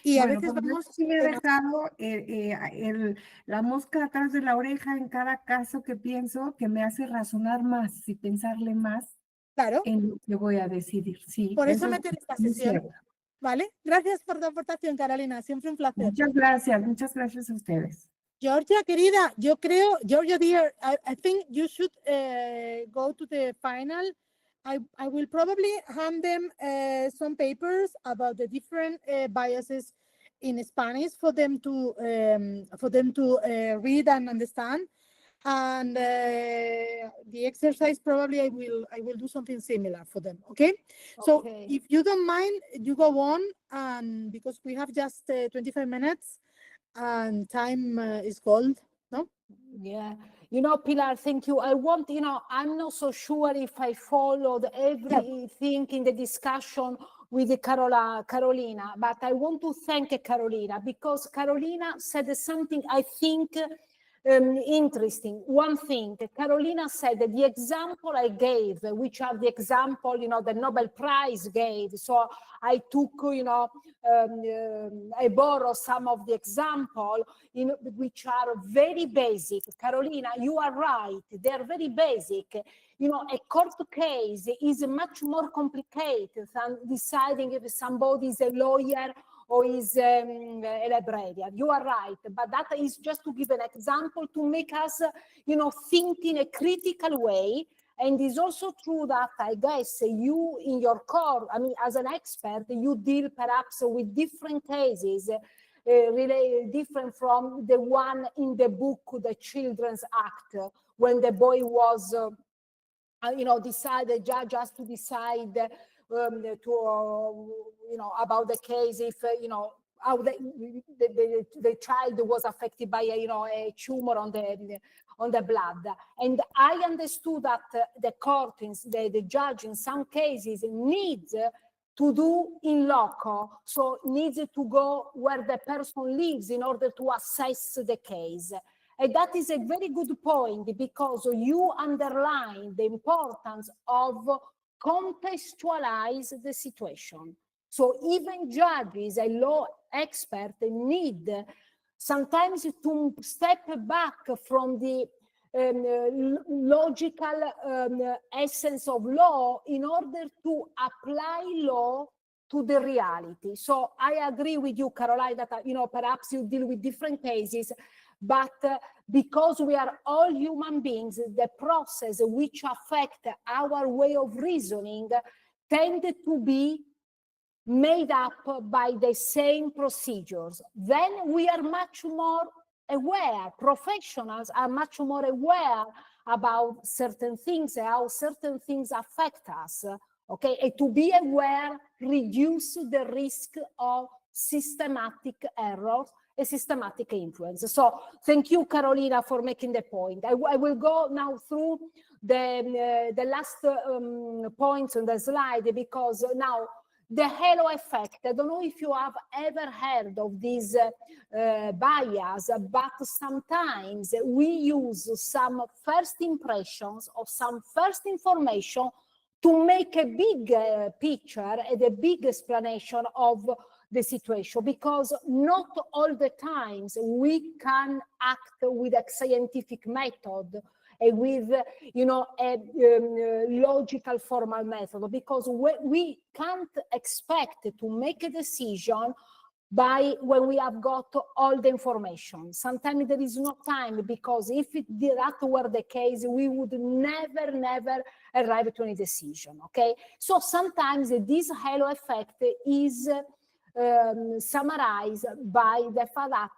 Y a Bueno, veces pues yo vamos sí me he dejado la mosca atrás de la oreja en cada caso que pienso que me hace razonar más y pensarle más claro. en lo que voy a decidir. Sí, Por eso eso es meter esta muy sesión, cierto. ¿vale? Gracias por tu aportación, Carolina. Siempre un placer. Muchas gracias a ustedes. Georgia, querida, yo creo, Georgia, dear, I think you should go to the final. I will probably hand them some papers about the different biases in Spanish for them to read and understand. And the exercise probably I will do something similar for them. Okay. So if you don't mind, you go on, and because we have just 25 minutes. And time is gold, no? Yeah, Pilar, thank you. I'm not so sure if I followed everything in the discussion with Carolina, but I want to thank Carolina because Carolina said something I think interesting. One thing, Carolina said that the example I gave, which are the example, the Nobel Prize gave. So I took, I borrow some of the example which are very basic. Carolina, you are right. They are very basic. A court case is much more complicated than deciding if somebody is a lawyer or is a librarian. You are right, but that is just to give an example to make us, think in a critical way. And it's also true that I guess you in your core, as an expert, you deal perhaps with different cases, really different from the one in the book, the Children's Act, when the boy was, decided, judge has to decide about the case if, how the child was affected by a tumor on the blood. And I understood that the court, the judge in some cases needs to do in loco, so needs to go where the person lives in order to assess the case. And that is a very good point because you underline the importance of contextualize the situation. So even judges and law experts need sometimes to step back from the logical essence of law in order to apply law to the reality. So I agree with you, Caroline, that perhaps you deal with different cases, but because we are all human beings, the process which affect our way of reasoning tend to be made up by the same procedures. Then we are much more aware, professionals are much more aware about certain things, how certain things affect us, okay? And to be aware, reduce the risk of systematic errors, a systematic influence. So thank you, Carolina, for making the point. I will go now through the last points on the slide because now the halo effect. I don't know if you have ever heard of this bias, but sometimes we use some first impressions or some first information to make a big picture and a big explanation of the situation, because not all the times we can act with a scientific method and with a logical formal method, because we can't expect to make a decision when we have got all the information. Sometimes there is no time, because if that were the case, we would never arrive to any decision, okay? So sometimes this halo effect is summarized by the fact that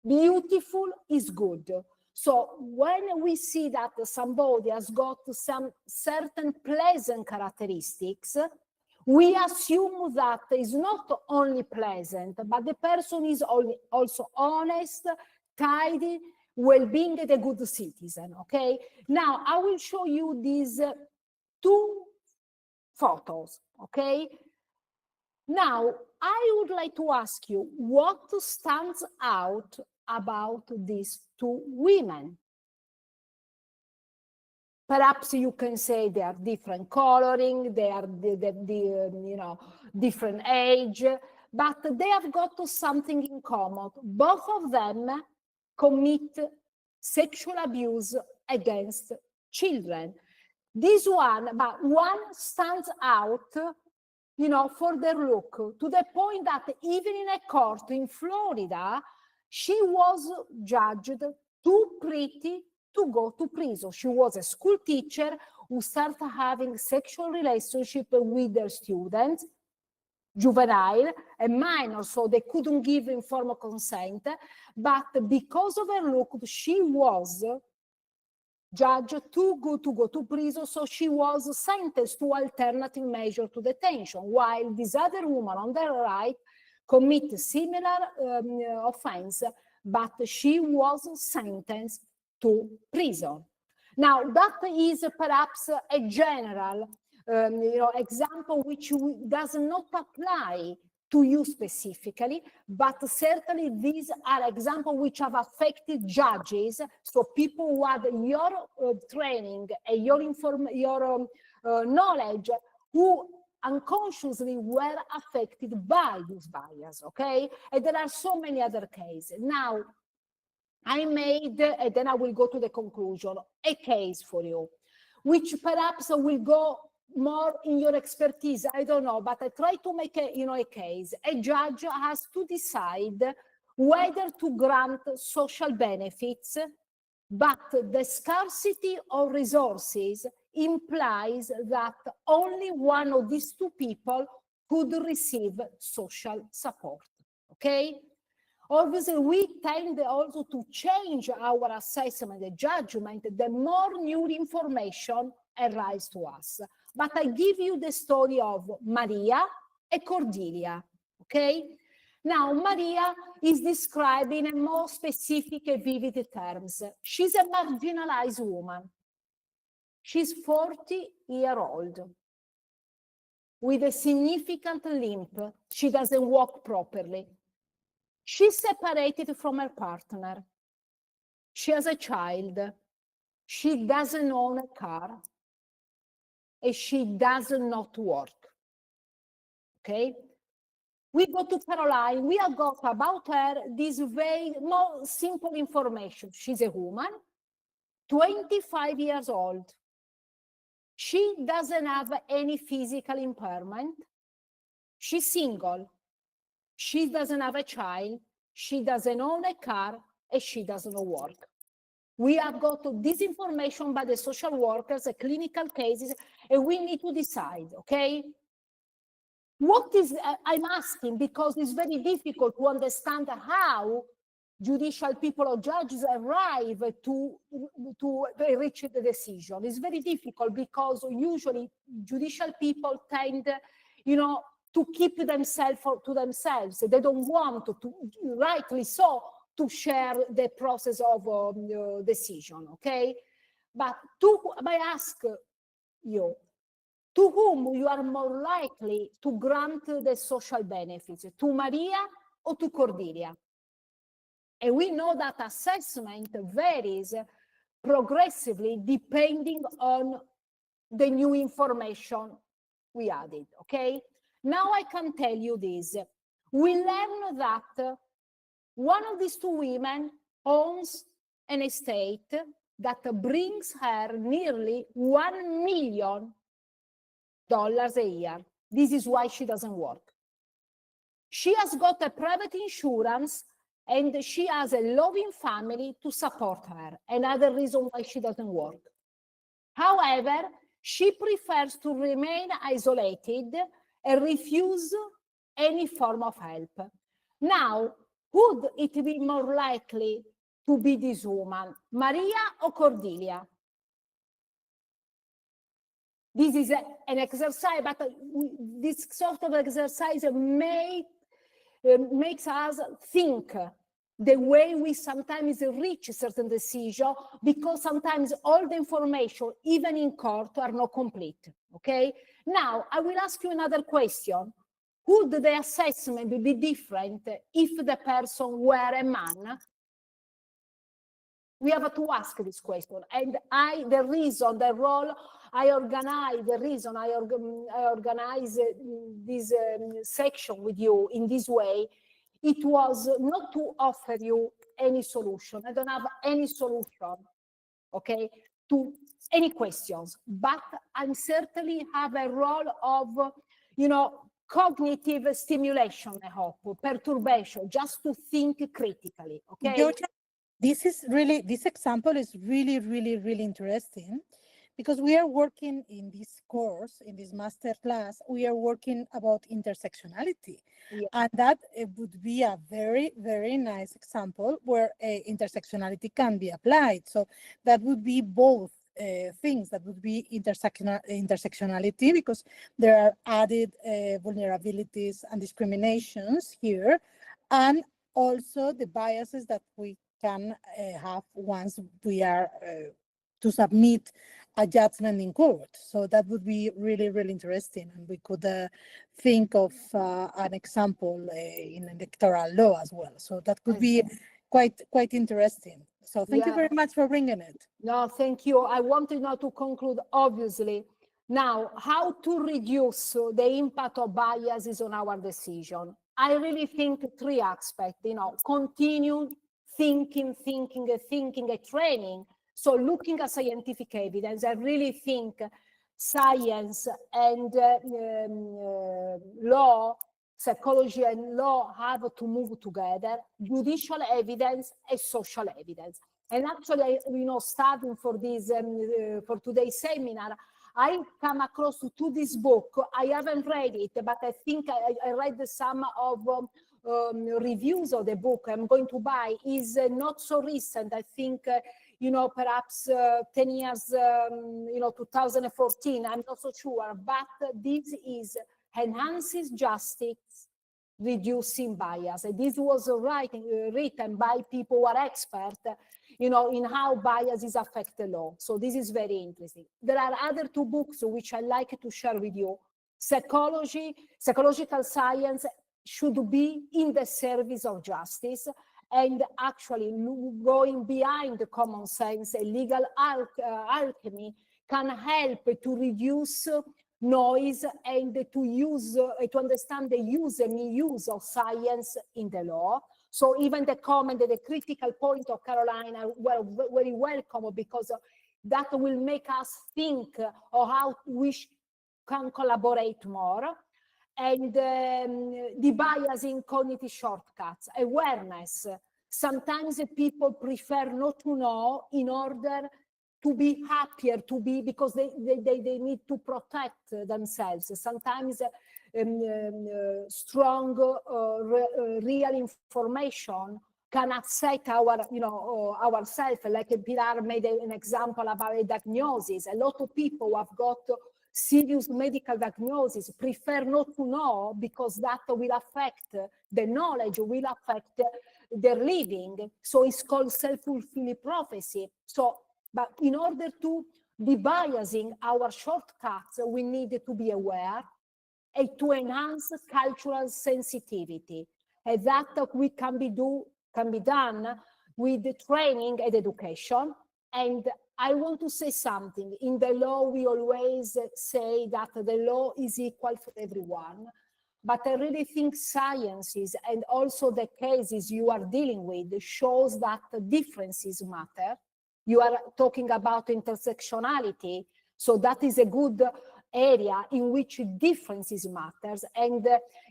beautiful is good. So when we see that somebody has got some certain pleasant characteristics, we assume that it's not only pleasant, but the person is also honest, tidy, well-being, and a good citizen, okay? Now, I will show you these two photos, okay? Now, I would like to ask you what stands out about these two women. Perhaps you can say they are different coloring, they are different age, but they have got something in common. Both of them commit sexual abuse against children. This one, but one stands out, for their look, to the point that even in a court in Florida, she was judged too pretty to go to prison. She was a school teacher who started having sexual relationship with their students, juvenile, a minor, so they couldn't give informal consent, but because of her look, she was judged too good to go to prison, so she was sentenced to alternative measure to detention, while this other woman on the right commit similar offense, but she was sentenced to prison. Now, that is perhaps a general example which does not apply to you specifically, but certainly these are examples which have affected judges, so people who had your training and your knowledge, who unconsciously were affected by this bias, okay? And there are so many other cases. Now, I made, and then I will go to the conclusion, a case for you, which perhaps will go more in your expertise, I don't know, but I try to make a case. A judge has to decide whether to grant social benefits, but the scarcity of resources implies that only one of these two people could receive social support, okay? Obviously, we tend also to change our assessment and judgment the more new information arrives to us. But I give you the story of Maria and Cordelia, okay? Now, Maria is described in a more specific and vivid terms. She's a marginalized woman. She's 40-year-old with a significant limp. She doesn't walk properly. She's separated from her partner. She has a child. She doesn't own a car. And she does not work. Okay? We go to Caroline. We have got about her this very more simple information. She's a woman, 25 years old. She doesn't have any physical impairment. She's single. She doesn't have a child. She doesn't own a car, and she doesn't work. We have got this information by the social workers, the clinical cases, and we need to decide, okay? What is, I'm asking, because it's very difficult to understand how judicial people or judges arrive to reach the decision. It's very difficult because usually judicial people tend, to keep themselves to themselves. They don't want to, rightly so, to share the process of decision, okay? But I ask you, to whom you are more likely to grant the social benefits, to Maria or to Cordelia? And we know that assessment varies progressively depending on the new information we added, okay? Now I can tell you this. We learn that one of these two women owns an estate that brings her nearly $1 million a year. This is why she doesn't work. She has got a private insurance and she has a loving family to support her. Another reason why she doesn't work. However, she prefers to remain isolated and refuse any form of help. Now, would it be more likely to be this woman, Maria or Cordelia? This is an exercise, but this sort of exercise makes us think the way we sometimes reach a certain decision, because sometimes all the information, even in court, are not complete, okay? Now, I will ask you another question. Would the assessment be different if the person were a man? We have to ask this question. And the reason I organize this section with you in this way, it was not to offer you any solution. I don't have any solution, okay, to any questions, but I certainly have a role of, cognitive stimulation, I hope, perturbation, just to think critically, okay? Georgia, this example is really, really, really interesting, because we are working in this course, in this master class, we are working about intersectionality. Yeah. And that would be a very, very nice example where intersectionality can be applied. So that would be both things. That would be intersectionality, because there are added vulnerabilities and discriminations here, and also the biases that we can have once we are to submit a judgment in court. So that would be really, really interesting. And we could think of an example in electoral law as well. So that could be quite interesting. So thank you very much for bringing it. No, thank you. I wanted now to conclude, obviously. Now, how to reduce the impact of biases on our decision? I really think three aspects, continue thinking, and training. So looking at scientific evidence, I really think science and law, psychology and law have to move together, judicial evidence and social evidence. And actually, studying for this, for today's seminar, I come across to this book. I haven't read it, but I think I read some of reviews of the book I'm going to buy. Is not so recent. I think, perhaps 10 years, 2014, I'm not so sure, but this is Enhances Justice, Reducing Bias. And this was written by people who are experts, in how biases affect the law. So this is very interesting. There are other two books which I like to share with you. Psychological science should be in the service of justice, and actually going behind the common sense and legal alchemy can help to reduce noise and to understand the use and misuse of science in the law. So even the comment, the critical point of Carolina were very welcome, because that will make us think of how we can collaborate more. And the bias in cognitive shortcuts, awareness. Sometimes people prefer not to know in order to be happier, because they need to protect themselves. Sometimes strong, real information can upset ourselves. Like Pilar made an example about a diagnosis. A lot of people who have got serious medical diagnosis prefer not to know, because that will affect the knowledge, will affect their living. So it's called self-fulfilling prophecy. So, but in order to debiasing our shortcuts, we need to be aware and to enhance cultural sensitivity. And that we can be done with the training and education. And I want to say something. In the law, we always say that the law is equal for everyone. But I really think sciences and also the cases you are dealing with shows that differences matter. You are talking about intersectionality. So that is a good area in which differences matters. And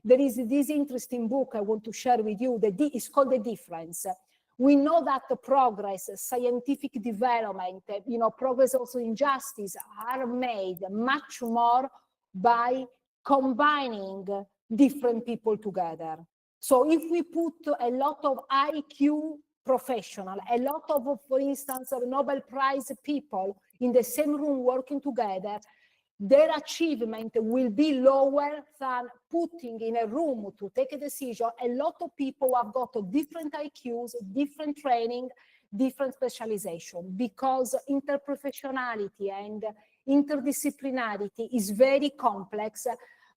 there is this interesting book I want to share with you. It's called The Difference. We know that the progress, scientific development, progress also in justice are made much more by combining different people together. So if we put a lot of IQ professional, a lot of, for instance, Nobel Prize people in the same room working together, their achievement will be lower than putting in a room to take a decision a lot of people who have got different IQs, different training, different specialization, because interprofessionality and interdisciplinarity is very complex,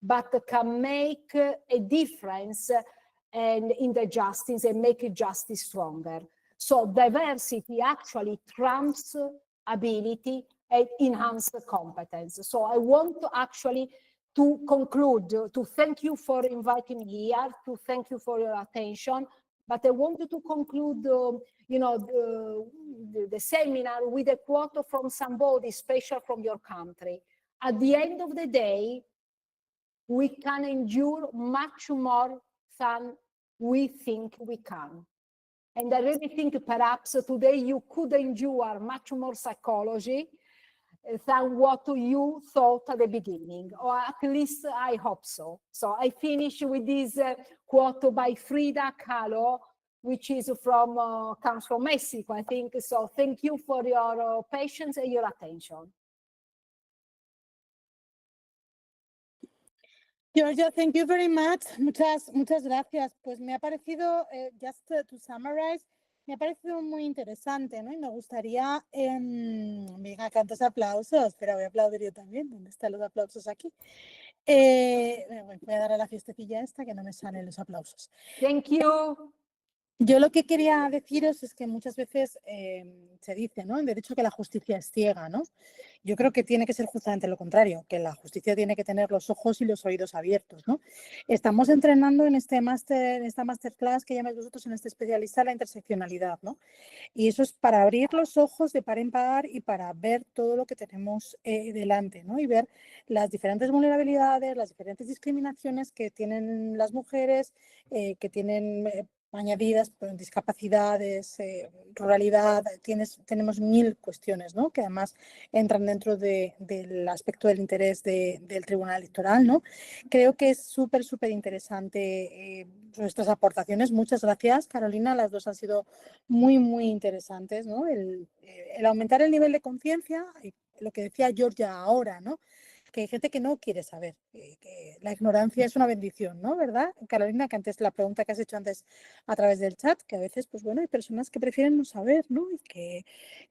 but can make a difference and in the justice and make justice stronger. So diversity actually trumps ability and enhance competence. So I want to actually to conclude, to thank you for inviting me here, to thank you for your attention, but I wanted to conclude, the seminar with a quote from somebody special from your country. At the end of the day, we can endure much more than we think we can. And I really think perhaps today you could endure much more psychology than what you thought at the beginning, or at least I hope so. So I finish with this quote by Frida Kahlo, which is comes from Mexico, I think. So thank you for your patience and your attention. Georgia, thank you very much. Muchas gracias. Pues me ha parecido, just to summarize, me ha parecido muy interesante, ¿no? Y me gustaría, venga, tantos aplausos, pero voy a aplaudir yo también. ¿Dónde están los aplausos aquí? Voy a dar a la fiestecilla esta que no me salen los aplausos. Thank you. Yo lo que quería deciros es que muchas veces se dice, ¿no? En derecho que la justicia es ciega, ¿no? Yo creo que tiene que ser justamente lo contrario, que la justicia tiene que tener los ojos y los oídos abiertos, ¿no? Estamos entrenando en este máster, en esta masterclass que llamáis vosotros en este especialista la interseccionalidad, ¿no? Y eso es para abrir los ojos de par en par y para ver todo lo que tenemos delante, ¿no? Y ver las diferentes vulnerabilidades, las diferentes discriminaciones que tienen las mujeres, que tienen añadidas, pues, discapacidades, ruralidad, tenemos 1000 cuestiones, ¿no? Que además entran dentro del aspecto del interés del Tribunal Electoral, ¿no? Creo que es súper interesante nuestras aportaciones. Muchas gracias, Carolina. Las dos han sido muy interesantes, ¿no? El aumentar el nivel de conciencia, lo que decía Georgia ahora, ¿no? Que hay gente que no quiere saber, que la ignorancia es una bendición, ¿no? ¿Verdad, Carolina? Que antes la pregunta que has hecho antes a través del chat, que a veces, pues bueno, hay personas que prefieren no saber, ¿no? Y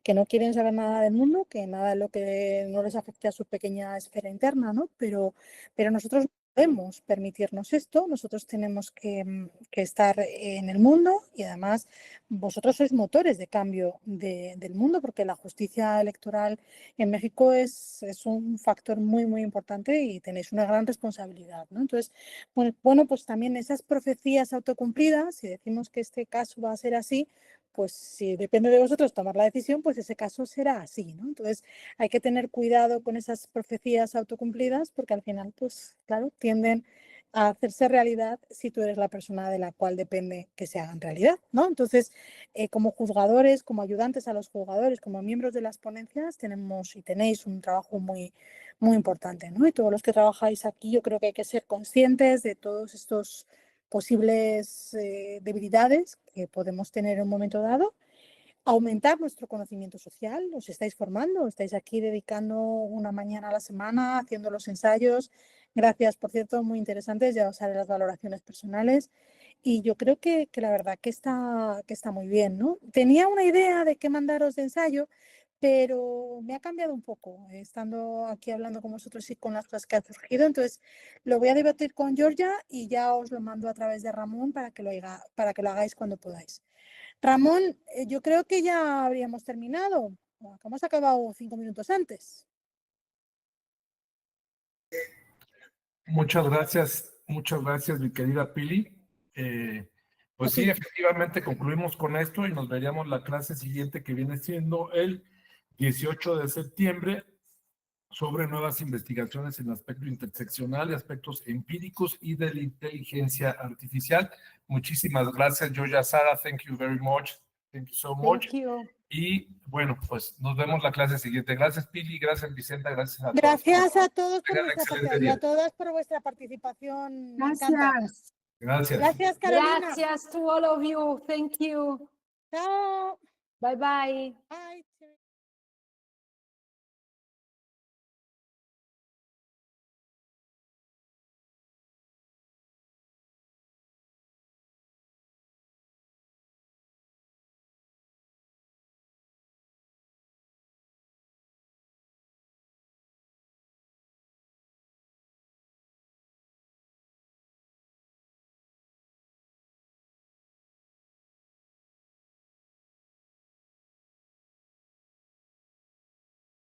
que no quieren saber nada del mundo, que nada de lo que no les afecte a su pequeña esfera interna, ¿no? Pero nosotros no podemos permitirnos esto, nosotros tenemos que estar en el mundo y además vosotros sois motores de cambio del mundo porque la justicia electoral en México es un factor muy importante y tenéis una gran responsabilidad, ¿no? Entonces, bueno, pues también esas profecías autocumplidas, si decimos que este caso va a ser así, pues si depende de vosotros tomar la decisión, pues ese caso será así, ¿no? Entonces, hay que tener cuidado con esas profecías autocumplidas porque al final, pues claro, tienden a hacerse realidad si tú eres la persona de la cual depende que se hagan realidad, ¿no? Entonces, como juzgadores, como ayudantes a los juzgadores, como miembros de las ponencias, tenemos y tenéis un trabajo muy importante, ¿no? Y todos los que trabajáis aquí, yo creo que hay que ser conscientes de todos estos posibles debilidades que podemos tener en un momento dado, aumentar nuestro conocimiento social, os estáis formando, estáis aquí dedicando una mañana a la semana, haciendo los ensayos, gracias, por cierto, muy interesantes, ya os haré las valoraciones personales y yo creo que la verdad que está muy bien, ¿no? Tenía una idea de qué mandaros de ensayo, pero me ha cambiado un poco, estando aquí hablando con vosotros y con las cosas que han surgido, entonces lo voy a debatir con Georgia y ya os lo mando a través de Ramón para que lo hagáis cuando podáis. Ramón, yo creo que ya habríamos terminado. Hemos acabado 5 minutos antes. Muchas gracias, mi querida Pili. Pues sí, efectivamente concluimos con esto y nos veríamos la clase siguiente que viene siendo el 18 de septiembre sobre nuevas investigaciones en aspecto interseccional y aspectos empíricos y de la inteligencia artificial. Muchísimas gracias, Georgia, Sara. Thank you very much. Thank you so much. Thank you. Y bueno, pues nos vemos la clase siguiente. Gracias, Pili, gracias, Vicenta, gracias a todos. Gracias a todos por Tengan vuestra excelente participación y día. a todas por vuestra participación. Me encanta. Gracias. Gracias. Gracias, Carolina. Gracias to all of you. Thank you. Chao. Bye bye. Bye.